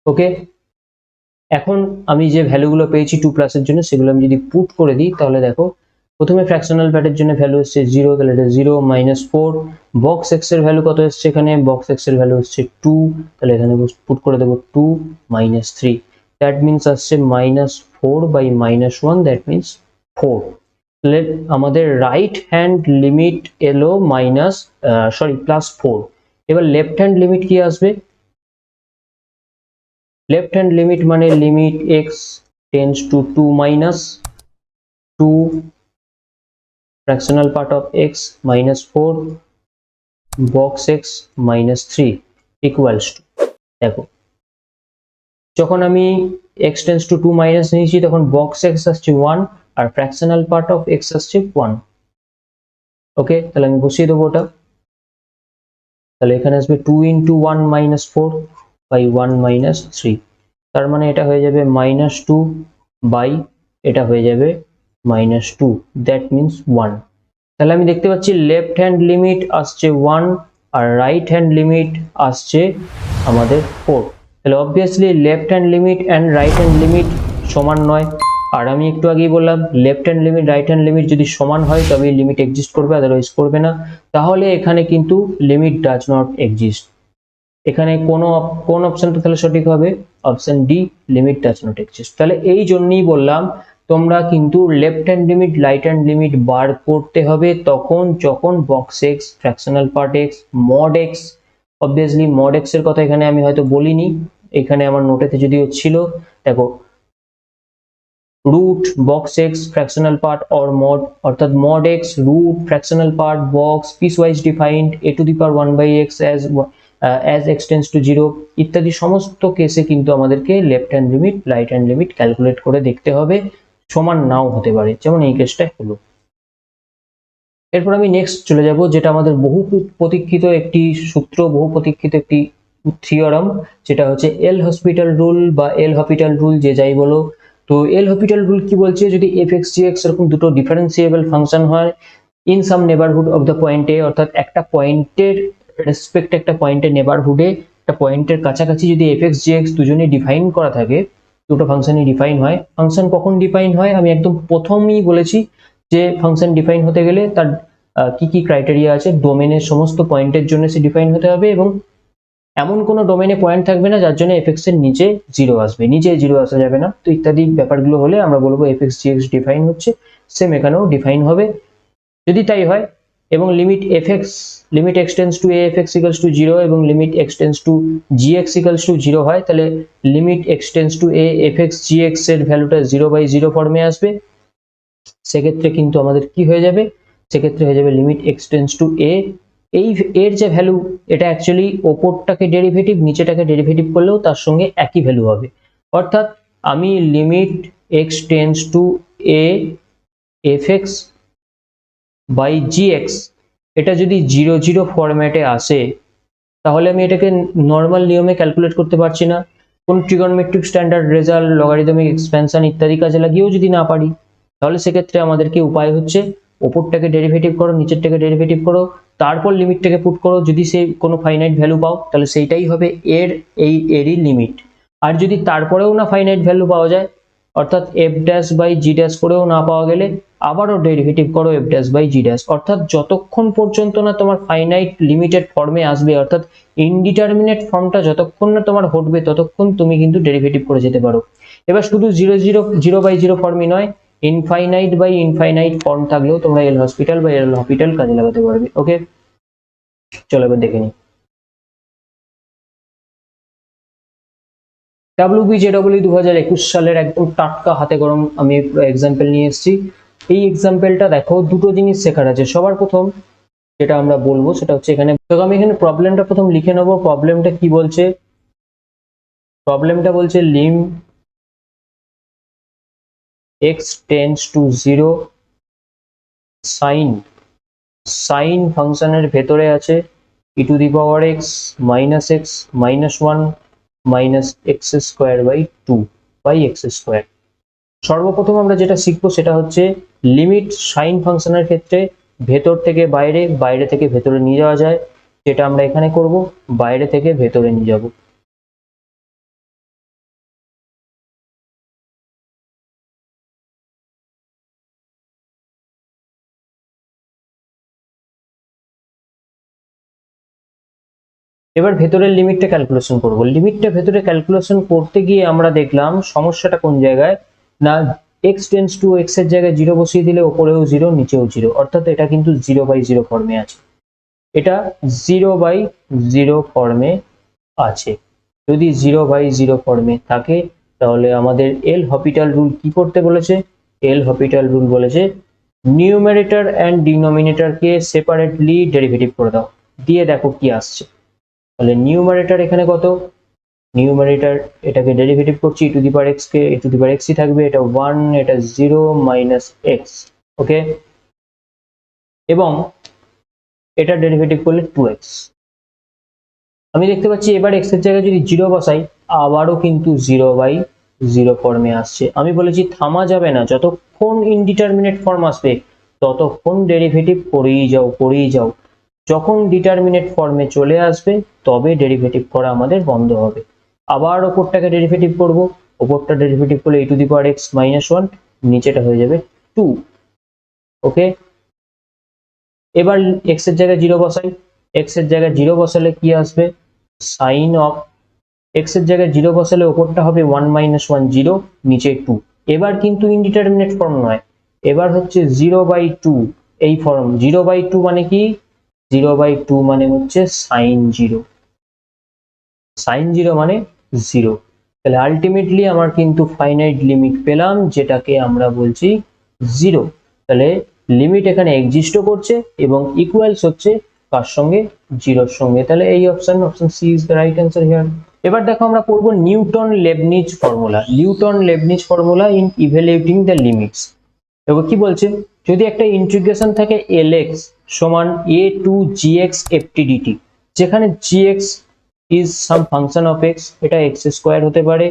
S1: ওকে, এখন আমি যে ভ্যালুগুলো পেয়েছি 2 প্লাসের জন্য সেগুলো আমি যদি পুট করে দিই তাহলে দেখো, প্রথমে ফ্র্যাকশনাল পার্টের জন্য ভ্যালু হচ্ছে 0, তাহলে এটা 0 -4, বক্স এক্স এর ভ্যালু কত এসছে, এখানে বক্স এক্স এর ভ্যালু হচ্ছে 2, তাহলে এখানে পুট করে দেবো 2 -3, দ্যাট মিনস আসছে -4 বাই -1, দ্যাট মিনস 4। তাহলে আমাদের রাইট হ্যান্ড লিমিট এলো +4, এবার লেফট হ্যান্ড লিমিট কি আসবে, লেফট হ্যান্ড লিমিট মানে limit x tends to 2 minus 2 fractional part of x minus 4 box x minus 3 equals to, দেখো যখন আমি x tends to 2 মাইনাস নিয়েছি তখন box x আসছে 1 আর fractional part of x আসছে 1। ওকে, তাহলে আমি বসিয়ে দেবো ওটা, তাহলে এখানে আসবে 2 into 1 minus 4 by 1 minus 3, তার মানে এটা হয়ে যাবে -2 বাই এটা হয়ে যাবে -2, দ্যাট মিনস 1। তাহলে আমি দেখতে পাচ্ছি লেফট হ্যান্ড লিমিট আসছে 1 আর রাইট হ্যান্ড লিমিট আসছে আমাদের 4, তাহলে obviously left hand limit and right hand limit সমান নয়, আর আমি একটু আগেই বললাম left hand limit right hand limit যদি সমান হয় তবে লিমিট এক্সিস্ট করবে, আদারওয়াইজ করবে না। তাহলে এখানে কিন্তু লিমিট ডাজ নট এক্সিস্ট, এখানে কোন অপশনটা তাহলে সঠিক হবে, option D, limit does not exist. তাহলে এই জন্যই বললাম তোমরা কিন্তু left hand limit right hand limit বার করতে হবে তখন যখন box x, fractional part x, mod x, obviously mod x এর কথা এখানে আমি হয়তো বলিনি, এখানে আমার নোটেতে যদিও ছিল, দেখো root box x fractional part or mod, অর্থাৎ mod x root fractional part box piecewise defined a to the power 1 by x as x tends to 0 ইত্যাদি সমস্ত কেসে কিন্তু আমাদেরকে left hand limit right hand limit calculate করে দেখতে হবে, সমান নাও হতে পারে, যেমন এই কেসটা হলো। এরপর আমি নেক্সট চলে যাব, যেটা আমাদের বহু প্রতীক্ষিত একটি সূত্র, বহু প্রতীক্ষিত একটি থিওরাম, যেটা হচ্ছে এল হসপিটাল রুল বা এল হপিটাল রুল, যে যাই বলো। তো এল হপিটাল রুল কি বলছে, যদি এফ এক্স জি এক্স এরকম দুটো ডিফারেন্সিয়েবল ফাংশন হয় in some neighbourhood of the point a, অর্থাৎ একটা পয়েন্টের রেসপেক্ট, একটা পয়েন্টের নেবারহুডে, একটা পয়েন্টের কাছাকাছি যদি এফ এক্স জি এক্স দুজনেই ডিফাইন করা থাকে, দুটো ফাংশনই ডিফাইন হয়। ফাংশন কখন ডিফাইন হয়, আমি একদম প্রথমেই বলেছি যে ফাংশন ডিফাইন হতে গেলে তার কি কি ক্রাইটেরিয়া আছে, ডোমেনের সমস্ত পয়েন্টের জন্য সে ডিফাইন হতে হবে, এবং এমন কোনো ডোমেনে পয়েন্ট থাকবে না যার জন্য এফএক্স এর নিচে জিরো আসবে, নিচে জিরো আসা যাবে না। তো ইত্যাদি ব্যাপারগুলো হলে আমরা বলবো এফএক্স জিএক্স ডিফাইন হচ্ছে। সেম এখানেও ডিফাইন হবে। যদি তাই হয় এবং limit FX, limit x tends to a f x equals two 0 এবং লিমিট এক্স টেন্স টু জি এক্স ইকুয়ালস টু 0 হয়, তাহলে limit x tends to a f x g x এর ভ্যালুটা 0/0 ফর্মে আসবে। সেক্ষেত্রে কিন্তু আমাদের কি হয়ে যাবে, সেক্ষেত্রে হয়ে যাবে limit x tends to a, এই এর যে ভ্যালু, এটা অ্যাকচুয়ালি ওপরটাকে ডেরিভেটিভ, নিচেটাকে ডেরিভেটিভ করলেও তার সঙ্গে একই ভ্যালু হবে। অর্থাৎ আমি limit x tends to a f x by g x, এটা যদি 0/0 ফরম্যাটে আসে, তাহলে আমি এটাকে নর্মাল নিয়মে ক্যালকুলেট করতে পারছি না, কোন trigonometric standard result, logarithmic expansion ইত্যাদি কাজে লাগিয়েও যদি না পারি, তাহলে সেক্ষেত্রে আমাদেরকে উপায় হচ্ছে ওপরটাকে ডেরিভেটিভ করো, নিচেরটাকে ডেরিভেটিভ করো, তারপর লিমিটটাকে পুট করো। যদি সে কোনো ফাইনাইট ভ্যালু পাও, তাহলে সেইটাই হবে এরই লিমিট। আর যদি তারপরেও না ফাইনাইট ভ্যালু পাওয়া যায়, অর্থাৎ f dash by g dash করেও না পাওয়া গেলে, আবারও ডেরিভেটিভ করো f dash by g dash. অর্থাৎ যতক্ষণ পর্যন্ত না তোমার ফাইনাইট লিমিটেড ফর্মে আসবে, অর্থাৎ ইনডিটারমিনেট ফর্মটা যতক্ষণ না তোমার ঘটবে, ততক্ষণ তুমি কিন্তু ডেরিভেটিভ করে যেতে পারো। এবার শুধু 0/0 ফর্মই নয়, ইনফাইনাইট বাই ইনফাইনাইট ফর্ম থাকলেও তোমরা এল হসপিটাল বা এল হপিটাল কাজে লাগাতে পারবে। ওকে, চলো এবার দেখে নিই। WBJEE 2021 সালের একদম টাটকা হাতে গরম আমি এক্সাম্পল নিয়ে এসেছি। এই এক্সাম্পলটা দেখো, দুটো জিনিস শেখার আছে। সবার প্রথম যেটা আমরা বলবো সেটা হচ্ছে এখানে, তো আমি এখানে প্রবলেমটা প্রথম লিখে নেবো। প্রবলেমটা কি বলছে, প্রবলেমটা বলছে lim x tends to 0 sine ফাংশনের ভেতরে আছে e⁻x minus x minus 1 minus x square by 2 by x square. সর্বপ্রথম আমরা যেটা শিখবো সেটা হচ্ছে লিমিট সাইন ফাংশনের ক্ষেত্রে ভেতর থেকে বাইরে, বাইরে থেকে ভেতরে নিয়ে যাওয়া যায়, যেটা আমরা এখানে করব, বাইরে থেকে ভেতরে নিয়ে যাব। এবার ভেতরের লিমিটটা ক্যালকুলেশন করব। লিমিটটা ভেতরে ক্যালকুলেশন করতে গিয়ে আমরা দেখলাম সমস্যাটা কোন জায়গায়, না এক্স টেন্স টু এক্স এর জায়গায় 0 বসিয়ে দিলে ওপরেও 0 নিচেও 0, অর্থাৎ এটা কিন্তু 0/0 ফর্মে আছে, এটা 0/0 ফর্মে আছে। যদি 0/0 ফর্মে থাকে, তাহলে আমাদের এল হপিটাল রুল কি করতে বলেছে, এল হপিটাল রুল বলেছে নিউমারেটর অ্যান্ড ডিনোমিনেটরকে সেপারেটলি ডেরিভেটিভ করে দাও, দিয়ে দেখো কি আসছে। তাহলে নিউমারেটর এখানে কত, নিউমারেটর এটাকে ডেরিভেটিভ করছি e⁻x কে, e⁻x ই থাকবে, এটা 1, এটা 0 মাইনাস এক্স। ওকে, এবং এটা ডেরিভেটিভ করলে 2x। আমি দেখতে পাচ্ছি এবার x এর জায়গায় যদি 0 বসাই, আবারও কিন্তু 0/0 ফর্মে আসছে। আমি বলেছি থামা যাবে না, যতক্ষণ ইনডিটারমিনেট ফর্ম আসবে ততক্ষণ ডেরিভেটিভ করেই যাও, করেই যাও। যখন ডিটারমিনেট ফর্মে চলে আসবে, তবে ডেরিভেটিভ করা আমাদের বন্ধ হবে। আবার ওপরটাকে ডেরিভেটিভ করব, ওপরটা ডেরিভেটিভ করলে e⁻x মাইনাস 1, নিচেটা হয়ে যাবে 2। ওকে, এবার x এর জায়গায় 0 বসাই, x এর জায়গায় 0 বসালে কি আসবে, সাইন অফ x এর জায়গায় 0 বসালে ওপরটা হবে 1 মাইনাস 1 0, নিচে 2। এবার কিন্তু ইনডিটারমিনেট ফর্ম নয়, এবার হচ্ছে 0/2 এই ফর্ম। 0/2 মানে কি, 0/2 মানে হচ্ছে সাইন 0, সাইন 0 মানে 0। তাহলে আলটিমেটলি আমার কিন্তু ফাইনাইট লিমিট পেলাম, যেটাকে আমরা বলছি 0। তাহলে লিমিট এখানে এক্সিস্টও করছে এবং ইকুয়ালস হচ্ছে কার সঙ্গে, 0 এর সঙ্গে। তাহলে এই option C is the right answer here. এবার দেখো আমরা করব Newton Leibniz formula, Newton Leibniz formula in evaluating the limits. দেখো কি বলছে, যদি একটা ইন্টিগ্রেশন থাকে lx সমান a to gx ft dt, যেখানে gx is some function of x, এটা x স্কয়ার হতে পারে,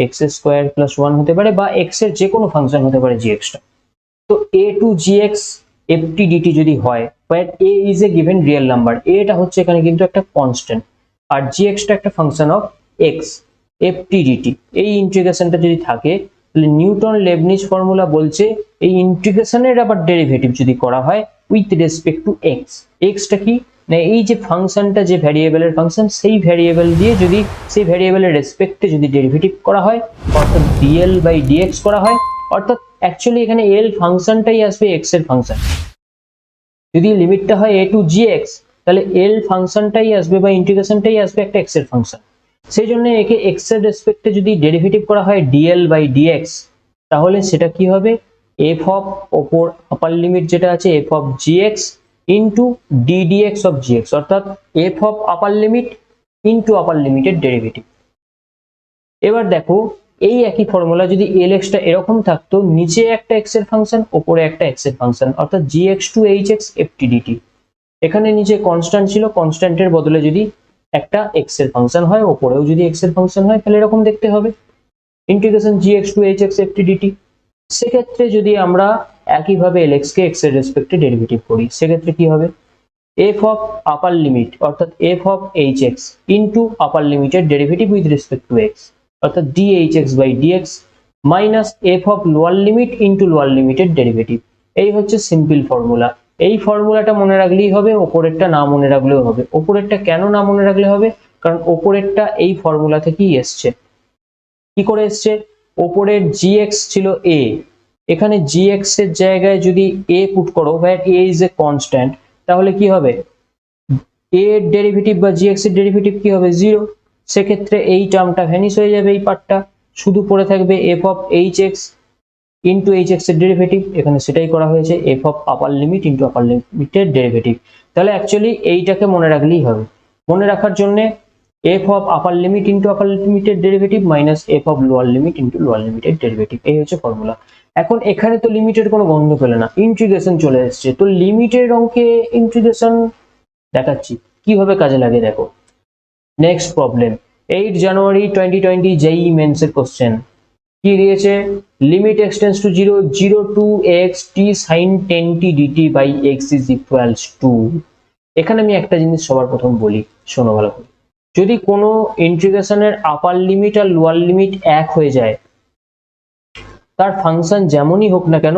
S1: x স্কয়ার প্লাস 1 হতে পারে, বা x এর যে কোনো ফাংশন হতে পারে gx টা। তো a to gx ft dt যদি হয়, where a is a given real number, a টা হচ্ছে এখানে কিন্তু একটা কনস্ট্যান্ট আর gx টা একটা function of x, ft dt এই ইন্টিগ্রেশনটা যদি থাকে, তাহলে নিউটন লেবনিজ ফর্মুলা বলছে এই ইন্টিগ্রেশনের আবার ডেরিভেটিভ যদি করা হয় with respect to x, x টা কি না এই যে ফাংশনটা, যে ভ্যারিয়েবলের ফাংশন, সেই ভ্যারিয়েবল দিয়ে যদি সেই ভ্যারিয়েবলের রেসপেক্টে যদি ডেরিভেটিভ করা হয়, অর্থাৎ dl বাই dx করা হয়, অর্থাৎ অ্যাকচুয়ালি এখানে l ফাংশনটাই আসবে x এর ফাংশন। যদি লিমিটটা হয় a টু gx, তাহলে l ফাংশনটাই আসবে বা ইন্টিগ্রেশনটাই আসবে একটা x এর ফাংশন। সেই জন্য একে x এর রেসপেক্টে যদি ডেরিভেটিভ করা হয় dl বাই dx, তাহলে সেটা কি হবে f অফ ওপর আপার লিমিট যেটা আছে f of gx into ddx of gx, অর্থাৎ f of upper limit into upper লিমিটের ডেরিভেটিভ। এবার দেখো এই একই ফর্মুলা যদি lx টা এরকম থাকতো, নিচে একটা x এর ফাংশন ওপরে একটা x এর ফাংশন, অর্থাৎ gx to hx ft dt, এখানে নিচে কনস্ট্যান্ট ছিল, কনস্ট্যান্টের বদলে যদি একটা x এর ফাংশন হয়, ওপরেও যদি x এর ফাংশন হয়, তাহলে এরকম দেখতে হবে integration gx to hx ft dt। সেক্ষেত্রে যদি আমরা একইভাবে lx কে x এর রেসপেক্টে ডেরিভেটিভ করি, সেক্ষেত্রে কি হবে f অফ আপার লিমিট অর্থাৎ f of hx into upper লিমিটের derivative with respect to x, অর্থাৎ dhx by dx minus f of lower limit into lower লিমিটের ডেরিভেটিভ। এই হচ্ছে সিম্পল ফর্মুলা। এই ফর্মুলাটা মনে রাখলেই হবে, ওপরেরটা না মনে রাখলেও হবে। ওপরেরটা কেন না মনে রাখলে হবে, কারণ ওপরেরটা এই ফর্মুলা থেকেই এসছে। কি করে এসছে, ওপরের gx ছিল a, এখানে gx এর জায়গায় যদি a পুট করো, where a is a constant, তাহলে কি হবে a এর ডেরিভেটিভ বা gx এর ডেরিভেটিভ কি হবে 0, সেক্ষেত্রে এই টার্মটা ভ্যানিশ হয়ে যাবে, এই পার্টটা শুধু পড়ে থাকবে f of hx into hx এর ডেরিভেটিভ, এখানে সেটাই করা হয়েছে f of upper limit into upper লিমিটের ডেরিভেটিভ। তাহলে অ্যাকচুয়ালি এইটাকে মনে রাখলেই হবে। মনে রাখার জন্য f of upper limit into upper লিমিটের derivative minus f of lower limit into lower লিমিটের ডেরিভেটিভ, এই হচ্ছে ফর্মুলা। এখন এখানে তো লিমিটের কোনো গন্ধ পেলে না, ইন্টিগ্রেশন চলে এসছে, তো লিমিটের অঙ্কে ইন্টিগ্রেশন দেখাচ্ছি কিভাবে কাজে লাগে দেখো। Next problem 8 January 2020 JEE Mains এর কোশ্চেন কি দিয়েছে, limit x tends to 0 0 to x t sin 10t dt by x is equals to. এখানে আমি একটা জিনিস সবার প্রথম বলি, শোনো ভালো করে। যদি কোনো ইন্টিগ্রেশনের আপার লিমিট আর লোয়ার লিমিট এক হয়ে যায়, তার ফাংশন যেমনই হোক না কেন,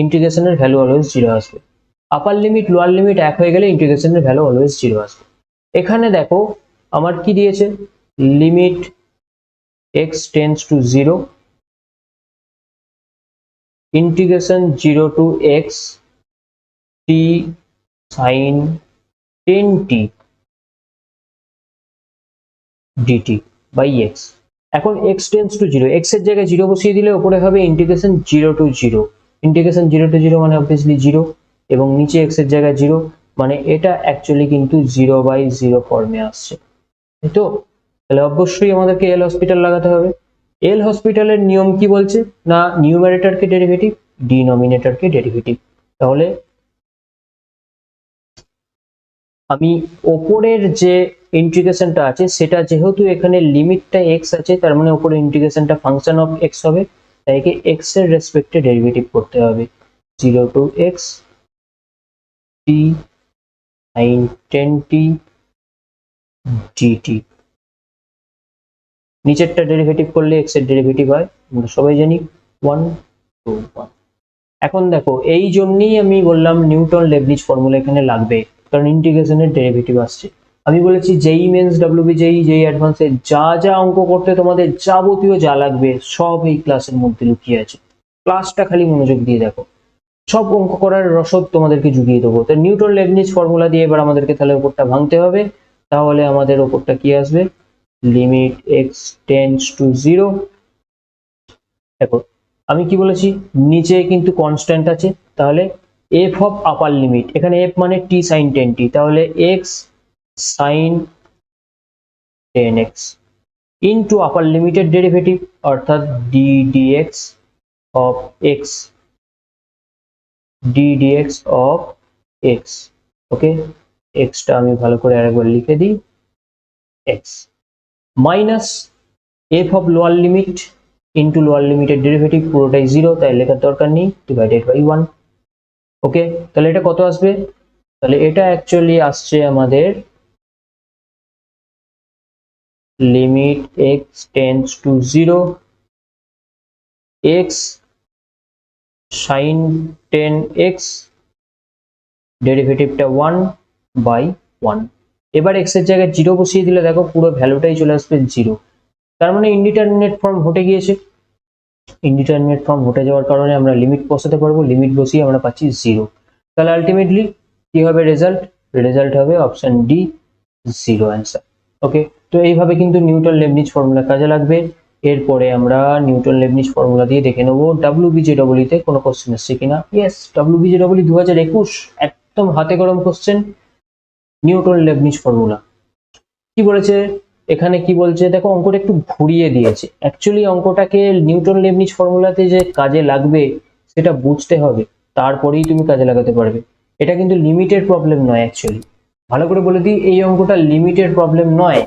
S1: ইন্টিগ্রেশনের ভ্যালু অলওয়েজ 0 আসবে। আপার লিমিট লোয়ার লিমিট এক হয়ে গেলে ইন্টিগ্রেশনের ভ্যালু অলওয়েজ 0 আসবে। এখানে দেখো আমার কি দিয়েছে, limit x tends to 0 integration 0 to x t sin 10t dt by x। এখন x tends to 0, x এর জায়গায় 0 বসিয়ে দিলে উপরে হবে ইন্টিগ্রেশন 0 to 0, ইন্টিগ্রেশন 0 to 0 মানে অবভিয়াসলি 0, এবং নিচে x এর জায়গায় 0, মানে এটা অ্যাকচুয়ালি কিন্তু 0 বাই 0 ফর্মে আসছে, তাই তো? তাহলে অবশ্যই আমাদেরকে এল হসপিটাল লাগাতে হবে। এল হসপিটালের নিয়ম কি বলছে না, নিউমারেটরকে ডেরিভেটিভ, ডিনোমিনেটরকে ডেরিভেটিভ। তাহলে আমি ওপরের যে ইন্টিগ্রেশনটা আছে সেটা যেহেতু এখানে লিমিটটা x আছে, তার মানে ওপরে ইন্টিগ্রেশনটা ফাংশন অফ x হবে, তাই একে x এর রেসপেক্টে ডেরিভেটিভ করতে হবে 0 to x t sin 10t dt। নিচেরটা ডেরিভেটিভ করলে x এর ডেরিভেটিভ হয়, আমরা সবাই জানি 1 2 1। এখন দেখো এই জন্যই আমি বললাম নিউটন লেবনিজ ফর্মুলা এখানে লাগবে, কারণ ইন্টিগ্রেশনের ডেরিভেটিভ আসছে। আমি বলেছি জেই মেন্স ডব্লিউবি জেই অ্যাডভান্সে যা যা অঙ্ক করতে তোমাদের যাবতীয় যা লাগবে সব এই ক্লাসের মধ্যে লুকিয়ে আছে, ক্লাসটা খালি মনোযোগ দিয়ে দেখো, সব অঙ্ক করার রসদ তোমাদেরকে জুগিয়ে দেবো। তো নিউটন লেবনিজ ফর্মুলা দিয়ে এবার আমাদেরকে তাহলে ওপরটা ভাঙতে হবে, তাহলে আমাদের ওপরটা কি আসবে, লিমিট x টেন্ডস টু 0। দেখো আমি কি বলেছি, নিচে কিন্তু কনস্ট্যান্ট আছে, তাহলে f অফ আপার লিমিট, এখানে f মানে t sin 10t, তাহলে x sin 10x ইনটু আপার লিমিটের ডেরিভেটিভ অর্থাৎ d dx of x d dx of x. Okay, এক্সটা আমি ভালো করে আরেকবার লিখে দিই, x minus f of lower limit into lower লিমিটের ডেরিভেটিভ, পুরোটাই জিরো তাই লেখার দরকার নেই, ডিভাইডেড বাই 1। ওকে, তাহলে এটা কত আসবে? তাহলে এটা অ্যাকচুয়ালি আসছে আমাদের limit x tends to 0 x sine 10x ডেরিভেটিভটা 1/1। এবার এক্স এর জায়গায় 0 বসিয়ে দিলে দেখো পুরো ভ্যালুটাই চলে আসবে 0। তার মানে ইনডিটারমিনেট ফর্ম হটে গিয়েছে। ইনডিটারমিনেট ফর্ম হটে যাওয়ার কারণে আমরা লিমিট বসাতে পারবো, লিমিট বসিয়ে আমরা পাচ্ছি 0। তাহলে আলটিমেটলি কি হবে রেজাল্ট? রেজাল্ট হবে অপশন ডি, 0 অ্যান্সার। ওকে, তো এইভাবে কিন্তু নিউটন লেবনিজ ফর্মুলা কাজে লাগবে। এরপরে আমরা নিউটন লেবনিজ ফর্মুলা দিয়ে দেখে নেবো WBJEE তে কোনো কোশ্চেন এসছে কিনা। ইয়েস, WBJEE 2021 একদম হাতে গরম কোশ্চেন, নিউটন লেবনিজ ফর্মুলা। কি বলেছে এখানে, কি বলছে দেখো, অঙ্কটা একটু ঘুরিয়ে দিয়েছে। অ্যাকচুয়ালি অঙ্কটাকে নিউটন লেবনিজ ফর্মুলাতে যে কাজে লাগবে সেটা বুঝতে হবে, তারপরেই তুমি কাজে লাগাতে পারবে। এটা কিন্তু লিমিটের প্রবলেম নয়। অ্যাকচুয়ালি ভালো করে বলে দিই, এই অঙ্কটা লিমিটের প্রবলেম নয়,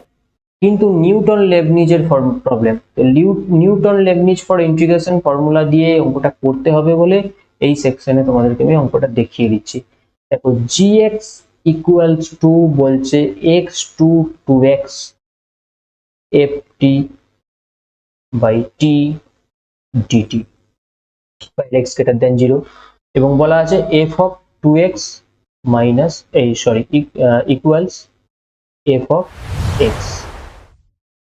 S1: কিন্তু নিউটন লেবনিজের problem. Newton Leibniz for integration formula দিয়ে অঙ্কটা করতে হবে বলে এই সেকশনে তোমাদেরকে আমি অঙ্কটা দেখিয়ে দিচ্ছি। দেখো, gx ইকুয়ালস টু বলছে x to 2x ft by t dt while x greater than 0, এবং বলা আছে f of 2x minus equals f of x।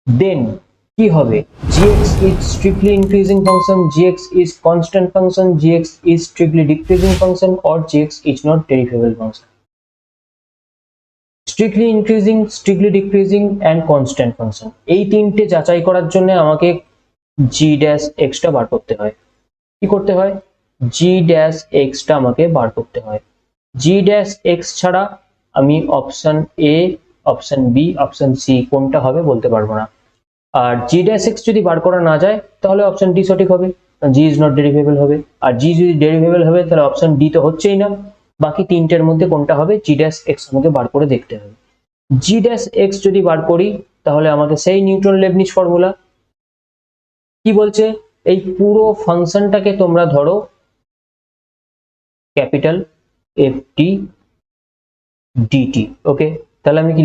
S1: দেন কি হবে, gx is strictly increasing function, gx is constant function, gx is strictly decreasing function, or gx is not derivable function। strictly increasing, strictly decreasing and constant function, এই তিনটে যাচাই করার জন্য আমাকে g dash x টা বার করতে হয়। কি করতে হয়? g dash x টা আমাকে বার করতে হয়। g dash x ছাড়া আমি option A, option B, option C কোনটা হবে বলতে পারবো না। আর g dash x যদি বার করা না যায় তাহলে অপশন ডি সঠিক হবে, g ইজ নট ডেরিভেবল হবে। আর g যদি ডেরিভেবল হবে তাহলে অপশন ডি তো হচ্ছেই না। বাকি তিনটের মধ্যে কোনটা হবে, g dash x আমাকে বার করে দেখতে হবে। g dash x যদি বার করি তাহলে আমাকে সেই নিউটন লেবনিজ ফর্মুলা কি বলছে, এই পুরো ফাংশনটাকে তোমরা ধরো ক্যাপিটাল ft dt। ওকে, তাহলে আমি কি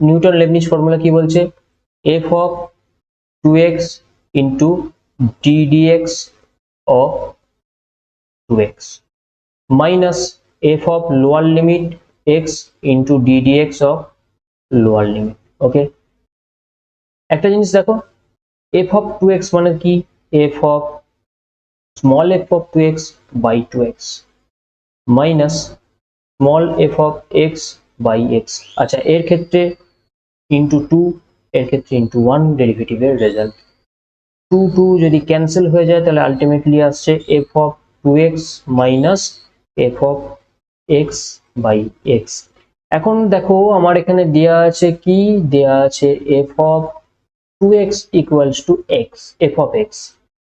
S1: নিউটন লেবনিজ ফর্মুলা কি বলছে, f of 2x into d dx of 2x minus f of lower limit x into d dx of lower limit। ওকে, একটা জিনিস দেখো, f of 2x মানে কি, f of small f of 2x by 2x minus small f of x by x। আচ্ছা, এর ক্ষেত্রে into 2, এর ক্ষেত্রে into 1 ডেরিভেটিভের রেজাল্ট। 2 যদি ক্যান্সেল হয়ে যায় তাহলে আলটিমেটলি আসছে f of 2x minus f of x by x। এখন দেখো আমার এখানে দেয়া আছে কি, দেয়া আছে f of 2x equals to x, f of x।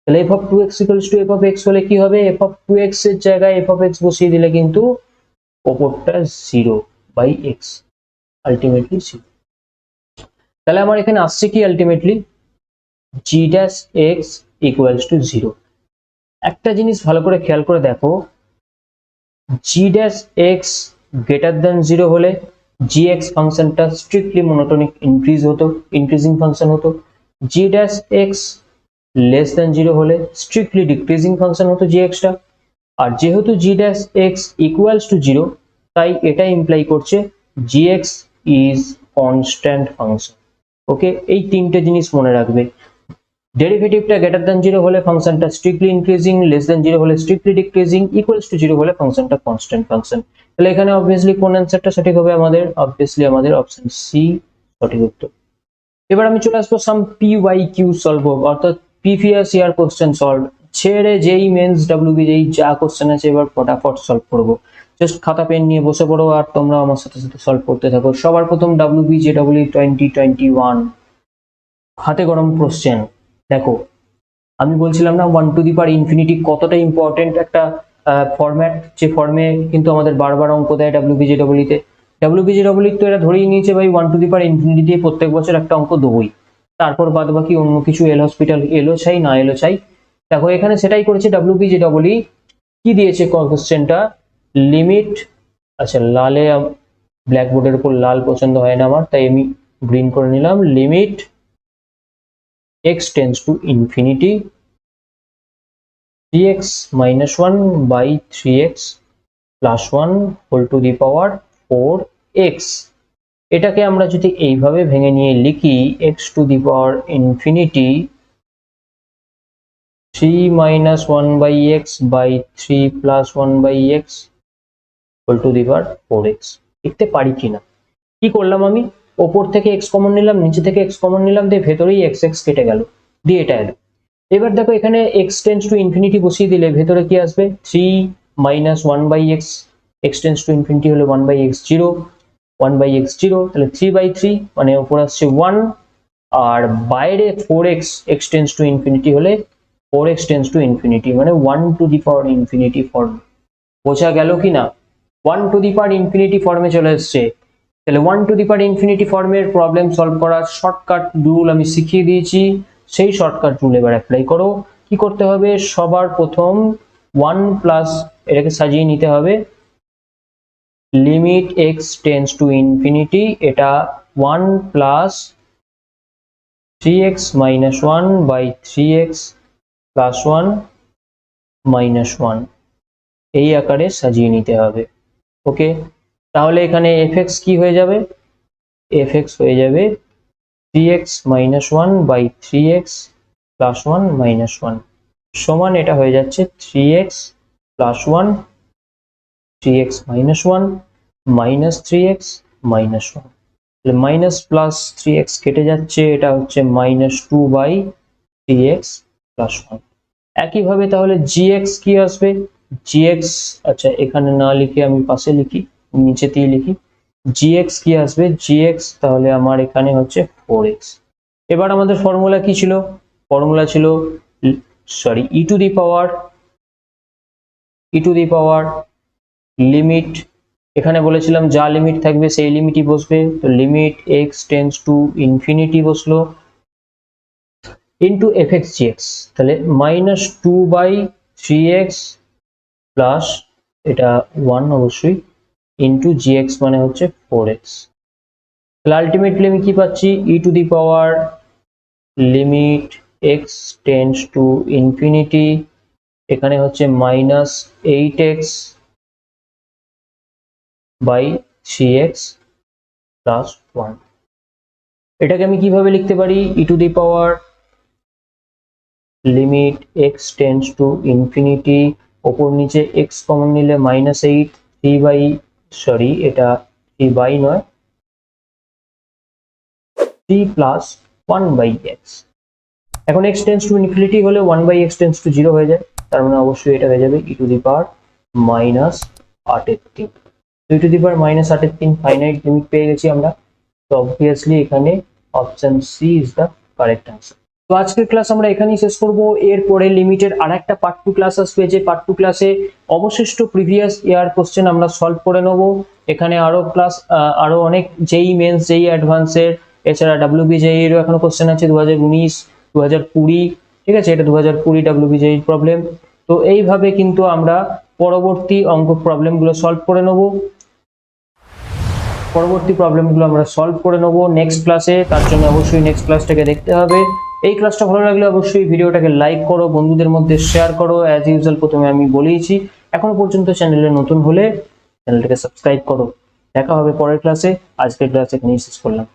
S1: তাহলে f of 2x equals to f of x হলে কি হবে, f of 2x এর জায়গায় f of x বসিয়ে দিলে কিন্তু ওপরটা 0 by x, আলটিমেটলি 0। তাহলে আমার এখানে আসছে কি ultimately g dash x equals to 0। একটা জিনিস ভালো করে খেয়াল করে দেখো, g dash x greater than 0 হলে gx ফাংশনটা স্ট্রিক্টলি মনোটোনিক ইনক্রিজিং ফাংশন হতো, g dash x less than 0 হলে স্ট্রিক্টলি ডিক্রিজিং ফাংশন হতো gx টা। আর যেহেতু g dash x equals two 0 তাই এটা ইমপ্লাই করছে gx ইজ কনস্ট্যান্ট ফাংশন। ওকে, এই তিনটে জিনিস মনে রাখবে, ডেরিভেটিভটা গ্রেটার দ্যান 0 হলে ফাংশনটা স্ট্রিক্টলি ইনক্রিজিং, লেস দ্যান 0 হলে স্ট্রিক্টলি ডিক্রিজিং, ইকুয়ালস টু 0 হলে ফাংশনটা কনস্ট্যান্ট ফাংশন। তাহলে এখানে অবভিয়াসলি কোন অ্যানসারটা সঠিক হবে আমাদের, অবভিয়াসলি আমাদের অপশন সি সঠিক উত্তর। এবার আমি চলে আসবো সাম PYQ সলভ, অর্থাৎ প্রিভিয়াস ইয়ার কোশ্চেন সলভ, ছেড়ে যেই মেন্স WBJEE যা কোশ্চেন আছে এবার ফটাফট সলভ করবো। জাস্ট খাতা পেন নিয়ে বসে পড়ো আর তোমরা আমার সাথে সাথে সলভ করতে থাকো। সবার প্রথম WBJEE 2021 হাতে গরম কোশ্চেন। দেখো, আমি বলছিলাম না 1 টু দি পাওয়ার ইনফিনিটি কতটা ইম্পর্টেন্ট একটা ফরম্যাট, যে ফর্মে কিন্তু আমাদের বারবার অঙ্ক দেয় ডাব্লিউবিজেডব্লিউ তে। ডাব্লিউবিজেডব্লিউ তো এরা ধরেই নিয়েছে ভাই 1 টু দি পাওয়ার ইনফিনিটি দিয়ে প্রত্যেক বছর একটা অঙ্ক দেবই, তারপর বাদ বাকি অন্য কিছু এল হসপিটাল এলো চাই না এলো চাই। দেখো এখানে সেটাই করেছে ডাব্লিউবিজেডব্লিউ। কি দিয়েছে কোশ্চেনটা, লিমিট, আচ্ছা লালে ব্ল্যাকবোর্ডের উপর লাল পছন্দ হয় না আমার, তাই আমি গ্রিন করে নিলাম। Limit x tends to infinity 3x minus 1 by 3x plus 1 whole to the power 4x। এটাকে আমরা যদি এইভাবে ভেঙে নিয়ে লিখি x to the power infinity 3 minus 1 by x by 3 plus 1 by x whole to the power 4x লিখতে পারি কিনা। কি করলাম আমি, ওপর থেকে x কমন নিলাম, নিচে থেকে x কমন নিলাম, দিয়ে ভেতরেই x x কেটে গেল, দিয়ে এটা এলো। এবার দেখো এখানে x টেন্ডস টু ইনফিনিটি বসিয়ে দিলে ভেতরে কি আসবে, 3 minus 1 by x, x tends to infinity হলো 1 by x 0, 1 by x 0, তাহলে 3 by 3 মানে উপর আসছে 1, আর বাইরে 4x, x tends to infinity হলে 4x টেন্ডস টু ইনফিনিটি মানে 1 to the power infinity form. বোঝা গেল কি না, 1 টু দি পাওয়ার ইনফিনিটি ফর্মে চলে এসছে। তাহলে 1 টু দি পাওয়ার ইনফিনিটি ফর্মের প্রবলেম সলভ করার শর্টকাট রুল আমি শিখিয়ে দিয়েছি, সেই শর্টকাট রুল এবার অ্যাপ্লাই করো। কি করতে হবে, সবার প্রথম 1 প্লাস এটাকে সাজিয়ে নিতে হবে, limit x tends to infinity, এটা 1 plus 3x minus 1 by 3x plus 1 minus 1 এই আকারে সাজিয়ে নিতে হবে। ওকে, তাহলে এখানে fx কি হয়ে যাবে, fx হয়ে যাবে 3x minus 1 by 3x plus 1 minus 1 সমান এটা হয়ে যাচ্ছে 3x plus 1 3x minus 1 minus 3x minus 1, তাহলে মাইনাস প্লাস 3x কেটে যাচ্ছে, এটা হচ্ছে minus 2 by 3x plus 1। একইভাবে তাহলে gx কি আসবে, gx, আচ্ছা এখানে না লিখে আমি পাশে লিখি, নিচেতেই লিখি, gx কি আসবে, gx তাহলে আমার এখানে হচ্ছে 4x। এবার আমাদের ফর্মুলা কি ছিল, ফর্মুলা ছিল sorry e to the power limit, এখানে বলেছিলাম যা লিমিট থাকবে সেই লিমিটই বসবে, তো limit x tends to infinity বসলো ইনটু fx gx, তাহলে মাইনাস 2 বাই 3x প্লাস এটা 1 অবশ্যই ইনটু gx মানে হচ্ছে 4x। তাহলে আলটিমেটলি আমি কি পাচ্ছি, e to the power limit x tends to infinity, এখানে হচ্ছে minus 8x by 3x plus 1। এটাকে আমি কিভাবে লিখতে পারি, e to the power limit x tends to infinity, ওপর নিচে x কমন নিলে মাইনাস 8, 3 বাই সরি এটা 3 বাই নয় 3 প্লাস 1 বাই x। এখন x টেন্ডস টু ইনফিনিটি হলে 1 বাই x টেন্ডস টু 0 হয়ে যায়, তার মানে অবশ্যই এটা হয়ে যাবে e to the power minus 8/3। e to the power minus 8/3 finite limit পেয়ে গেছি আমরা, তো অবভিয়াসলি এখানে option C is the correct answer. তো আজকের ক্লাস আমরা এখানেই শেষ করব, এরপরে লিমিটের আরেকটা পার্ট 2 ক্লাস আসবে, যে পার্ট 2 ক্লাসে অবশিষ্ট প্রিভিয়াস ইয়ার কোশ্চেন আমরা সলভ করে নেব। এখানে আরো ক্লাস আরো অনেক যেই মেন্স যেই অ্যাডভান্সের, এছাড়া ডাব্লিউবিজেই এরও এখনো কোশ্চেন আছে 2019 2020, ঠিক আছে, এটা 2020 ডাব্লিউবিজেই প্রবলেম। তো এইভাবে কিন্তু আমরা পরবর্তী অঙ্ক প্রবলেমগুলো সলভ করে নেব, নেক্সট ক্লাসে। তার জন্য অবশ্যই নেক্সট ক্লাসটাকে দেখতে হবে। এই ক্লাসটা ভালো লাগলে অবশ্যই ভিডিওটাকে লাইক করো, বন্ধুদের মধ্যে শেয়ার করো, অ্যাজ ইউজুয়াল প্রথমে আমি বলেইছি, এখনো পর্যন্ত চ্যানেলে নতুন হলে চ্যানেলটাকে সাবস্ক্রাইব করো। দেখা হবে পরের ক্লাসে, আজকের ক্লাস এখানেই শেষ করলাম।